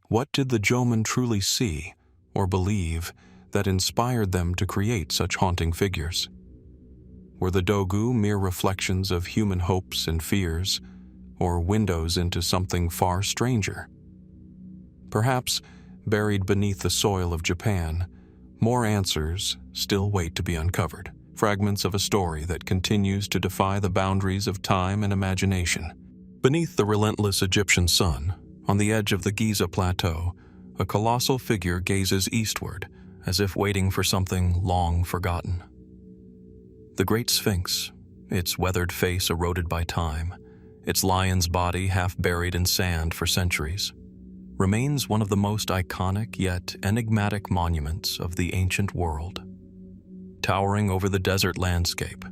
What did the Jomon truly see or believe that inspired them to create such haunting figures? Were the Dogū mere reflections of human hopes and fears, or windows into something far stranger? Perhaps, buried beneath the soil of Japan, more answers still wait to be uncovered, fragments of a story that continues to defy the boundaries of time and imagination. Beneath the relentless Egyptian sun, on the edge of the Giza Plateau, a colossal figure gazes eastward, as if waiting for something long forgotten. The Great Sphinx, its weathered face eroded by time, its lion's body half buried in sand for centuries, remains one of the most iconic yet enigmatic monuments of the ancient world. Towering over the desert landscape,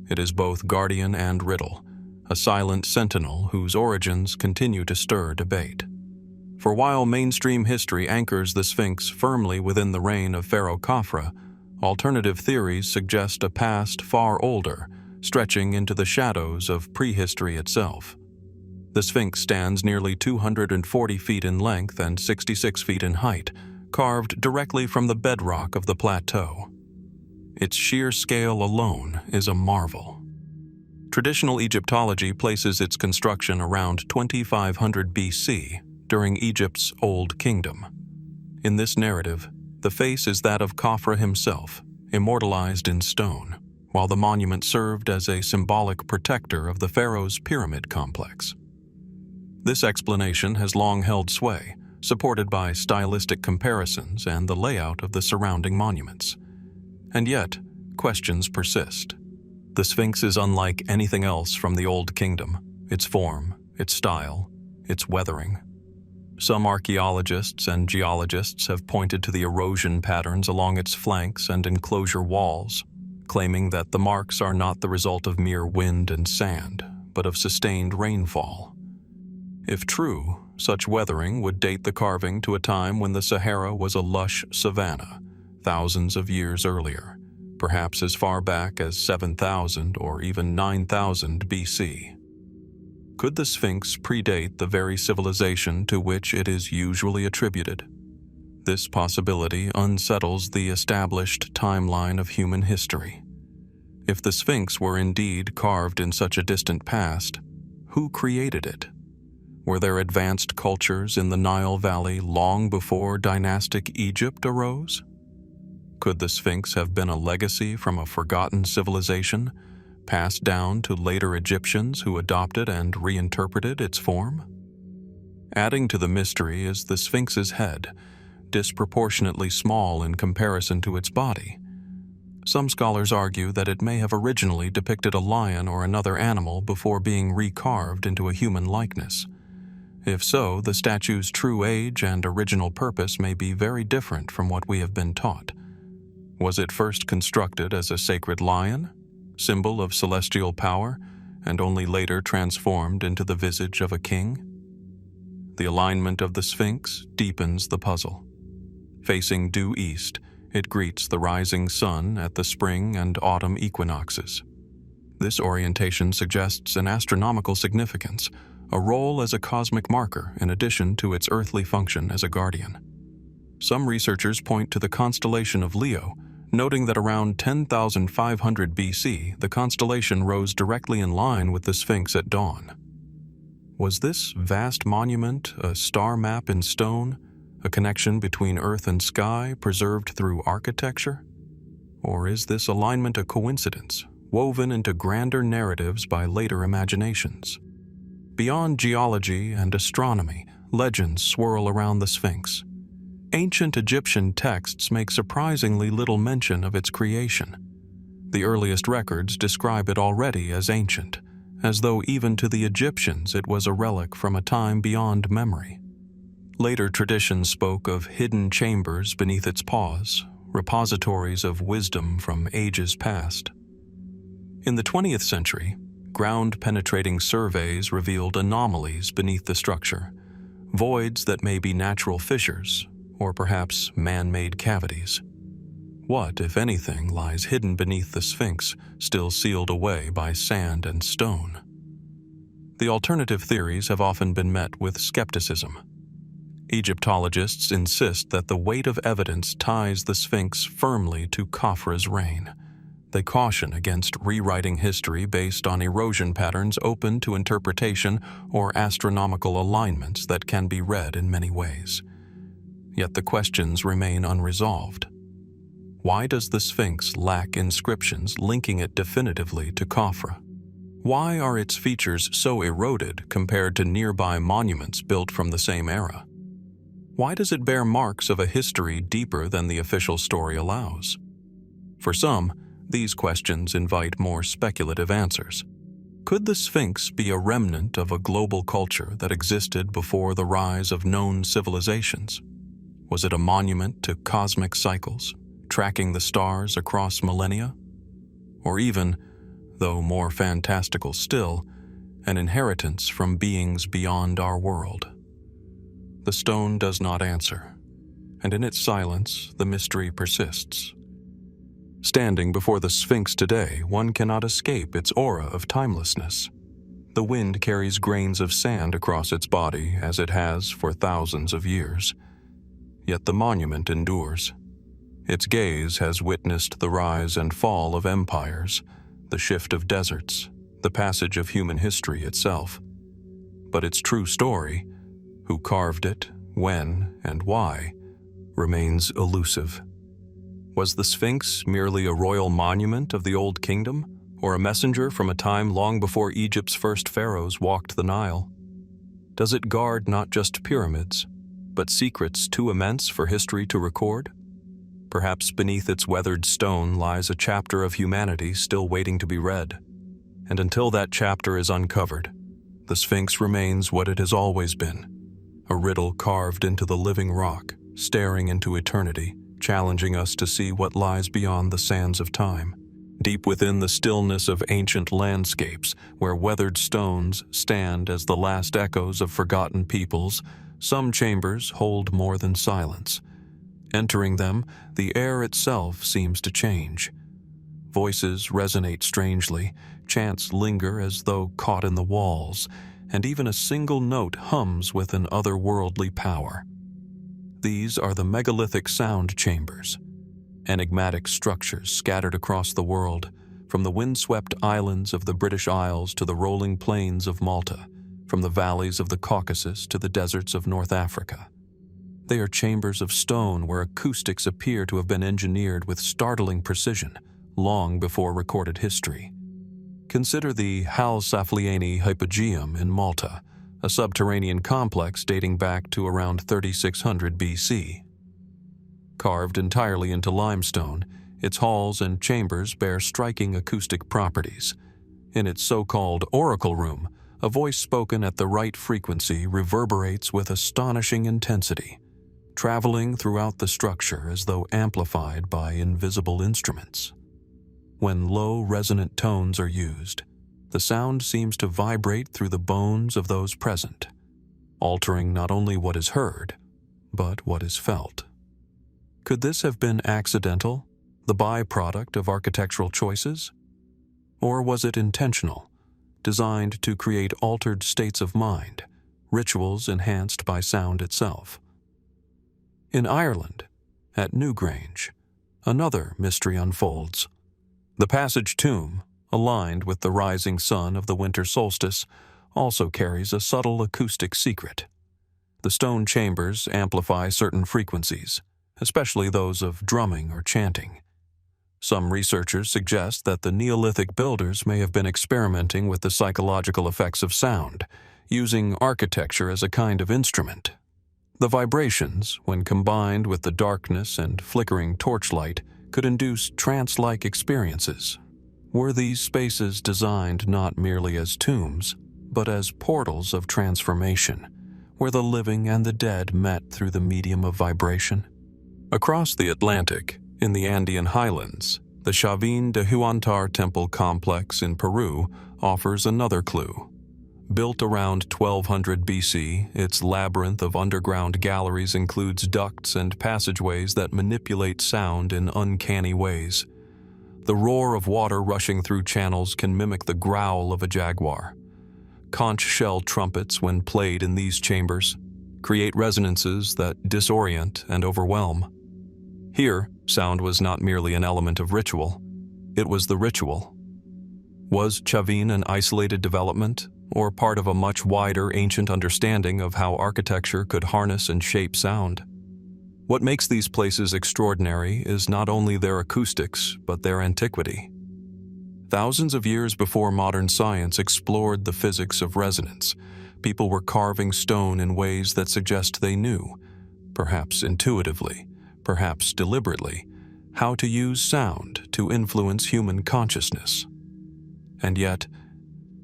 it is both guardian and riddle, a silent sentinel whose origins continue to stir debate. For while mainstream history anchors the Sphinx firmly within the reign of Pharaoh Khafra, alternative theories suggest a past far older, stretching into the shadows of prehistory itself. The Sphinx stands nearly 240 feet in length and 66 feet in height, carved directly from the bedrock of the plateau. Its sheer scale alone is a marvel. Traditional Egyptology places its construction around 2500 BC, during Egypt's Old Kingdom. In this narrative, the face is that of Khafra himself, immortalized in stone, while the monument served as a symbolic protector of the pharaoh's pyramid complex. This explanation has long held sway, supported by stylistic comparisons and the layout of the surrounding monuments. And yet, questions persist. The Sphinx is unlike anything else from the Old Kingdom, its form, its style, its weathering. Some archaeologists and geologists have pointed to the erosion patterns along its flanks and enclosure walls, claiming that the marks are not the result of mere wind and sand, but of sustained rainfall. If true, such weathering would date the carving to a time when the Sahara was a lush savanna, thousands of years earlier, perhaps as far back as 7,000 or even 9,000 BC. Could the Sphinx predate the very civilization to which it is usually attributed? This possibility unsettles the established timeline of human history. If the Sphinx were indeed carved in such a distant past, who created it? Were there advanced cultures in the Nile Valley long before dynastic Egypt arose? Could the Sphinx have been a legacy from a forgotten civilization, passed down to later Egyptians who adopted and reinterpreted its form? Adding to the mystery is the Sphinx's head, disproportionately small in comparison to its body. Some scholars argue that it may have originally depicted a lion or another animal before being recarved into a human likeness. If so, the statue's true age and original purpose may be very different from what we have been taught. Was it first constructed as a sacred lion, symbol of celestial power, and only later transformed into the visage of a king? The alignment of the Sphinx deepens the puzzle. Facing due east, it greets the rising sun at the spring and autumn equinoxes. This orientation suggests an astronomical significance, a role as a cosmic marker in addition to its earthly function as a guardian. Some researchers point to the constellation of Leo, noting that around 10,500 BC, the constellation rose directly in line with the Sphinx at dawn. Was this vast monument a star map in stone, a connection between earth and sky preserved through architecture? Or is this alignment a coincidence, woven into grander narratives by later imaginations? Beyond geology and astronomy, legends swirl around the Sphinx. Ancient Egyptian texts make surprisingly little mention of its creation. The earliest records describe it already as ancient, as though even to the Egyptians it was a relic from a time beyond memory. Later traditions spoke of hidden chambers beneath its paws, repositories of wisdom from ages past. In the 20th century, ground-penetrating surveys revealed anomalies beneath the structure, voids that may be natural fissures, or perhaps man-made cavities. What, if anything, lies hidden beneath the Sphinx, still sealed away by sand and stone? The alternative theories have often been met with skepticism. Egyptologists insist that the weight of evidence ties the Sphinx firmly to Khafra's reign, they caution against rewriting history based on erosion patterns open to interpretation or astronomical alignments that can be read in many ways. Yet the questions remain unresolved. Why does the Sphinx lack inscriptions linking it definitively to Khafre? Why are its features so eroded compared to nearby monuments built from the same era? Why does it bear marks of a history deeper than the official story allows? For some, these questions invite more speculative answers. Could the Sphinx be a remnant of a global culture that existed before the rise of known civilizations? Was it a monument to cosmic cycles, tracking the stars across millennia? Or even, though more fantastical still, an inheritance from beings beyond our world? The stone does not answer, and in its silence, the mystery persists. Standing before the Sphinx today, one cannot escape its aura of timelessness. The wind carries grains of sand across its body as it has for thousands of years. Yet the monument endures. Its gaze has witnessed the rise and fall of empires, the shift of deserts, the passage of human history itself. But its true story, who carved it, when, and why, remains elusive. Was the Sphinx merely a royal monument of the Old Kingdom, or a messenger from a time long before Egypt's first pharaohs walked the Nile? Does it guard not just pyramids, but secrets too immense for history to record? Perhaps beneath its weathered stone lies a chapter of humanity still waiting to be read. And until that chapter is uncovered, the Sphinx remains what it has always been, a riddle carved into the living rock, staring into eternity, challenging us to see what lies beyond the sands of time. Deep within the stillness of ancient landscapes, where weathered stones stand as the last echoes of forgotten peoples, some chambers hold more than silence. Entering them, the air itself seems to change. Voices resonate strangely, chants linger as though caught in the walls, and even a single note hums with an otherworldly power. These are the megalithic sound chambers, enigmatic structures scattered across the world, from the windswept islands of the British Isles to the rolling plains of Malta, from the valleys of the Caucasus to the deserts of North Africa. They are chambers of stone where acoustics appear to have been engineered with startling precision, long before recorded history. Consider the Ħal-Saflieni Hypogeum in Malta, a subterranean complex dating back to around 3600 BC. Carved entirely into limestone, its halls and chambers bear striking acoustic properties. In its so-called oracle room, a voice spoken at the right frequency reverberates with astonishing intensity, traveling throughout the structure as though amplified by invisible instruments. When low, resonant tones are used, the sound seems to vibrate through the bones of those present, altering not only what is heard, but what is felt. Could this have been accidental, the byproduct of architectural choices? Or was it intentional, designed to create altered states of mind, rituals enhanced by sound itself? In Ireland, at Newgrange, another mystery unfolds. The passage tomb, aligned with the rising sun of the winter solstice, also carries a subtle acoustic secret. The stone chambers amplify certain frequencies, especially those of drumming or chanting. Some researchers suggest that the Neolithic builders may have been experimenting with the psychological effects of sound, using architecture as a kind of instrument. The vibrations, when combined with the darkness and flickering torchlight, could induce trance-like experiences. Were these spaces designed not merely as tombs, but as portals of transformation, where the living and the dead met through the medium of vibration? Across the Atlantic, in the Andean highlands, the Chavin de Huantar temple complex in Peru offers another clue. Built around 1200 BC, its labyrinth of underground galleries includes ducts and passageways that manipulate sound in uncanny ways. The roar of water rushing through channels can mimic the growl of a jaguar. Conch shell trumpets, when played in these chambers, create resonances that disorient and overwhelm. Here, sound was not merely an element of ritual. It was the ritual. Was Chavin an isolated development, or part of a much wider ancient understanding of how architecture could harness and shape sound? What makes these places extraordinary is not only their acoustics, but their antiquity. Thousands of years before modern science explored the physics of resonance, people were carving stone in ways that suggest they knew, perhaps intuitively, perhaps deliberately, how to use sound to influence human consciousness. And yet,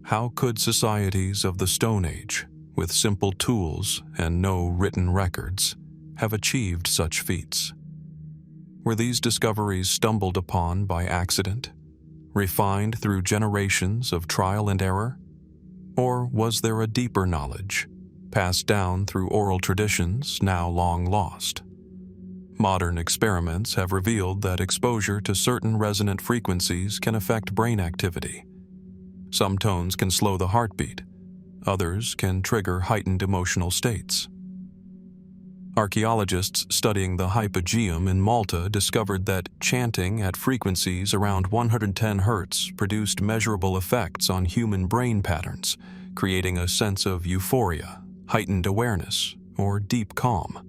how could societies of the Stone Age, with simple tools and no written records, have achieved such feats? Were these discoveries stumbled upon by accident, refined through generations of trial and error? Or was there a deeper knowledge, passed down through oral traditions now long lost? Modern experiments have revealed that exposure to certain resonant frequencies can affect brain activity. Some tones can slow the heartbeat, others can trigger heightened emotional states. Archaeologists studying the Hypogeum in Malta discovered that chanting at frequencies around 110 Hz produced measurable effects on human brain patterns, creating a sense of euphoria, heightened awareness, or deep calm.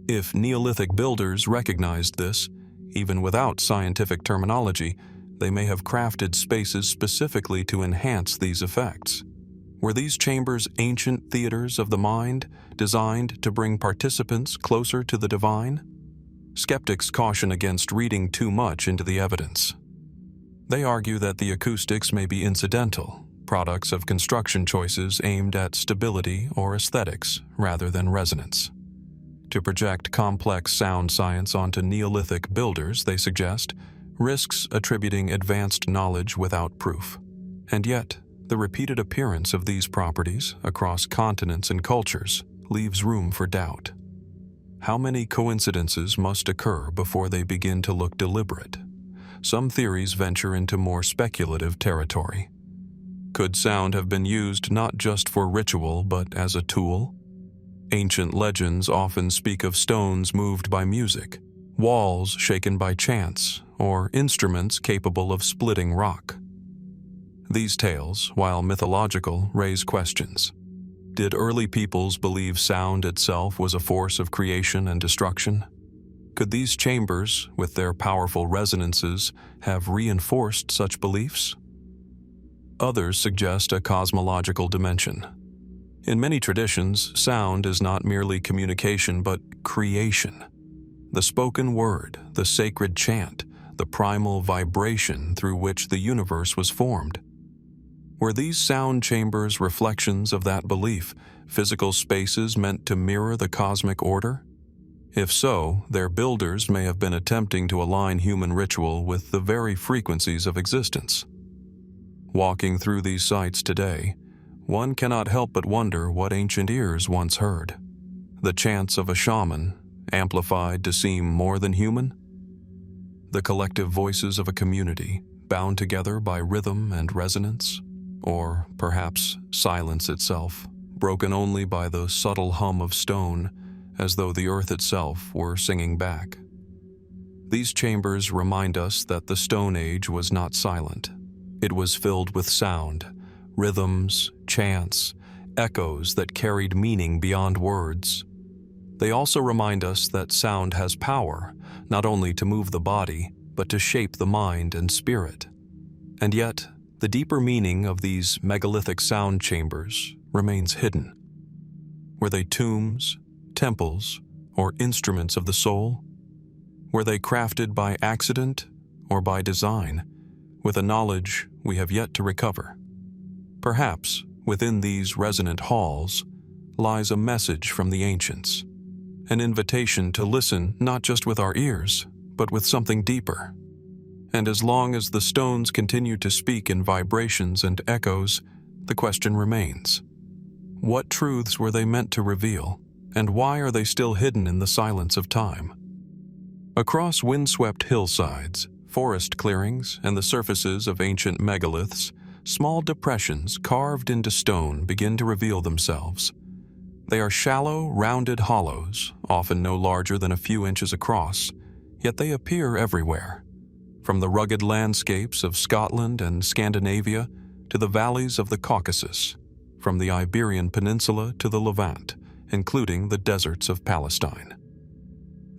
If Neolithic builders recognized this, even without scientific terminology, they may have crafted spaces specifically to enhance these effects. Were these chambers ancient theaters of the mind, designed to bring participants closer to the divine? Skeptics caution against reading too much into the evidence. They argue that the acoustics may be incidental, products of construction choices aimed at stability or aesthetics rather than resonance. To project complex sound science onto Neolithic builders, they suggest, risks attributing advanced knowledge without proof. And yet, the repeated appearance of these properties across continents and cultures leaves room for doubt. How many coincidences must occur before they begin to look deliberate? Some theories venture into more speculative territory. Could sound have been used not just for ritual but as a tool? Ancient legends often speak of stones moved by music, walls shaken by chants, or instruments capable of splitting rock. These tales, while mythological, raise questions. Did early peoples believe sound itself was a force of creation and destruction? Could these chambers, with their powerful resonances, have reinforced such beliefs? Others suggest a cosmological dimension. In many traditions, sound is not merely communication but creation. The spoken word, the sacred chant, the primal vibration through which the universe was formed. Were these sound chambers reflections of that belief, physical spaces meant to mirror the cosmic order? If so, their builders may have been attempting to align human ritual with the very frequencies of existence. Walking through these sites today, one cannot help but wonder what ancient ears once heard. The chants of a shaman, amplified to seem more than human? The collective voices of a community, bound together by rhythm and resonance? Or perhaps silence itself, broken only by the subtle hum of stone, as though the earth itself were singing back. These chambers remind us that the Stone Age was not silent. It was filled with sound, rhythms, chants, echoes that carried meaning beyond words. They also remind us that sound has power, not only to move the body, but to shape the mind and spirit. And yet, the deeper meaning of these megalithic sound chambers remains hidden. Were they tombs, temples, or instruments of the soul? Were they crafted by accident or by design, with a knowledge we have yet to recover? Perhaps, within these resonant halls, lies a message from the ancients, an invitation to listen not just with our ears, but with something deeper. And as long as the stones continue to speak in vibrations and echoes, the question remains: what truths were they meant to reveal, and why are they still hidden in the silence of time? Across windswept hillsides, forest clearings, and the surfaces of ancient megaliths, small depressions carved into stone begin to reveal themselves. They are shallow, rounded hollows, often no larger than a few inches across, yet they appear everywhere. from the rugged landscapes of Scotland and Scandinavia to the valleys of the Caucasus, from the Iberian Peninsula to the Levant, including the deserts of Palestine.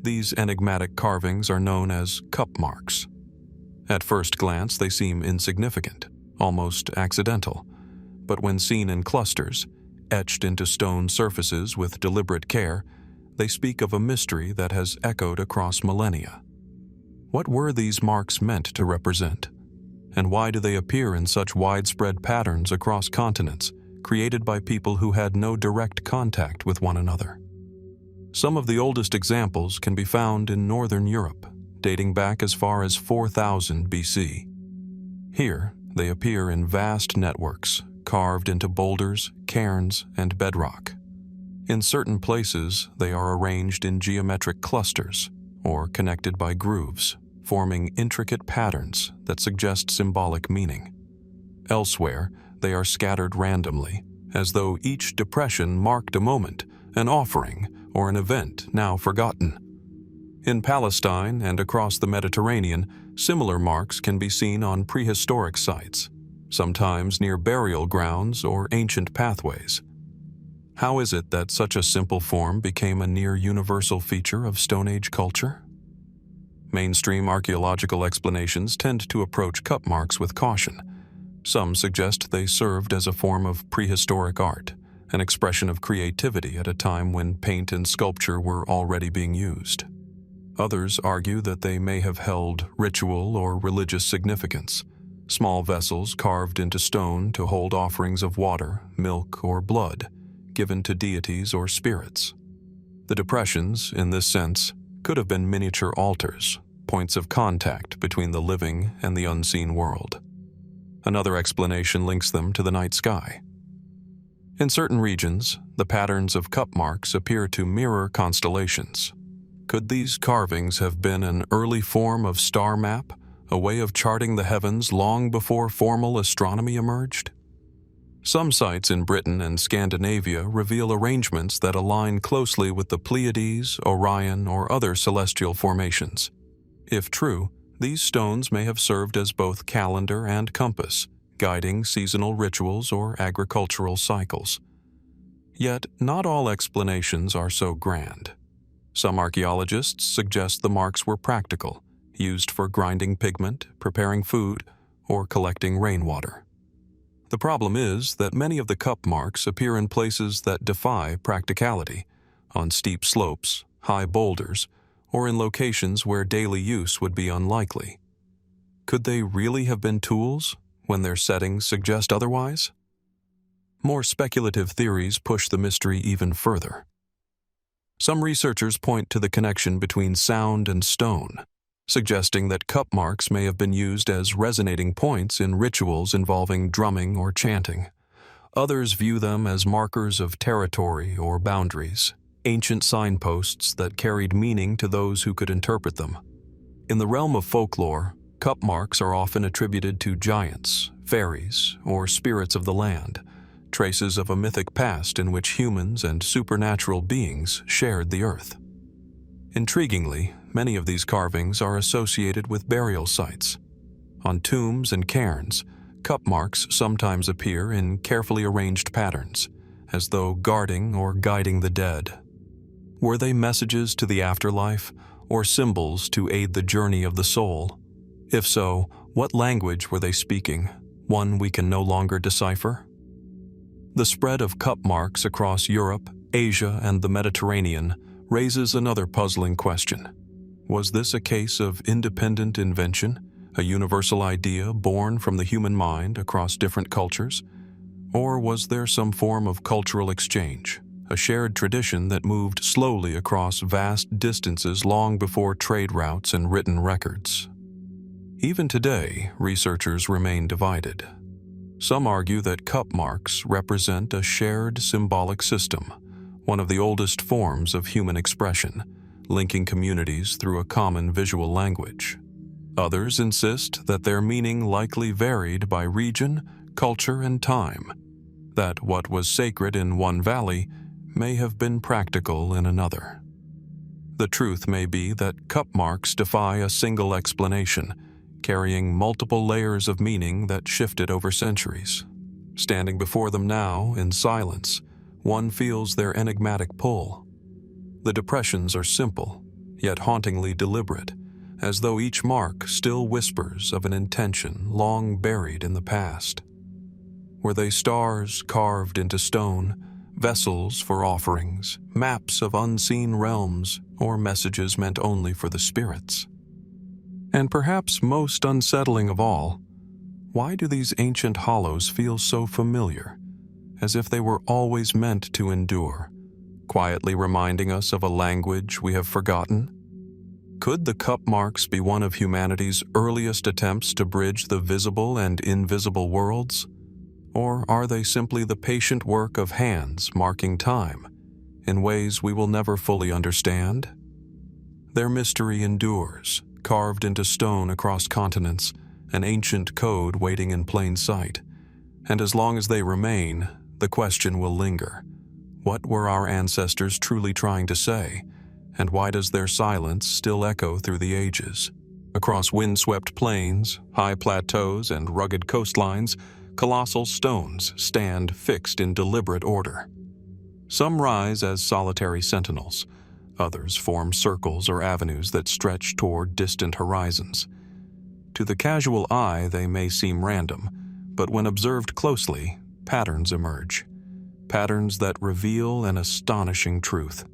These enigmatic carvings are known as cup marks. At first glance, they seem insignificant, almost accidental, but when seen in clusters, etched into stone surfaces with deliberate care, they speak of a mystery that has echoed across millennia. What were these marks meant to represent? And why do they appear in such widespread patterns across continents, created by people who had no direct contact with one another? Some of the oldest examples can be found in northern Europe, dating back as far as 4000 BC. Here, they appear in vast networks, carved into boulders, cairns, and bedrock. In certain places, they are arranged in geometric clusters, or connected by grooves, forming intricate patterns that suggest symbolic meaning. Elsewhere, they are scattered randomly, as though each depression marked a moment, an offering, or an event now forgotten. In Palestine and across the Mediterranean, similar marks can be seen on prehistoric sites, sometimes near burial grounds or ancient pathways. How is it that such a simple form became a near-universal feature of Stone Age culture? Mainstream archaeological explanations tend to approach cup marks with caution. Some suggest they served as a form of prehistoric art, an expression of creativity at a time when paint and sculpture were already being used. Others argue that they may have held ritual or religious significance, small vessels carved into stone to hold offerings of water, milk, or blood, given to deities or spirits. The depressions, in this sense, could have been miniature altars, points of contact between the living and the unseen world. Another explanation links them to the night sky. In certain regions, the patterns of cup marks appear to mirror constellations. Could these carvings have been an early form of star map, a way of charting the heavens long before formal astronomy emerged? Some sites in Britain and Scandinavia reveal arrangements that align closely with the Pleiades, Orion, or other celestial formations. If true, these stones may have served as both calendar and compass, guiding seasonal rituals or agricultural cycles. Yet, not all explanations are so grand. Some archaeologists suggest the marks were practical, used for grinding pigment, preparing food, or collecting rainwater. The problem is that many of the cup marks appear in places that defy practicality, on steep slopes, high boulders, or in locations where daily use would be unlikely. Could they really have been tools, when their settings suggest otherwise? More speculative theories push the mystery even further. Some researchers point to the connection between sound and stone, suggesting that cup marks may have been used as resonating points in rituals involving drumming or chanting. Others view them as markers of territory or boundaries, ancient signposts that carried meaning to those who could interpret them. In the realm of folklore, cup marks are often attributed to giants, fairies, or spirits of the land, traces of a mythic past in which humans and supernatural beings shared the earth. Intriguingly, many of these carvings are associated with burial sites. On tombs and cairns, cup marks sometimes appear in carefully arranged patterns, as though guarding or guiding the dead. Were they messages to the afterlife, or symbols to aid the journey of the soul? If so, what language were they speaking, one we can no longer decipher? The spread of cup marks across Europe, Asia, and the Mediterranean raises another puzzling question. Was this a case of independent invention, a universal idea born from the human mind across different cultures? Or was there some form of cultural exchange, a shared tradition that moved slowly across vast distances long before trade routes and written records? Even today, researchers remain divided. Some argue that cup marks represent a shared symbolic system, one of the oldest forms of human expression, linking communities through a common visual language. Others insist that their meaning likely varied by region, culture, and time, that what was sacred in one valley may have been practical in another. The truth may be that cup marks defy a single explanation, carrying multiple layers of meaning that shifted over centuries. Standing before them now, in silence, one feels their enigmatic pull. The depressions are simple, yet hauntingly deliberate, as though each mark still whispers of an intention long buried in the past. Were they stars carved into stone, vessels for offerings, maps of unseen realms, or messages meant only for the spirits? And perhaps most unsettling of all, why do these ancient hollows feel so familiar, as if they were always meant to endure, quietly reminding us of a language we have forgotten? Could the cup marks be one of humanity's earliest attempts to bridge the visible and invisible worlds? Or are they simply the patient work of hands marking time in ways we will never fully understand? Their mystery endures, carved into stone across continents, an ancient code waiting in plain sight. And as long as they remain, the question will linger. What were our ancestors truly trying to say? And why does their silence still echo through the ages? Across windswept plains, high plateaus, and rugged coastlines, colossal stones stand fixed in deliberate order. Some rise as solitary sentinels. Others form circles or avenues that stretch toward distant horizons. To the casual eye, they may seem random, but when observed closely, patterns emerge. Patterns that reveal an astonishing truth.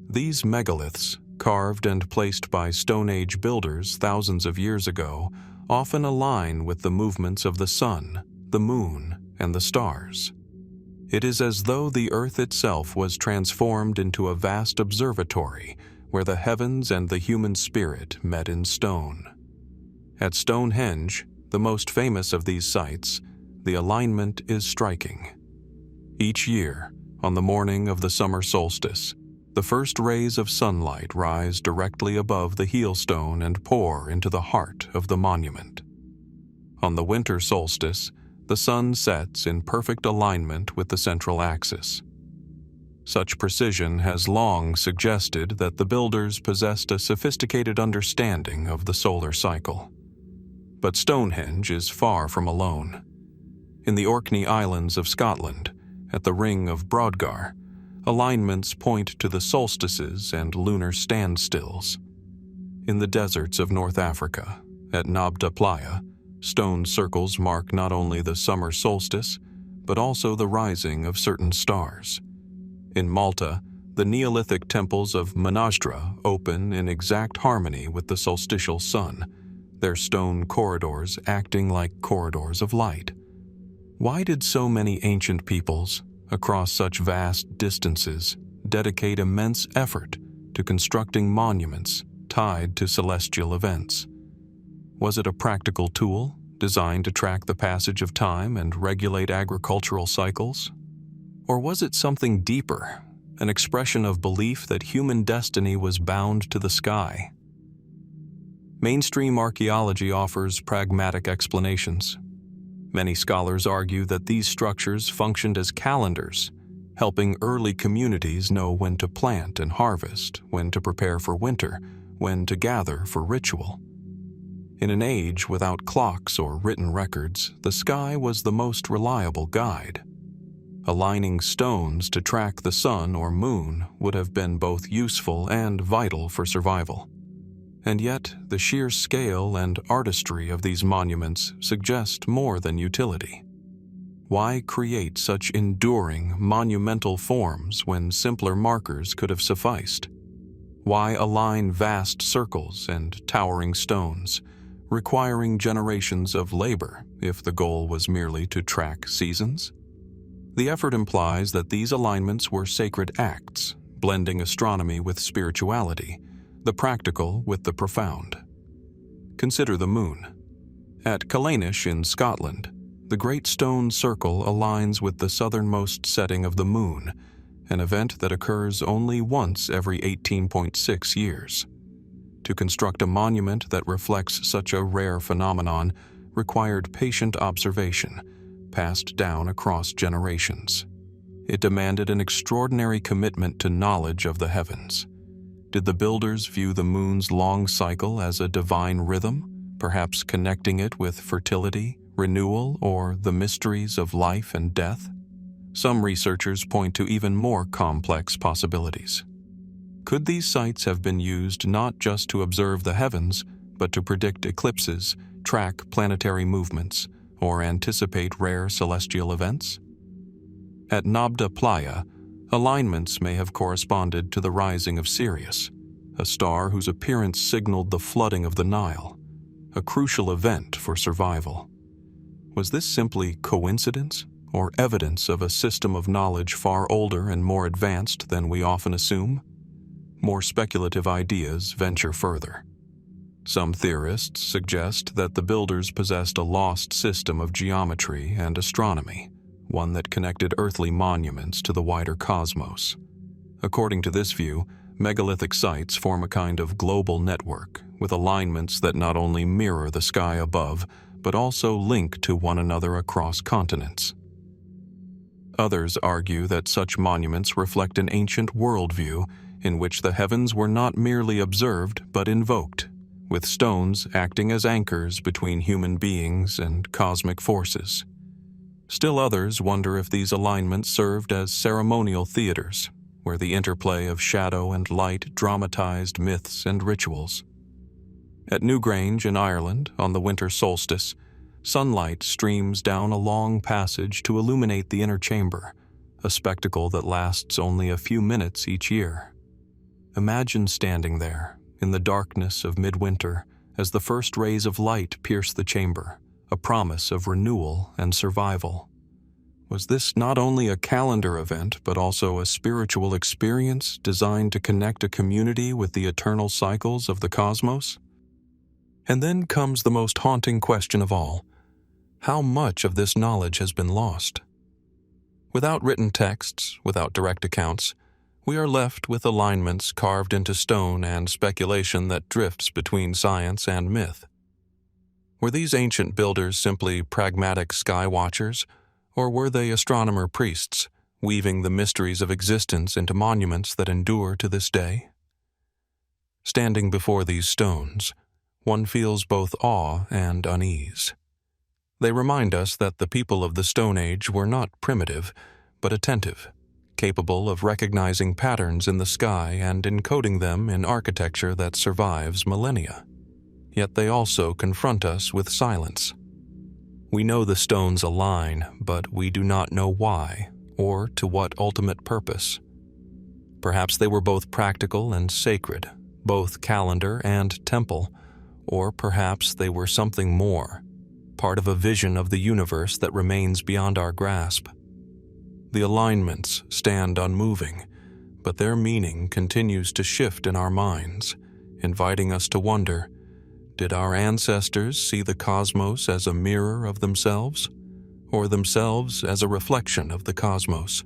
These megaliths, carved and placed by Stone Age builders thousands of years ago, often align with the movements of the sun, the moon, and the stars. It is as though the earth itself was transformed into a vast observatory where the heavens and the human spirit met in stone. At Stonehenge, the most famous of these sites, the alignment is striking. Each year, on the morning of the summer solstice, the first rays of sunlight rise directly above the heelstone and pour into the heart of the monument. On the winter solstice, the sun sets in perfect alignment with the central axis. Such precision has long suggested that the builders possessed a sophisticated understanding of the solar cycle. But Stonehenge is far from alone. In the Orkney Islands of Scotland, at the Ring of Brodgar, alignments point to the solstices and lunar standstills. In the deserts of North Africa, at Nabta Playa, stone circles mark not only the summer solstice, but also the rising of certain stars. In Malta, the Neolithic temples of Monastra open in exact harmony with the solstitial sun, their stone corridors acting like corridors of light. Why did so many ancient peoples, across such vast distances, dedicate immense effort to constructing monuments tied to celestial events? Was it a practical tool designed to track the passage of time and regulate agricultural cycles? Or was it something deeper, an expression of belief that human destiny was bound to the sky? Mainstream archaeology offers pragmatic explanations. Many scholars argue that these structures functioned as calendars, helping early communities know when to plant and harvest, when to prepare for winter, when to gather for ritual. In an age without clocks or written records, the sky was the most reliable guide. Aligning stones to track the sun or moon would have been both useful and vital for survival. And yet, the sheer scale and artistry of these monuments suggest more than utility. Why create such enduring, monumental forms when simpler markers could have sufficed? Why align vast circles and towering stones, requiring generations of labor if the goal was merely to track seasons? The effort implies that these alignments were sacred acts, blending astronomy with spirituality, the practical with the profound. Consider the moon. At Callanish in Scotland, the Great Stone Circle aligns with the southernmost setting of the moon, an event that occurs only once every 18.6 years. To construct a monument that reflects such a rare phenomenon required patient observation, passed down across generations. It demanded an extraordinary commitment to knowledge of the heavens. Did the builders view the moon's long cycle as a divine rhythm, perhaps connecting it with fertility, renewal, or the mysteries of life and death? Some researchers point to even more complex possibilities. Could these sites have been used not just to observe the heavens, but to predict eclipses, track planetary movements, or anticipate rare celestial events? At Nabta Playa, alignments may have corresponded to the rising of Sirius, a star whose appearance signaled the flooding of the Nile, a crucial event for survival. Was this simply coincidence, or evidence of a system of knowledge far older and more advanced than we often assume? More speculative ideas venture further. Some theorists suggest that the builders possessed a lost system of geometry and astronomy, one that connected earthly monuments to the wider cosmos. According to this view, megalithic sites form a kind of global network, with alignments that not only mirror the sky above, but also link to one another across continents. Others argue that such monuments reflect an ancient worldview in which the heavens were not merely observed but invoked, with stones acting as anchors between human beings and cosmic forces. Still others wonder if these alignments served as ceremonial theaters, where the interplay of shadow and light dramatized myths and rituals. At Newgrange in Ireland, on the winter solstice, sunlight streams down a long passage to illuminate the inner chamber, a spectacle that lasts only a few minutes each year. Imagine standing there, in the darkness of midwinter, as the first rays of light pierce the chamber, a promise of renewal and survival. Was this not only a calendar event, but also a spiritual experience designed to connect a community with the eternal cycles of the cosmos? And then comes the most haunting question of all: how much of this knowledge has been lost? Without written texts, without direct accounts, we are left with alignments carved into stone and speculation that drifts between science and myth. Were these ancient builders simply pragmatic sky watchers, or were they astronomer priests, weaving the mysteries of existence into monuments that endure to this day? Standing before these stones, one feels both awe and unease. They remind us that the people of the Stone Age were not primitive, but attentive, capable of recognizing patterns in the sky and encoding them in architecture that survives millennia. Yet they also confront us with silence. We know the stones align, but we do not know why, or to what ultimate purpose. Perhaps they were both practical and sacred, both calendar and temple, or perhaps they were something more, part of a vision of the universe that remains beyond our grasp. The alignments stand unmoving, but their meaning continues to shift in our minds, inviting us to wonder, did our ancestors see the cosmos as a mirror of themselves, or themselves as a reflection of the cosmos?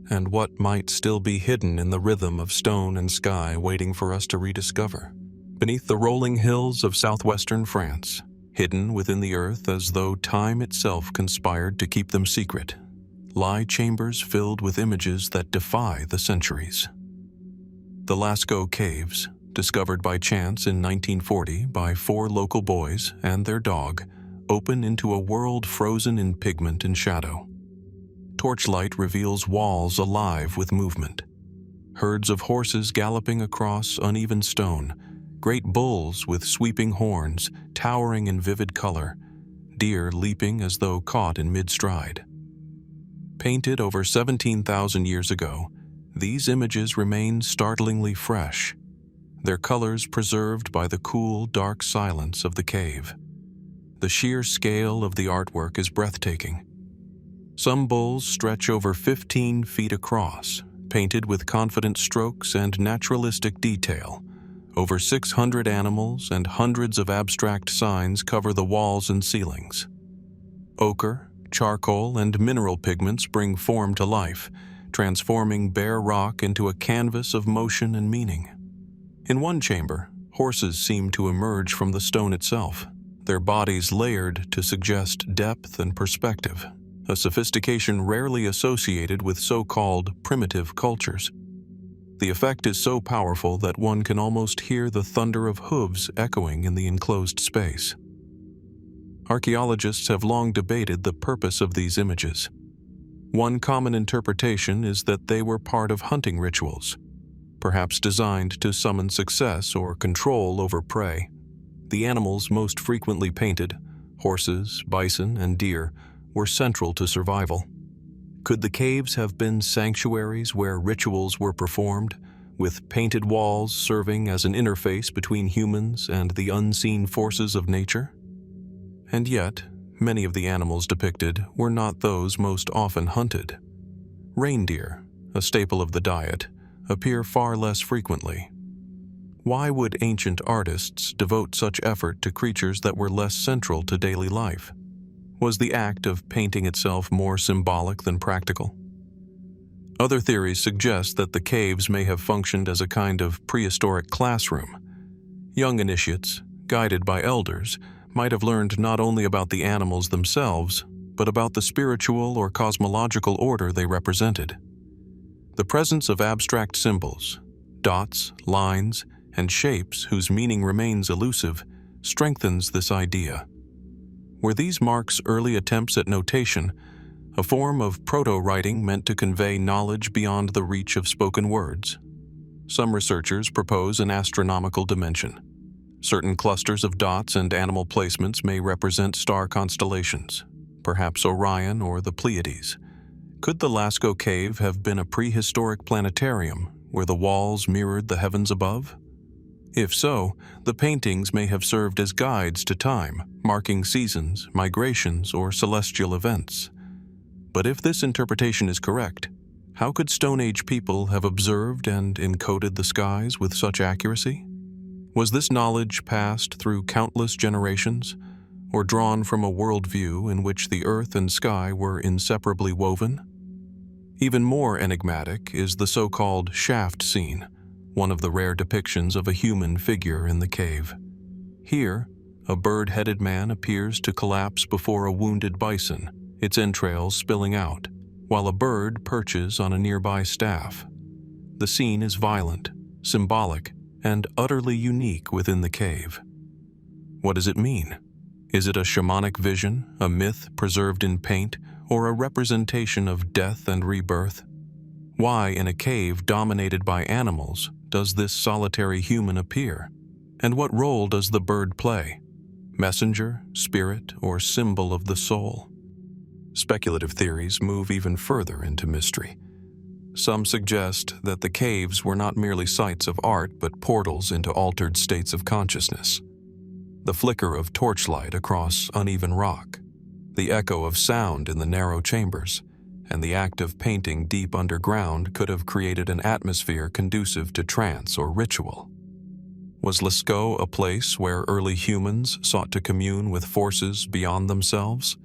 And what might still be hidden in the rhythm of stone and sky waiting for us to rediscover? Beneath the rolling hills of southwestern France, hidden within the earth as though time itself conspired to keep them secret, lie chambers filled with images that defy the centuries. The Lascaux caves, discovered by chance in 1940 by 4 local boys and their dog, open into a world frozen in pigment and shadow. Torchlight reveals walls alive with movement. Herds of horses galloping across uneven stone, great bulls with sweeping horns, towering in vivid color, deer leaping as though caught in mid-stride. Painted over 17,000 years ago, these images remain startlingly fresh, their colors preserved by the cool, dark silence of the cave. The sheer scale of the artwork is breathtaking. Some bulls stretch over 15 feet across, painted with confident strokes and naturalistic detail. Over 600 animals and hundreds of abstract signs cover the walls and ceilings. Ochre, charcoal, and mineral pigments bring form to life, transforming bare rock into a canvas of motion and meaning. In one chamber, horses seem to emerge from the stone itself, their bodies layered to suggest depth and perspective, a sophistication rarely associated with so-called primitive cultures. The effect is so powerful that one can almost hear the thunder of hooves echoing in the enclosed space. Archaeologists have long debated the purpose of these images. One common interpretation is that they were part of hunting rituals, perhaps designed to summon success or control over prey. The animals most frequently painted, horses, bison, and deer, were central to survival. Could the caves have been sanctuaries where rituals were performed, with painted walls serving as an interface between humans and the unseen forces of nature? And yet, many of the animals depicted were not those most often hunted. Reindeer, a staple of the diet, appear far less frequently. Why would ancient artists devote such effort to creatures that were less central to daily life? Was the act of painting itself more symbolic than practical? Other theories suggest that the caves may have functioned as a kind of prehistoric classroom. Young initiates, guided by elders, might have learned not only about the animals themselves, but about the spiritual or cosmological order they represented. The presence of abstract symbols, dots, lines, and shapes whose meaning remains elusive, strengthens this idea. Were these marks early attempts at notation, a form of proto-writing meant to convey knowledge beyond the reach of spoken words? Some researchers propose an astronomical dimension. Certain clusters of dots and animal placements may represent star constellations, perhaps Orion or the Pleiades. Could the Lascaux cave have been a prehistoric planetarium where the walls mirrored the heavens above? If so, the paintings may have served as guides to time, marking seasons, migrations, or celestial events. But if this interpretation is correct, how could Stone Age people have observed and encoded the skies with such accuracy? Was this knowledge passed through countless generations, or drawn from a worldview in which the earth and sky were inseparably woven? Even more enigmatic is the so-called shaft scene, one of the rare depictions of a human figure in the cave. Here, a bird-headed man appears to collapse before a wounded bison, its entrails spilling out, while a bird perches on a nearby staff. The scene is violent, symbolic, and utterly unique within the cave. What does it mean? Is it a shamanic vision, a myth preserved in paint, or a representation of death and rebirth? Why, in a cave dominated by animals, does this solitary human appear? And what role does the bird play? Messenger, spirit, or symbol of the soul? Speculative theories move even further into mystery. Some suggest that the caves were not merely sites of art but portals into altered states of consciousness. The flicker of torchlight across uneven rock, the echo of sound in the narrow chambers, and the act of painting deep underground could have created an atmosphere conducive to trance or ritual. Was Lascaux a place where early humans sought to commune with forces beyond themselves,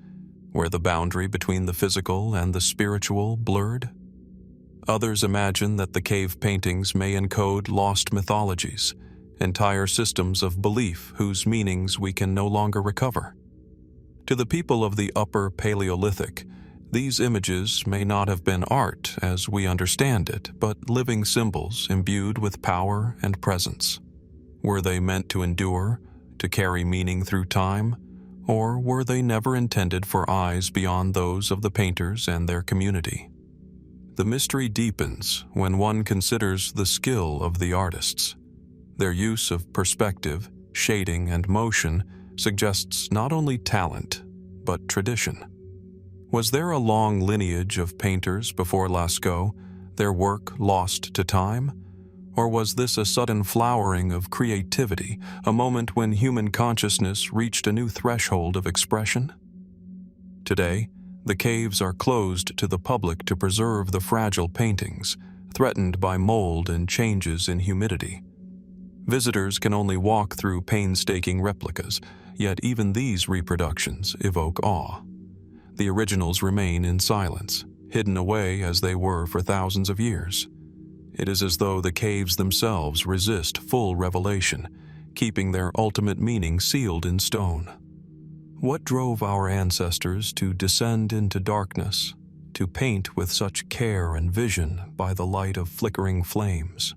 where the boundary between the physical and the spiritual blurred? Others imagine that the cave paintings may encode lost mythologies, entire systems of belief whose meanings we can no longer recover. To the people of the Upper Paleolithic, these images may not have been art as we understand it, but living symbols imbued with power and presence. Were they meant to endure, to carry meaning through time, or were they never intended for eyes beyond those of the painters and their community? The mystery deepens when one considers the skill of the artists. Their use of perspective, shading, and motion suggests not only talent, but tradition. Was there a long lineage of painters before Lascaux, their work lost to time? Or was this a sudden flowering of creativity, a moment when human consciousness reached a new threshold of expression? Today, the caves are closed to the public to preserve the fragile paintings, threatened by mold and changes in humidity. Visitors can only walk through painstaking replicas, yet even these reproductions evoke awe. The originals remain in silence, hidden away as they were for thousands of years. It is as though the caves themselves resist full revelation, keeping their ultimate meaning sealed in stone. What drove our ancestors to descend into darkness, to paint with such care and vision by the light of flickering flames?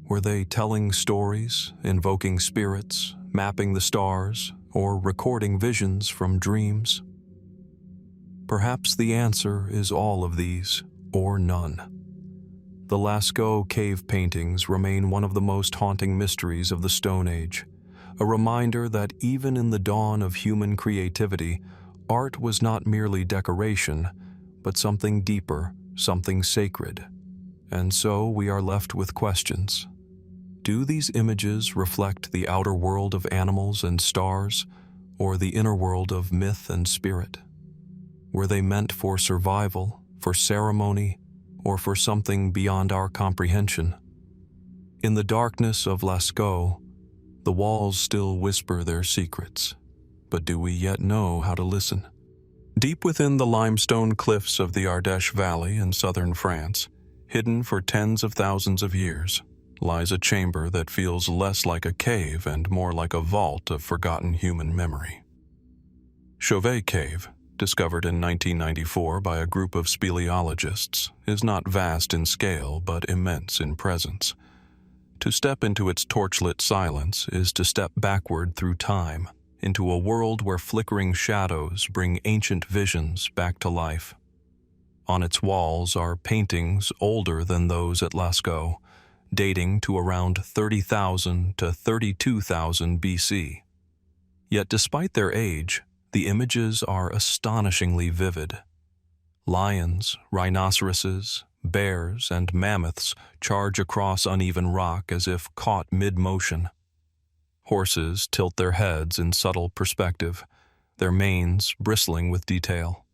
Were they telling stories, invoking spirits, mapping the stars, or recording visions from dreams? Perhaps the answer is all of these, or none. The Lascaux cave paintings remain one of the most haunting mysteries of the Stone Age, a reminder that even in the dawn of human creativity, art was not merely decoration, but something deeper, something sacred. And so we are left with questions. Do these images reflect the outer world of animals and stars, or the inner world of myth and spirit? Were they meant for survival, for ceremony, or for something beyond our comprehension? In the darkness of Lascaux, the walls still whisper their secrets, but do we yet know how to listen? Deep within the limestone cliffs of the Ardèche Valley in southern France, hidden for tens of thousands of years, lies a chamber that feels less like a cave and more like a vault of forgotten human memory. Chauvet Cave, discovered in 1994 by a group of speleologists, is not vast in scale but immense in presence. To step into its torchlit silence is to step backward through time, into a world where flickering shadows bring ancient visions back to life. On its walls are paintings older than those at Lascaux, dating to around 30,000 to 32,000 BC. Yet despite their age, the images are astonishingly vivid. Lions, rhinoceroses, bears, and mammoths charge across uneven rock as if caught mid-motion. Horses tilt their heads in subtle perspective, their manes bristling with detail.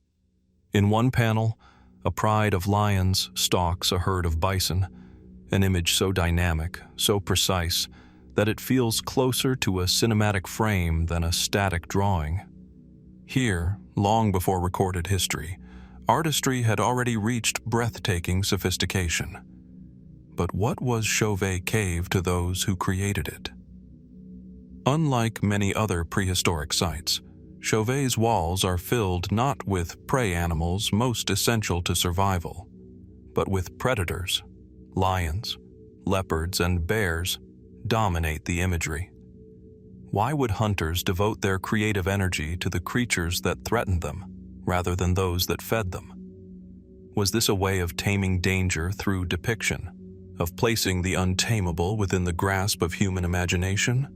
In one panel, a pride of lions stalks a herd of bison, an image so dynamic, so precise, that it feels closer to a cinematic frame than a static drawing. Here, long before recorded history, artistry had already reached breathtaking sophistication. But what was Chauvet Cave to those who created it? Unlike many other prehistoric sites, Chauvet's walls are filled not with prey animals most essential to survival, but with predators. Lions, leopards, and bears dominate the imagery. Why would hunters devote their creative energy to the creatures that threatened them, rather than those that fed them? Was this a way of taming danger through depiction, of placing the untamable within the grasp of human imagination?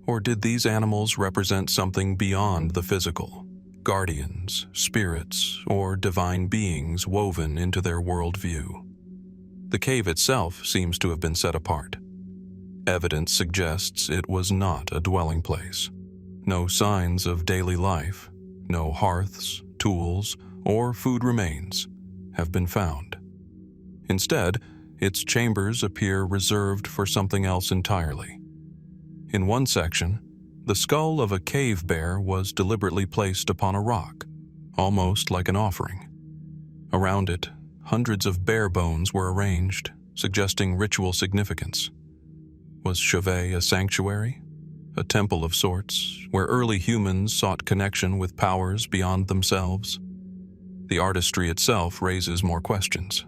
Or did these animals represent something beyond the physical, guardians, spirits, or divine beings woven into their worldview? The cave itself seems to have been set apart. Evidence suggests it was not a dwelling place. No signs of daily life, no hearths, tools, or food remains have been found. Instead, its chambers appear reserved for something else entirely. In one section, the skull of a cave bear was deliberately placed upon a rock, almost like an offering. Around it, hundreds of bear bones were arranged, suggesting ritual significance. Was Chauvet a sanctuary? A temple of sorts, where early humans sought connection with powers beyond themselves? The artistry itself raises more questions.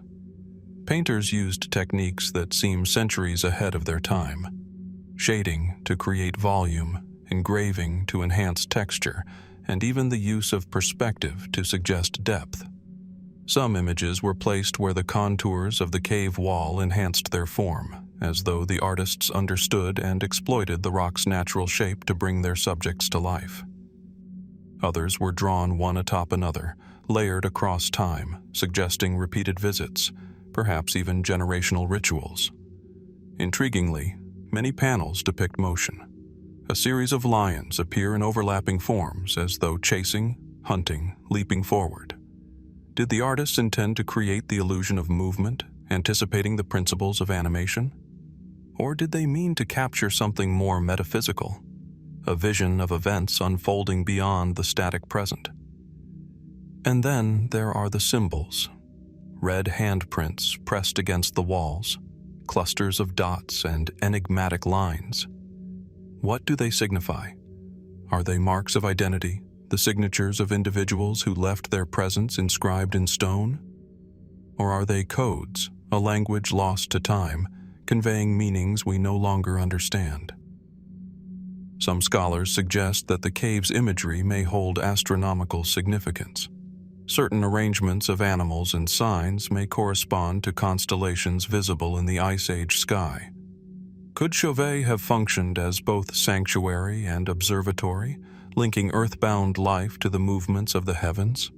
Painters used techniques that seem centuries ahead of their time. Shading to create volume, engraving to enhance texture, and even the use of perspective to suggest depth. Some images were placed where the contours of the cave wall enhanced their form, as though the artists understood and exploited the rock's natural shape to bring their subjects to life. Others were drawn one atop another, layered across time, suggesting repeated visits, perhaps even generational rituals. Intriguingly, many panels depict motion. A series of lions appear in overlapping forms as though chasing, hunting, leaping forward. Did the artists intend to create the illusion of movement, anticipating the principles of animation? Or did they mean to capture something more metaphysical, a vision of events unfolding beyond the static present? And then there are the symbols. Red handprints pressed against the walls, clusters of dots and enigmatic lines. What do they signify? Are they marks of identity, the signatures of individuals who left their presence inscribed in stone? Or are they codes, a language lost to time, conveying meanings we no longer understand? Some scholars suggest that the cave's imagery may hold astronomical significance. Certain arrangements of animals and signs may correspond to constellations visible in the Ice Age sky. Could Chauvet have functioned as both sanctuary and observatory, linking earthbound life to the movements of the heavens?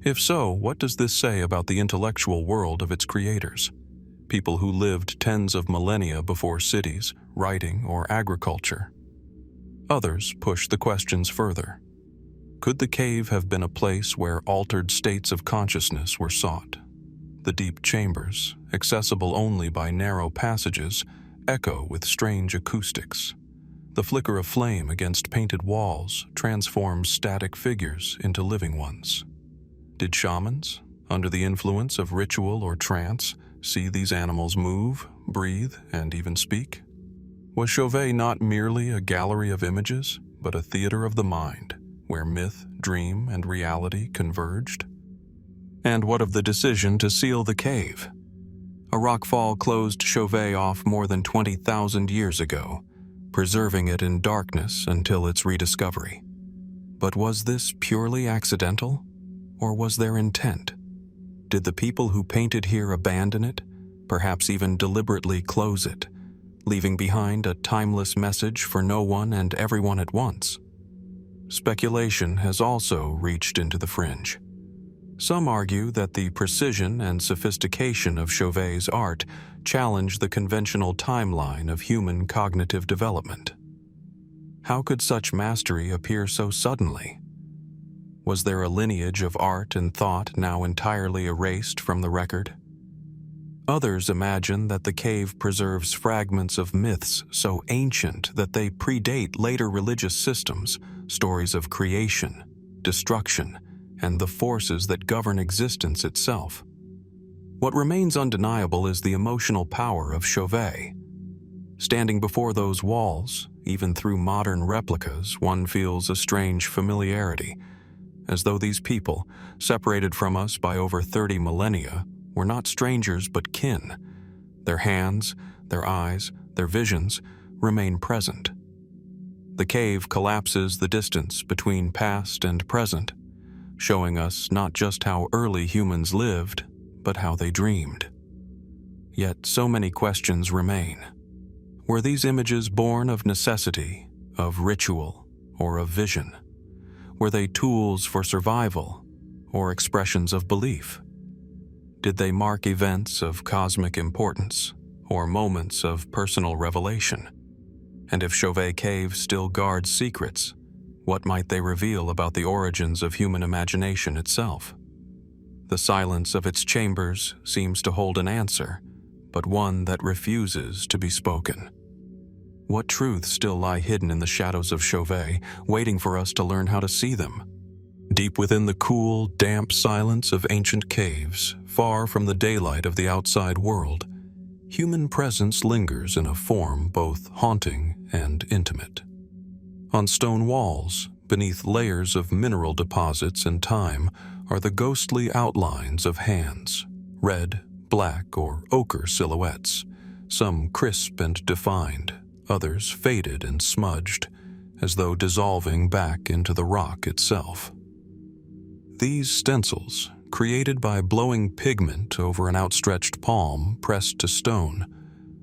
If so, what does this say about the intellectual world of its creators? People who lived tens of millennia before cities, writing, or agriculture. Others push the questions further. Could the cave have been a place where altered states of consciousness were sought? The deep chambers, accessible only by narrow passages, echo with strange acoustics. The flicker of flame against painted walls transforms static figures into living ones. Did shamans, under the influence of ritual or trance, see these animals move, breathe, and even speak? Was Chauvet not merely a gallery of images, but a theater of the mind, where myth, dream, and reality converged? And what of the decision to seal the cave? A rockfall closed Chauvet off more than 20,000 years ago, preserving it in darkness until its rediscovery. But was this purely accidental? Or was there intent? Did the people who painted here abandon it, perhaps even deliberately close it, leaving behind a timeless message for no one and everyone at once? Speculation has also reached into the fringe. Some argue that the precision and sophistication of Chauvet's art challenge the conventional timeline of human cognitive development. How could such mastery appear so suddenly? Was there a lineage of art and thought now entirely erased from the record? Others imagine that the cave preserves fragments of myths so ancient that they predate later religious systems, stories of creation, destruction, and the forces that govern existence itself. What remains undeniable is the emotional power of Chauvet. Standing before those walls, even through modern replicas, one feels a strange familiarity, as though these people, separated from us by over 30 millennia, were not strangers but kin. Their hands, their eyes, their visions remain present. The cave collapses the distance between past and present, showing us not just how early humans lived, but how they dreamed. Yet so many questions remain. Were these images born of necessity, of ritual, or of vision? Were they tools for survival, or expressions of belief? Did they mark events of cosmic importance, or moments of personal revelation? And if Chauvet Cave still guards secrets, what might they reveal about the origins of human imagination itself? The silence of its chambers seems to hold an answer, but one that refuses to be spoken. What truths still lie hidden in the shadows of Chauvet, waiting for us to learn how to see them? Deep within the cool, damp silence of ancient caves, far from the daylight of the outside world, human presence lingers in a form both haunting and intimate. On stone walls, beneath layers of mineral deposits and time, are the ghostly outlines of hands, red, black, or ochre silhouettes, some crisp and defined, others faded and smudged, as though dissolving back into the rock itself. These stencils, created by blowing pigment over an outstretched palm pressed to stone,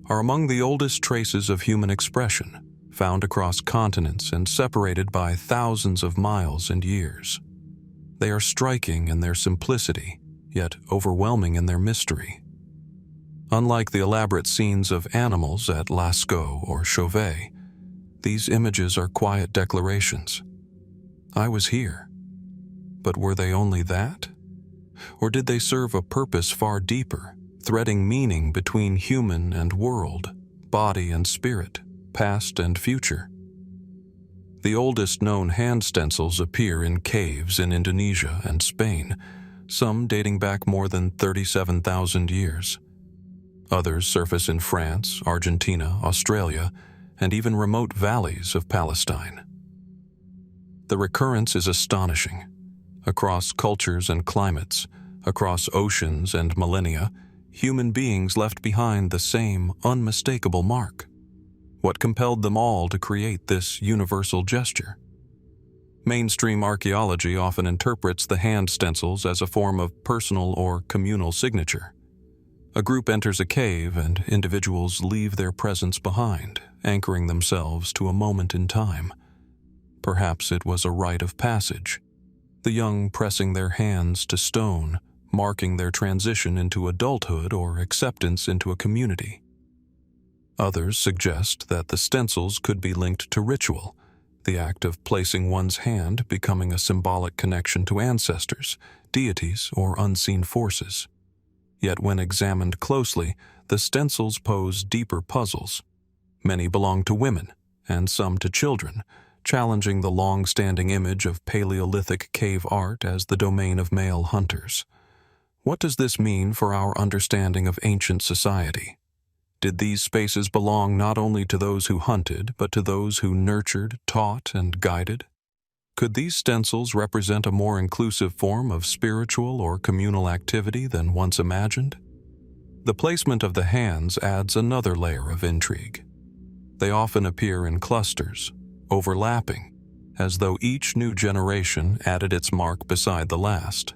are among the oldest traces of human expression, found across continents and separated by thousands of miles and years. They are striking in their simplicity, yet overwhelming in their mystery. Unlike the elaborate scenes of animals at Lascaux or Chauvet, these images are quiet declarations. I was here. But were they only that? Or did they serve a purpose far deeper, threading meaning between human and world, body and spirit, past and future? The oldest known hand stencils appear in caves in Indonesia and Spain, some dating back more than 37,000 years. Others surface in France, Argentina, Australia, and even remote valleys of Palestine. The recurrence is astonishing. Across cultures and climates, across oceans and millennia, human beings left behind the same unmistakable mark. What compelled them all to create this universal gesture? Mainstream archaeology often interprets the hand stencils as a form of personal or communal signature. A group enters a cave and individuals leave their presence behind, anchoring themselves to a moment in time. Perhaps it was a rite of passage, the young pressing their hands to stone, marking their transition into adulthood or acceptance into a community. Others suggest that the stencils could be linked to ritual, the act of placing one's hand becoming a symbolic connection to ancestors, deities, or unseen forces. Yet when examined closely, the stencils pose deeper puzzles. Many belong to women, and some to children, challenging the long-standing image of Paleolithic cave art as the domain of male hunters. What does this mean for our understanding of ancient society? Did these spaces belong not only to those who hunted, but to those who nurtured, taught, and guided? Could these stencils represent a more inclusive form of spiritual or communal activity than once imagined? The placement of the hands adds another layer of intrigue. They often appear in clusters, overlapping, as though each new generation added its mark beside the last.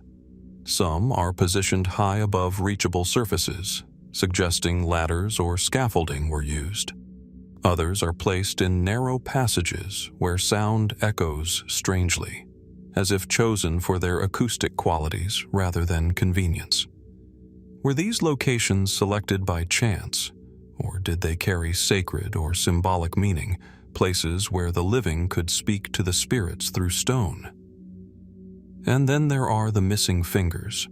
Some are positioned high above reachable surfaces, suggesting ladders or scaffolding were used. Others are placed in narrow passages where sound echoes strangely, as if chosen for their acoustic qualities rather than convenience. Were these locations selected by chance, or did they carry sacred or symbolic meaning, places where the living could speak to the spirits through stone? And then there are the missing fingers.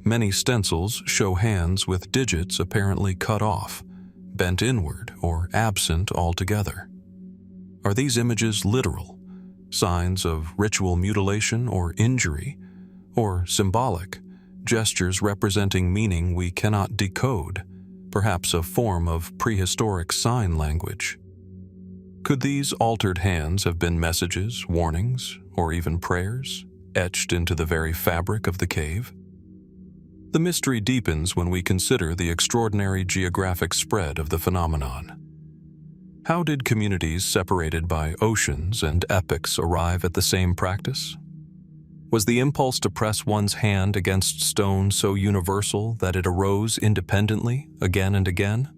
Many stencils show hands with digits apparently cut off, bent inward, or absent altogether. Are these images literal, signs of ritual mutilation or injury, or symbolic, gestures representing meaning we cannot decode, perhaps a form of prehistoric sign language? Could these altered hands have been messages, warnings, or even prayers, etched into the very fabric of the cave? The mystery deepens when we consider the extraordinary geographic spread of the phenomenon. How did communities separated by oceans and epochs arrive at the same practice? Was the impulse to press one's hand against stone so universal that it arose independently again and again?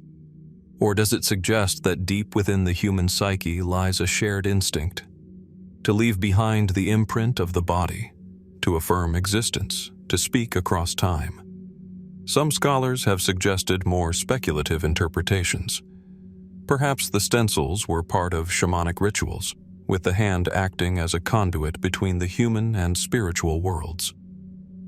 Or does it suggest that deep within the human psyche lies a shared instinct to leave behind the imprint of the body, to affirm existence, to speak across time? Some scholars have suggested more speculative interpretations. Perhaps the stencils were part of shamanic rituals, with the hand acting as a conduit between the human and spiritual worlds.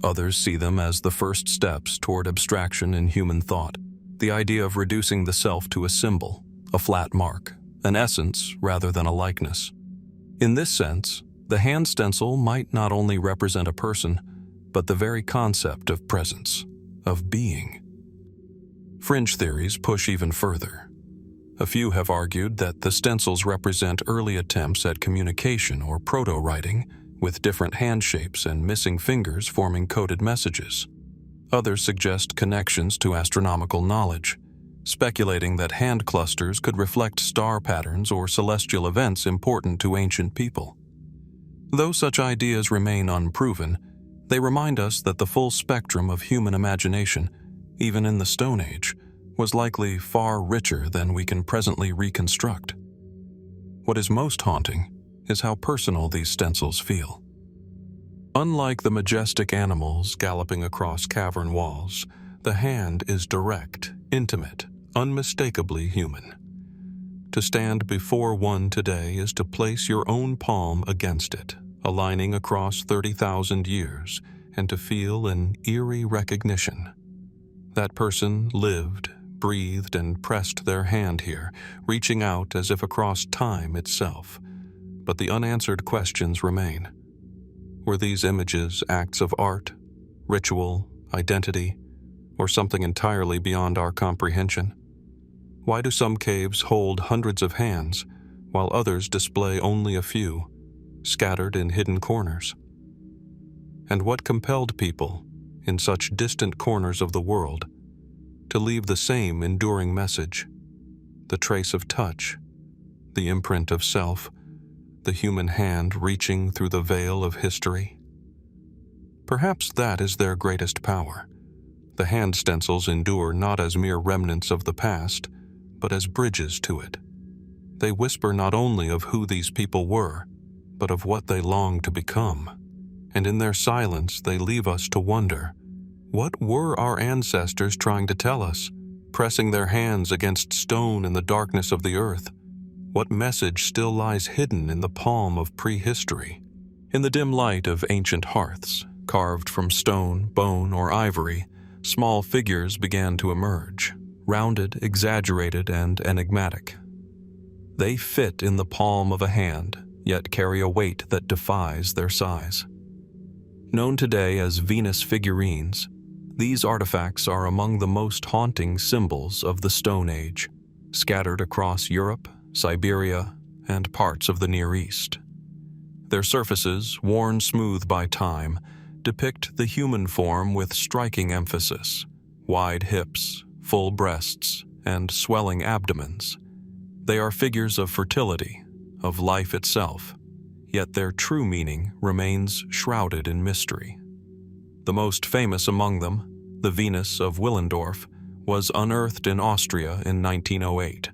Others see them as the first steps toward abstraction in human thought, the idea of reducing the self to a symbol, a flat mark, an essence rather than a likeness. In this sense, the hand stencil might not only represent a person, but the very concept of presence, of being. Fringe theories push even further. A few have argued that the stencils represent early attempts at communication or proto-writing, with different hand shapes and missing fingers forming coded messages. Others suggest connections to astronomical knowledge, speculating that hand clusters could reflect star patterns or celestial events important to ancient people. Though such ideas remain unproven, they remind us that the full spectrum of human imagination, even in the Stone Age, was likely far richer than we can presently reconstruct. What is most haunting is how personal these stencils feel. Unlike the majestic animals galloping across cavern walls, the hand is direct, intimate, unmistakably human. To stand before one today is to place your own palm against it, aligning across 30,000 years, and to feel an eerie recognition. That person lived, breathed, and pressed their hand here, reaching out as if across time itself. But the unanswered questions remain. Were these images acts of art, ritual, identity, or something entirely beyond our comprehension? Why do some caves hold hundreds of hands, while others display only a few? scattered in hidden corners. And what compelled people, in such distant corners of the world, to leave the same enduring message, the trace of touch, the imprint of self, the human hand reaching through the veil of history? Perhaps that is their greatest power. The hand stencils endure not as mere remnants of the past, but as bridges to it. They whisper not only of who these people were, but of what they long to become. And in their silence they leave us to wonder, what were our ancestors trying to tell us, pressing their hands against stone in the darkness of the earth? What message still lies hidden in the palm of prehistory? In the dim light of ancient hearths, carved from stone, bone, or ivory, small figures began to emerge, rounded, exaggerated, and enigmatic. They fit in the palm of a hand, yet carry a weight that defies their size. Known today as Venus figurines, these artifacts are among the most haunting symbols of the Stone Age, scattered across Europe, Siberia, and parts of the Near East. Their surfaces, worn smooth by time, depict the human form with striking emphasis: wide hips, full breasts, and swelling abdomens. They are figures of fertility, of life itself, yet their true meaning remains shrouded in mystery. The most famous among them, the Venus of Willendorf, was unearthed in Austria in 1908.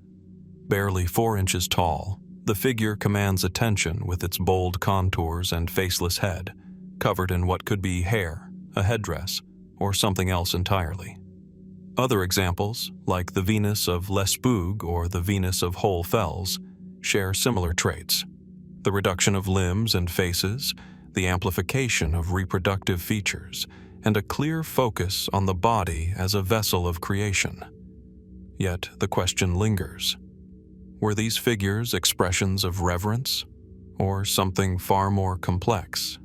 Barely 4 inches tall, the figure commands attention with its bold contours and faceless head, covered in what could be hair, a headdress, or something else entirely. Other examples, like the Venus of Lascaux or the Venus of Whole Fels, share similar traits: the reduction of limbs and faces, the amplification of reproductive features, and a clear focus on the body as a vessel of creation. Yet the question lingers: were these figures expressions of reverence, or something far more complex?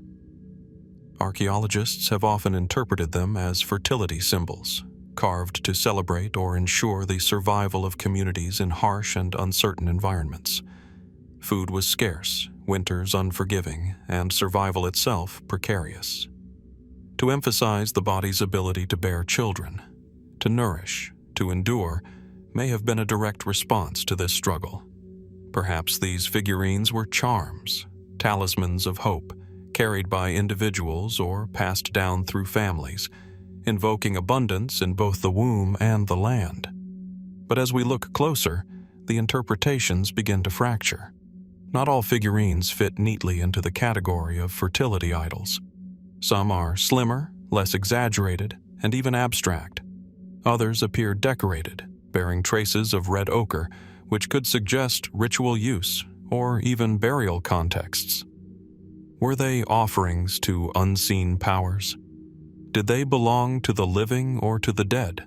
Archaeologists have often interpreted them as fertility symbols, carved to celebrate or ensure the survival of communities in harsh and uncertain environments. Food was scarce, winters unforgiving, and survival itself precarious. To emphasize the body's ability to bear children, to nourish, to endure, may have been a direct response to this struggle. Perhaps these figurines were charms, talismans of hope, carried by individuals or passed down through families, invoking abundance in both the womb and the land. But as we look closer, the interpretations begin to fracture. Not all figurines fit neatly into the category of fertility idols. Some are slimmer, less exaggerated, and even abstract. Others appear decorated, bearing traces of red ochre, which could suggest ritual use or even burial contexts. Were they offerings to unseen powers? Did they belong to the living or to the dead?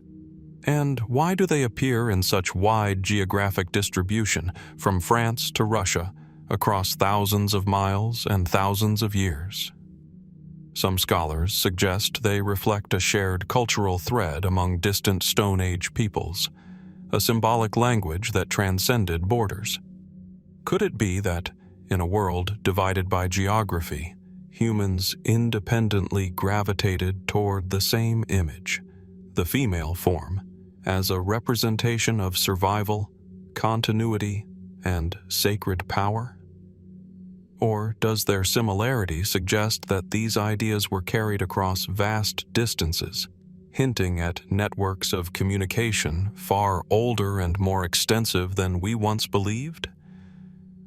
And why do they appear in such wide geographic distribution, from France to Russia, across thousands of miles and thousands of years? Some scholars suggest they reflect a shared cultural thread among distant Stone Age peoples, a symbolic language that transcended borders. Could it be that, in a world divided by geography, humans independently gravitated toward the same image, the female form, as a representation of survival, continuity, and sacred power? Or does their similarity suggest that these ideas were carried across vast distances, hinting at networks of communication far older and more extensive than we once believed?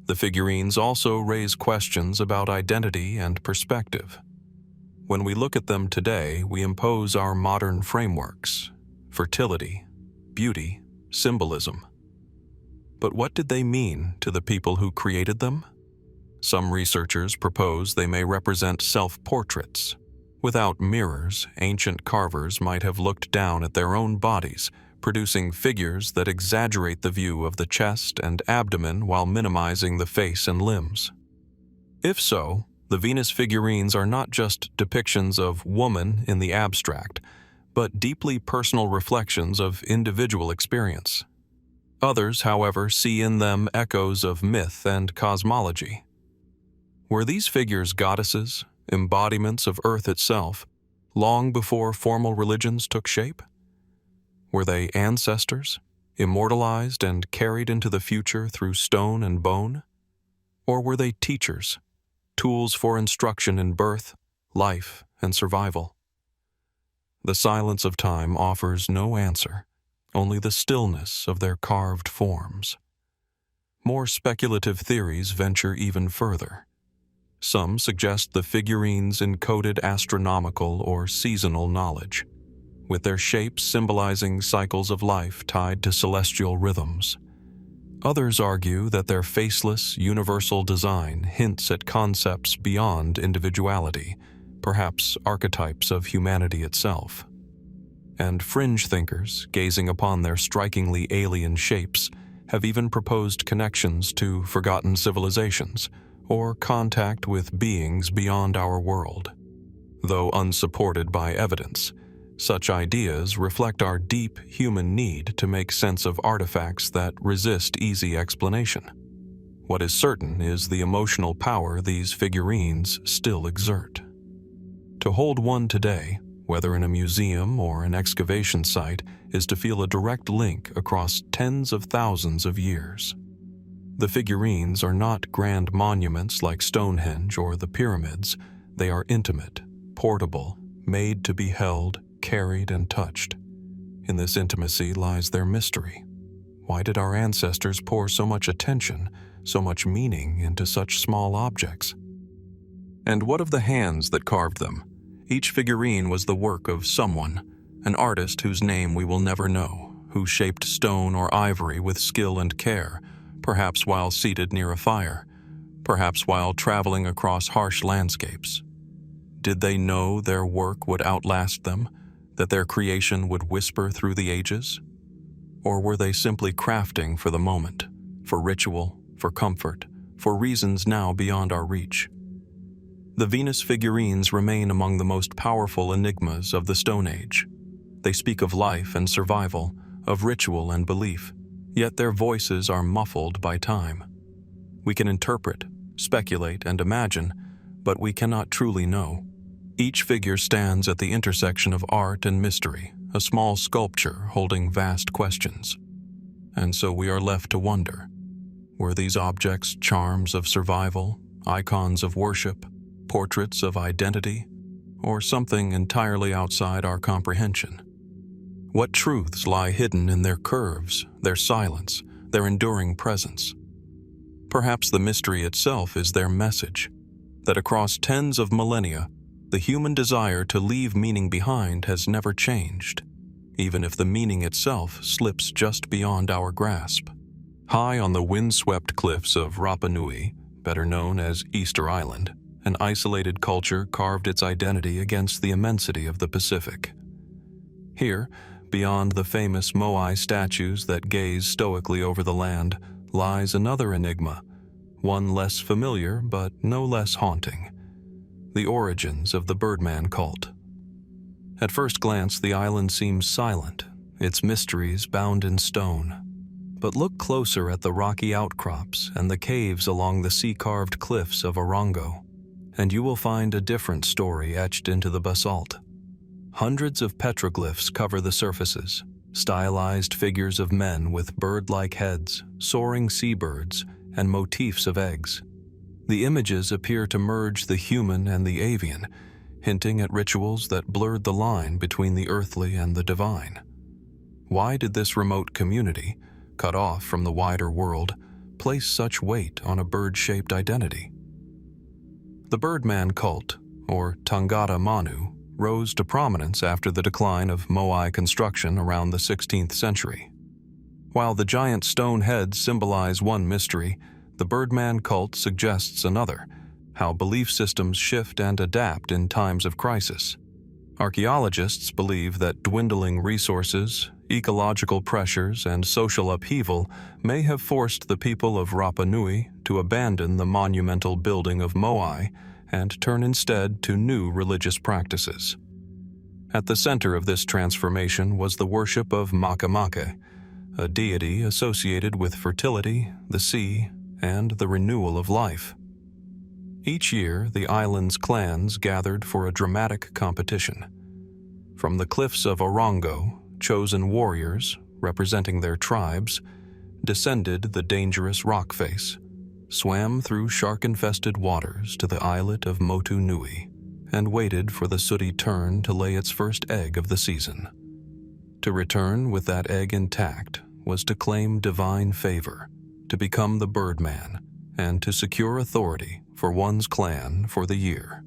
The figurines also raise questions about identity and perspective. When we look at them today, we impose our modern frameworks: fertility, beauty, symbolism. But what did they mean to the people who created them? Some researchers propose they may represent self-portraits. Without mirrors, ancient carvers might have looked down at their own bodies, producing figures that exaggerate the view of the chest and abdomen while minimizing the face and limbs. If so, the Venus figurines are not just depictions of woman in the abstract, but deeply personal reflections of individual experience. Others, however, see in them echoes of myth and cosmology. Were these figures goddesses, embodiments of Earth itself, long before formal religions took shape? Were they ancestors, immortalized and carried into the future through stone and bone? Or were they teachers, tools for instruction in birth, life, and survival? The silence of time offers no answer, only the stillness of their carved forms. More speculative theories venture even further. Some suggest the figurines encoded astronomical or seasonal knowledge, with their shapes symbolizing cycles of life tied to celestial rhythms. Others argue that their faceless, universal design hints at concepts beyond individuality, perhaps archetypes of humanity itself. And fringe thinkers, gazing upon their strikingly alien shapes, have even proposed connections to forgotten civilizations or contact with beings beyond our world. Though unsupported by evidence, such ideas reflect our deep human need to make sense of artifacts that resist easy explanation. What is certain is the emotional power these figurines still exert. To hold one today, whether in a museum or an excavation site, is to feel a direct link across tens of thousands of years. The figurines are not grand monuments like Stonehenge or the pyramids. They are intimate, portable, made to be held, carried, and touched. In this intimacy lies their mystery. Why did our ancestors pour so much attention, so much meaning into such small objects? And what of the hands that carved them? Each figurine was the work of someone, an artist whose name we will never know, who shaped stone or ivory with skill and care, perhaps while seated near a fire, perhaps while traveling across harsh landscapes. Did they know their work would outlast them, that their creation would whisper through the ages? Or were they simply crafting for the moment, for ritual, for comfort, for reasons now beyond our reach? The Venus figurines remain among the most powerful enigmas of the Stone Age. They speak of life and survival, of ritual and belief, yet their voices are muffled by time. We can interpret, speculate, and imagine, but we cannot truly know. Each figure stands at the intersection of art and mystery, a small sculpture holding vast questions. And so we are left to wonder, were these objects charms of survival, icons of worship, portraits of identity, or something entirely outside our comprehension? What truths lie hidden in their curves, their silence, their enduring presence? Perhaps the mystery itself is their message, that across tens of millennia, the human desire to leave meaning behind has never changed, even if the meaning itself slips just beyond our grasp. High on the windswept cliffs of Rapa Nui, better known as Easter Island, an isolated culture carved its identity against the immensity of the Pacific. Here, beyond the famous Moai statues that gaze stoically over the land, lies another enigma, one less familiar but no less haunting: the origins of the Birdman Cult. At first glance, the island seems silent, its mysteries bound in stone. But look closer at the rocky outcrops and the caves along the sea-carved cliffs of Orongo, and you will find a different story etched into the basalt. Hundreds of petroglyphs cover the surfaces, stylized figures of men with bird-like heads, soaring seabirds, and motifs of eggs. The images appear to merge the human and the avian, hinting at rituals that blurred the line between the earthly and the divine. Why did this remote community, cut off from the wider world, place such weight on a bird-shaped identity? The Birdman Cult, or Tangata Manu, rose to prominence after the decline of Moai construction around the 16th century. While the giant stone heads symbolize one mystery, the Birdman Cult suggests another: how belief systems shift and adapt in times of crisis. Archaeologists believe that dwindling resources, ecological pressures, and social upheaval may have forced the people of Rapa Nui to abandon the monumental building of Moai and turn instead to new religious practices. At the center of this transformation was the worship of Makemake, a deity associated with fertility, the sea, and the renewal of life. Each year, the island's clans gathered for a dramatic competition. From the cliffs of Orongo, chosen warriors, representing their tribes, descended the dangerous rock face, swam through shark-infested waters to the islet of Motu Nui, and waited for the sooty tern to lay its first egg of the season. To return with that egg intact was to claim divine favor, to become the Birdman, and to secure authority for one's clan for the year.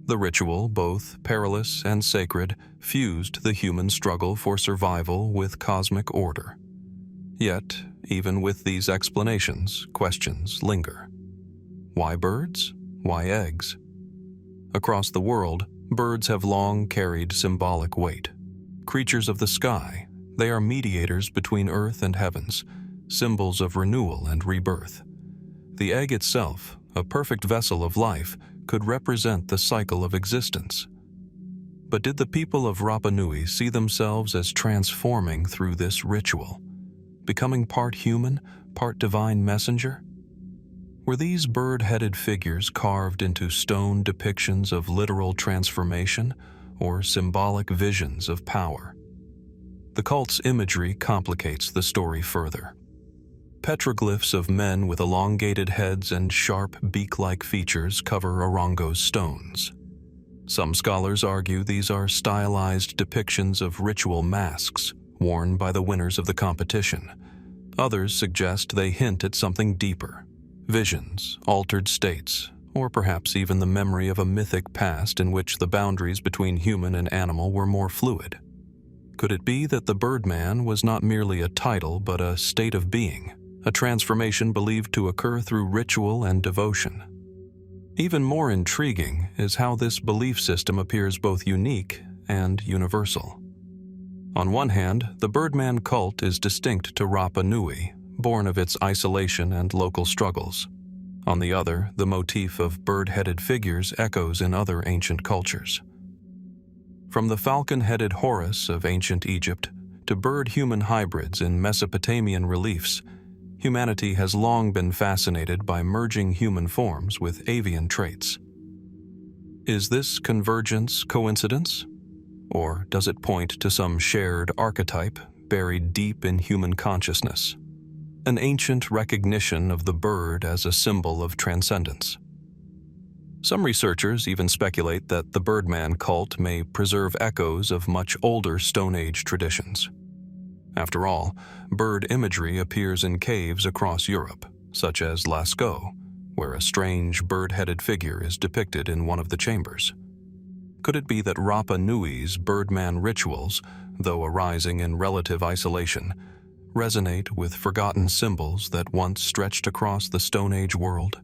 The ritual, both perilous and sacred, fused the human struggle for survival with cosmic order. Yet, even with these explanations, questions linger. Why birds? Why eggs? Across the world, birds have long carried symbolic weight. Creatures of the sky, they are mediators between earth and heavens, symbols of renewal and rebirth. The egg itself, a perfect vessel of life, could represent the cycle of existence. But did the people of Rapa Nui see themselves as transforming through this ritual, becoming part human, part divine messenger? Were these bird-headed figures carved into stone depictions of literal transformation or symbolic visions of power? The cult's imagery complicates the story further. Petroglyphs of men with elongated heads and sharp beak-like features cover Orongo's stones. Some scholars argue these are stylized depictions of ritual masks worn by the winners of the competition. Others suggest they hint at something deeper: visions, altered states, or perhaps even the memory of a mythic past in which the boundaries between human and animal were more fluid. Could it be that the Birdman was not merely a title but a state of being, a transformation believed to occur through ritual and devotion? Even more intriguing is how this belief system appears both unique and universal. On one hand, the Birdman cult is distinct to Rapa Nui, born of its isolation and local struggles. On the other, the motif of bird-headed figures echoes in other ancient cultures. From the falcon-headed Horus of ancient Egypt to bird-human hybrids in Mesopotamian reliefs, humanity has long been fascinated by merging human forms with avian traits. Is this convergence coincidence? Or does it point to some shared archetype buried deep in human consciousness? An ancient recognition of the bird as a symbol of transcendence. Some researchers even speculate that the Birdman cult may preserve echoes of much older Stone Age traditions. After all, bird imagery appears in caves across Europe, such as Lascaux, where a strange bird-headed figure is depicted in one of the chambers. Could it be that Rapa Nui's Birdman rituals, though arising in relative isolation, resonate with forgotten symbols that once stretched across the Stone Age world?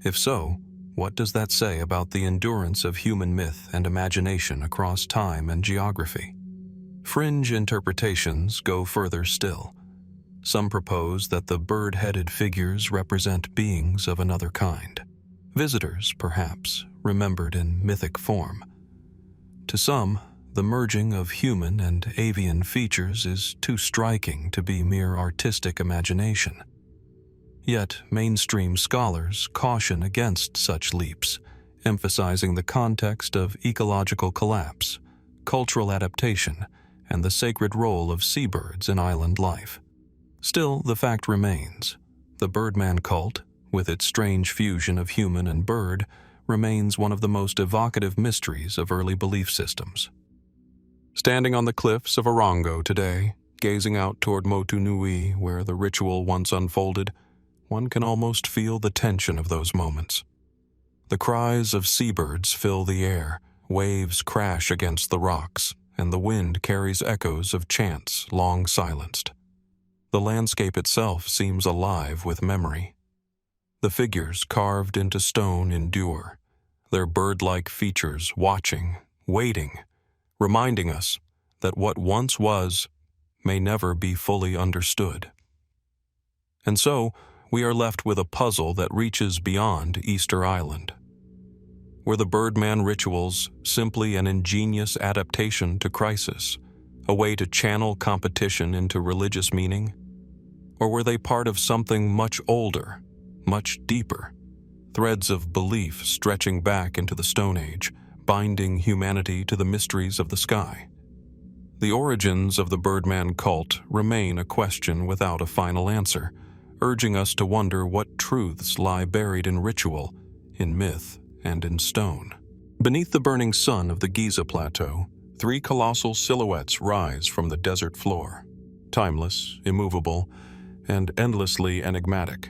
If so, what does that say about the endurance of human myth and imagination across time and geography? Fringe interpretations go further still. Some propose that the bird-headed figures represent beings of another kind. Visitors, perhaps, remembered in mythic form. To some, the merging of human and avian features is too striking to be mere artistic imagination. Yet, mainstream scholars caution against such leaps, emphasizing the context of ecological collapse, cultural adaptation, and the sacred role of seabirds in island life. Still, the fact remains: the Birdman cult, with its strange fusion of human and bird, remains one of the most evocative mysteries of early belief systems. Standing on the cliffs of Orongo today, gazing out toward Motu Nui, where the ritual once unfolded, one can almost feel the tension of those moments. The cries of seabirds fill the air, waves crash against the rocks, and the wind carries echoes of chants long silenced. The landscape itself seems alive with memory. The figures carved into stone endure, their bird-like features watching, waiting, reminding us that what once was may never be fully understood. And so, we are left with a puzzle that reaches beyond Easter Island. Were the Birdman rituals simply an ingenious adaptation to crisis, a way to channel competition into religious meaning? Or were they part of something much older, much deeper, threads of belief stretching back into the Stone Age, binding humanity to the mysteries of the sky. The origins of the Birdman cult remain a question without a final answer, urging us to wonder what truths lie buried in ritual, in myth, and in stone. Beneath the burning sun of the Giza Plateau, three colossal silhouettes rise from the desert floor, timeless, immovable, and endlessly enigmatic.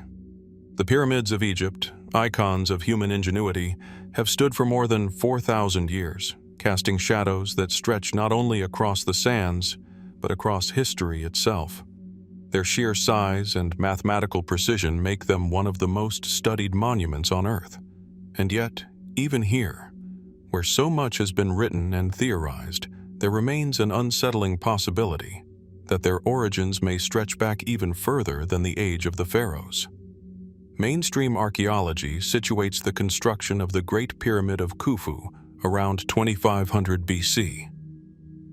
The pyramids of Egypt, icons of human ingenuity, have stood for more than 4,000 years, casting shadows that stretch not only across the sands, but across history itself. Their sheer size and mathematical precision make them one of the most studied monuments on Earth. And yet, even here, where so much has been written and theorized, there remains an unsettling possibility that their origins may stretch back even further than the age of the pharaohs. Mainstream archaeology situates the construction of the Great Pyramid of Khufu around 2500 BC.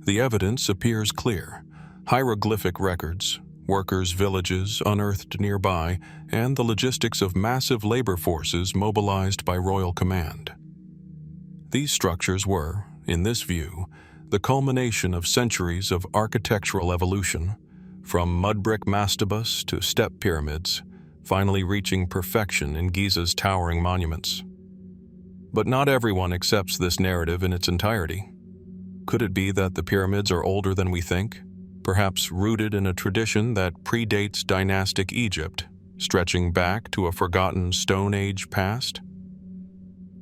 The evidence appears clear: hieroglyphic records, workers' villages unearthed nearby, and the logistics of massive labor forces mobilized by royal command. These structures were, in this view, the culmination of centuries of architectural evolution, from mud-brick mastabas to step pyramids, finally reaching perfection in Giza's towering monuments. But not everyone accepts this narrative in its entirety. Could it be that the pyramids are older than we think, perhaps rooted in a tradition that predates dynastic Egypt, stretching back to a forgotten Stone Age past?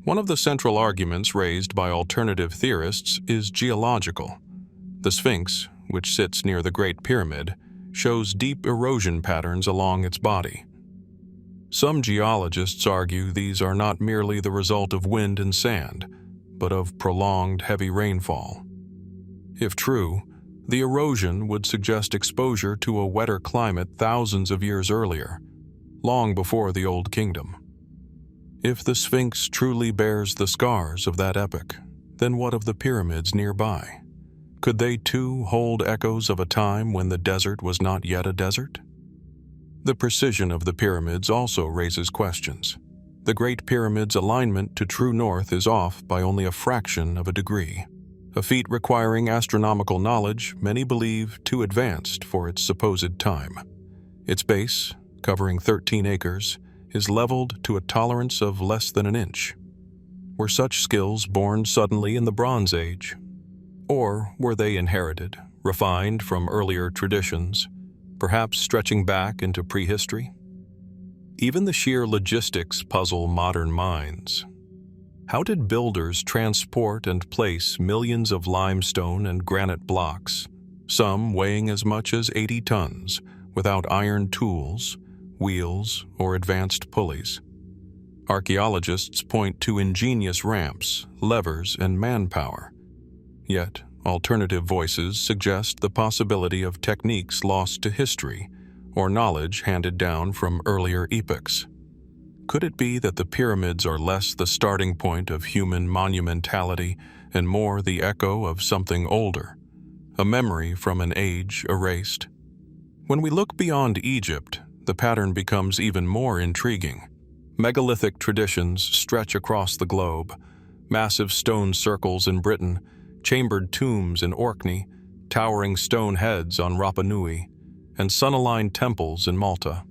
One of the central arguments raised by alternative theorists is geological. The Sphinx, which sits near the Great Pyramid, shows deep erosion patterns along its body. Some geologists argue these are not merely the result of wind and sand, but of prolonged heavy rainfall. If true, the erosion would suggest exposure to a wetter climate thousands of years earlier, long before the Old Kingdom. If the Sphinx truly bears the scars of that epoch, then what of the pyramids nearby? Could they too hold echoes of a time when the desert was not yet a desert? The precision of the pyramids also raises questions. The Great Pyramid's alignment to true north is off by only a fraction of a degree, a feat requiring astronomical knowledge many believe too advanced for its supposed time. Its base, covering 13 acres, is leveled to a tolerance of less than an inch. Were such skills born suddenly in the Bronze Age? Or were they inherited, refined from earlier traditions, perhaps stretching back into prehistory? Even the sheer logistics puzzle modern minds. How did builders transport and place millions of limestone and granite blocks, some weighing as much as 80 tons, without iron tools, wheels, or advanced pulleys? Archaeologists point to ingenious ramps, levers, and manpower. Yet, alternative voices suggest the possibility of techniques lost to history or knowledge handed down from earlier epochs. Could it be that the pyramids are less the starting point of human monumentality and more the echo of something older, a memory from an age erased? When we look beyond Egypt, the pattern becomes even more intriguing. Megalithic traditions stretch across the globe: massive stone circles in Britain, chambered tombs in Orkney, towering stone heads on Rapa Nui, and sun-aligned temples in Malta.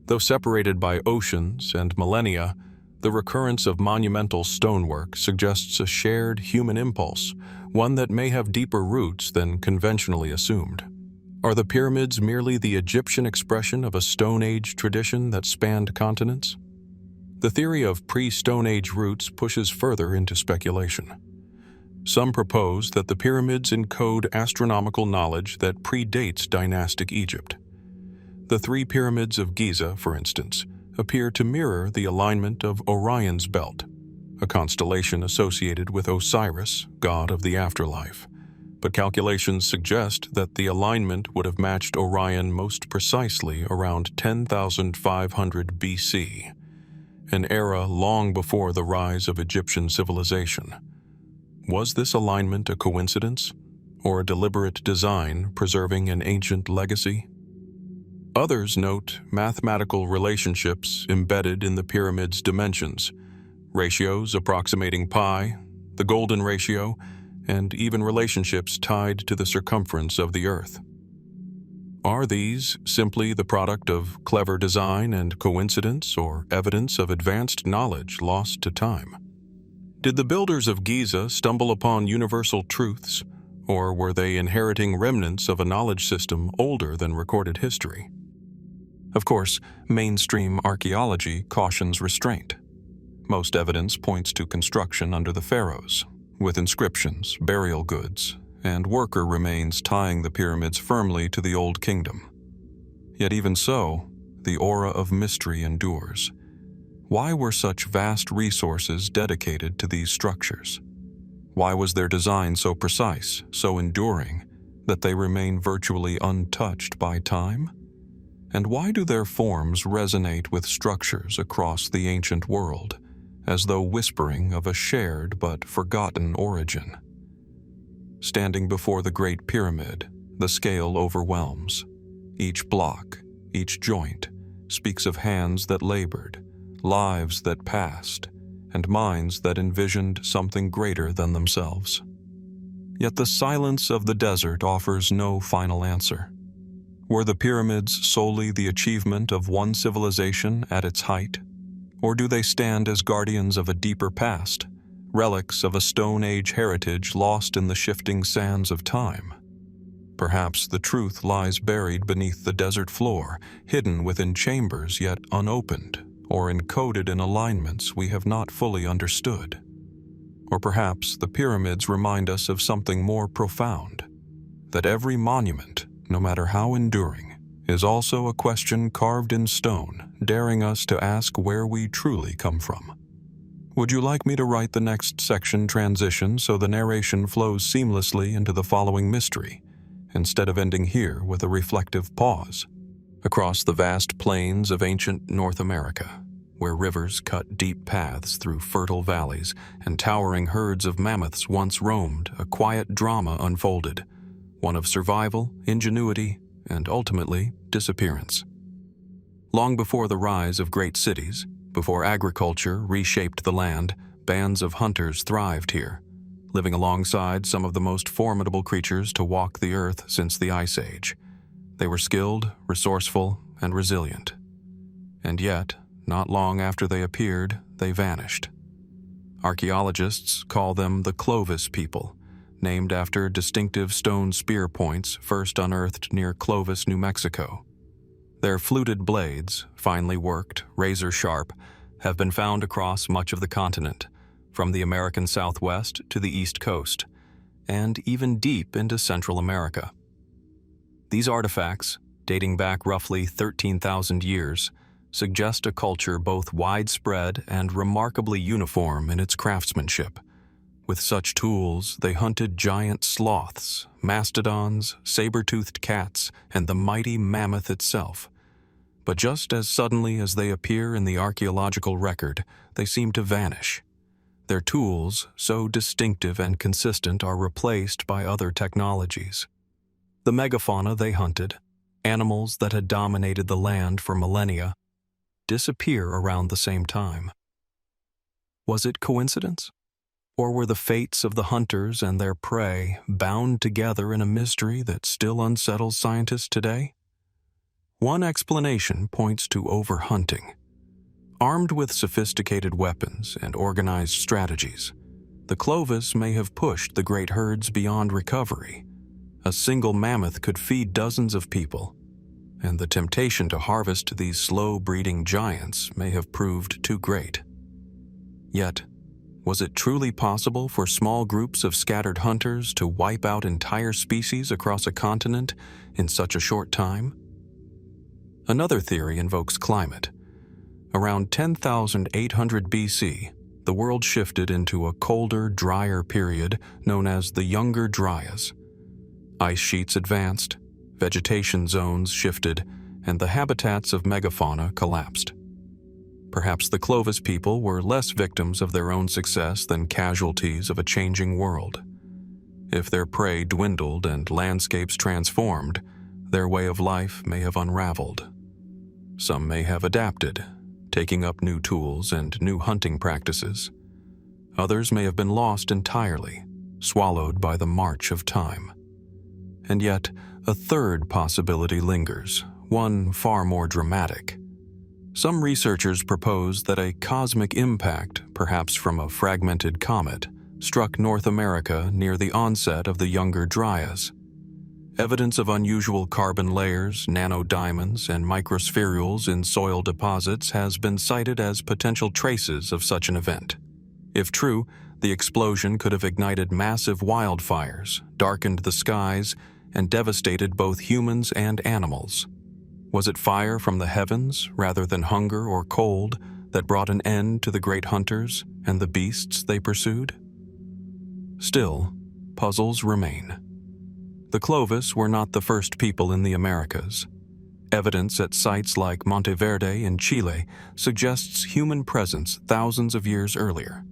Though separated by oceans and millennia, the recurrence of monumental stonework suggests a shared human impulse, one that may have deeper roots than conventionally assumed. Are the pyramids merely the Egyptian expression of a Stone Age tradition that spanned continents? The theory of pre-Stone Age roots pushes further into speculation. Some propose that the pyramids encode astronomical knowledge that predates dynastic Egypt. The three pyramids of Giza, for instance, appear to mirror the alignment of Orion's belt, a constellation associated with Osiris, god of the afterlife. But calculations suggest that the alignment would have matched Orion most precisely around 10,500 BC, an era long before the rise of Egyptian civilization. Was this alignment a coincidence, or a deliberate design preserving an ancient legacy? Others note mathematical relationships embedded in the pyramid's dimensions, ratios approximating pi, the golden ratio, and even relationships tied to the circumference of the Earth. Are these simply the product of clever design and coincidence, or evidence of advanced knowledge lost to time? Did the builders of Giza stumble upon universal truths, or were they inheriting remnants of a knowledge system older than recorded history? Of course, mainstream archaeology cautions restraint. Most evidence points to construction under the pharaohs, with inscriptions, burial goods, and worker remains tying the pyramids firmly to the Old Kingdom. Yet even so, the aura of mystery endures. Why were such vast resources dedicated to these structures? Why was their design so precise, so enduring, that they remain virtually untouched by time? And why do their forms resonate with structures across the ancient world, as though whispering of a shared but forgotten origin? Standing before the Great Pyramid, the scale overwhelms. Each block, each joint, speaks of hands that labored, lives that passed, and minds that envisioned something greater than themselves. Yet the silence of the desert offers no final answer. Were the pyramids solely the achievement of one civilization at its height? Or do they stand as guardians of a deeper past, relics of a Stone Age heritage lost in the shifting sands of time? Perhaps the truth lies buried beneath the desert floor, hidden within chambers yet unopened, or encoded in alignments we have not fully understood. Or perhaps the pyramids remind us of something more profound, that every monument, no matter how enduring, is also a question carved in stone, daring us to ask where we truly come from. Would you like me to write the next section transition so the narration flows seamlessly into the following mystery, instead of ending here with a reflective pause? Across the vast plains of ancient North America, where rivers cut deep paths through fertile valleys and towering herds of mammoths once roamed, a quiet drama unfolded, one of survival, ingenuity, and ultimately disappearance. Long before the rise of great cities, before agriculture reshaped the land, bands of hunters thrived here, living alongside some of the most formidable creatures to walk the earth since the Ice Age. They were skilled, resourceful, and resilient. And yet, not long after they appeared, they vanished. Archaeologists call them the Clovis people, named after distinctive stone spear points first unearthed near Clovis, New Mexico. Their fluted blades, finely worked, razor-sharp, have been found across much of the continent, from the American Southwest to the East Coast, and even deep into Central America. These artifacts, dating back roughly 13,000 years, suggest a culture both widespread and remarkably uniform in its craftsmanship. With such tools, they hunted giant sloths, mastodons, saber-toothed cats, and the mighty mammoth itself. But just as suddenly as they appear in the archaeological record, they seem to vanish. Their tools, so distinctive and consistent, are replaced by other technologies. The megafauna they hunted, animals that had dominated the land for millennia, disappear around the same time. Was it coincidence? Or were the fates of the hunters and their prey bound together in a mystery that still unsettles scientists today? One explanation points to overhunting. Armed with sophisticated weapons and organized strategies, the Clovis may have pushed the great herds beyond recovery. A single mammoth could feed dozens of people, and the temptation to harvest these slow-breeding giants may have proved too great. Yet, was it truly possible for small groups of scattered hunters to wipe out entire species across a continent in such a short time? Another theory invokes climate. Around 10,800 BC, the world shifted into a colder, drier period known as the Younger Dryas. Ice sheets advanced, vegetation zones shifted, and the habitats of megafauna collapsed. Perhaps the Clovis people were less victims of their own success than casualties of a changing world. If their prey dwindled and landscapes transformed, their way of life may have unraveled. Some may have adapted, taking up new tools and new hunting practices. Others may have been lost entirely, swallowed by the march of time. And yet, a third possibility lingers, one far more dramatic. Some researchers propose that a cosmic impact, perhaps from a fragmented comet, struck North America near the onset of the Younger Dryas. Evidence of unusual carbon layers, nanodiamonds, and microspherules in soil deposits has been cited as potential traces of such an event. If true, the explosion could have ignited massive wildfires, darkened the skies, and devastated both humans and animals. Was it fire from the heavens, rather than hunger or cold, that brought an end to the great hunters and the beasts they pursued? Still, puzzles remain. The Clovis were not the first people in the Americas. Evidence at sites like Monteverde in Chile suggests human presence thousands of years earlier.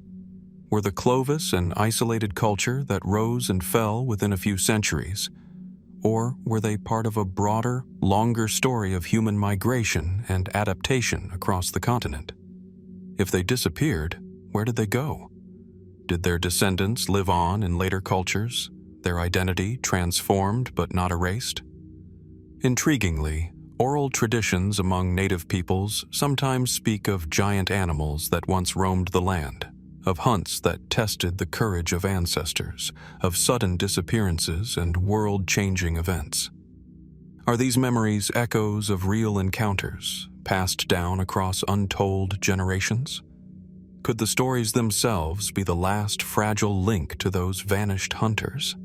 Were the Clovis an isolated culture that rose and fell within a few centuries? Or were they part of a broader, longer story of human migration and adaptation across the continent? If they disappeared, where did they go? Did their descendants live on in later cultures, their identity transformed but not erased? Intriguingly, oral traditions among native peoples sometimes speak of giant animals that once roamed the land, of hunts that tested the courage of ancestors, of sudden disappearances and world-changing events. Are these memories echoes of real encounters, passed down across untold generations? Could the stories themselves be the last fragile link to those vanished hunters?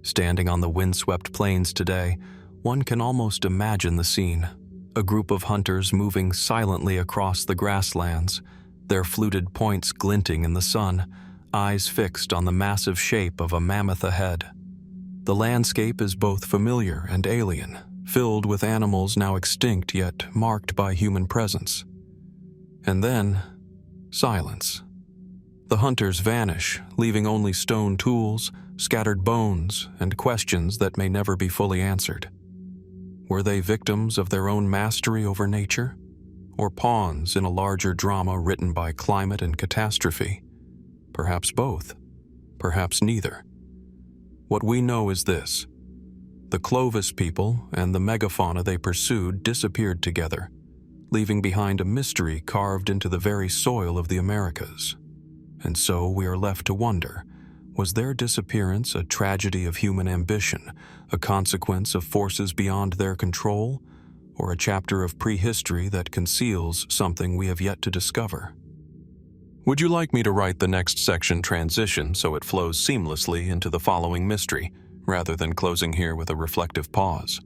Standing on the windswept plains today, one can almost imagine the scene. A group of hunters moving silently across the grasslands, their fluted points glinting in the sun, eyes fixed on the massive shape of a mammoth ahead. The landscape is both familiar and alien, filled with animals now extinct yet marked by human presence. And then, silence. The hunters vanish, leaving only stone tools, scattered bones, and questions that may never be fully answered. Were they victims of their own mastery over nature? Or pawns in a larger drama written by climate and catastrophe? Perhaps both. Perhaps neither. What we know is this: the Clovis people and the megafauna they pursued disappeared together, leaving behind a mystery carved into the very soil of the Americas. And so we are left to wonder, was their disappearance a tragedy of human ambition, a consequence of forces beyond their control, or a chapter of prehistory that conceals something we have yet to discover? Would you like me to write the next section transition so it flows seamlessly into the following mystery, rather than closing here with a reflective pause?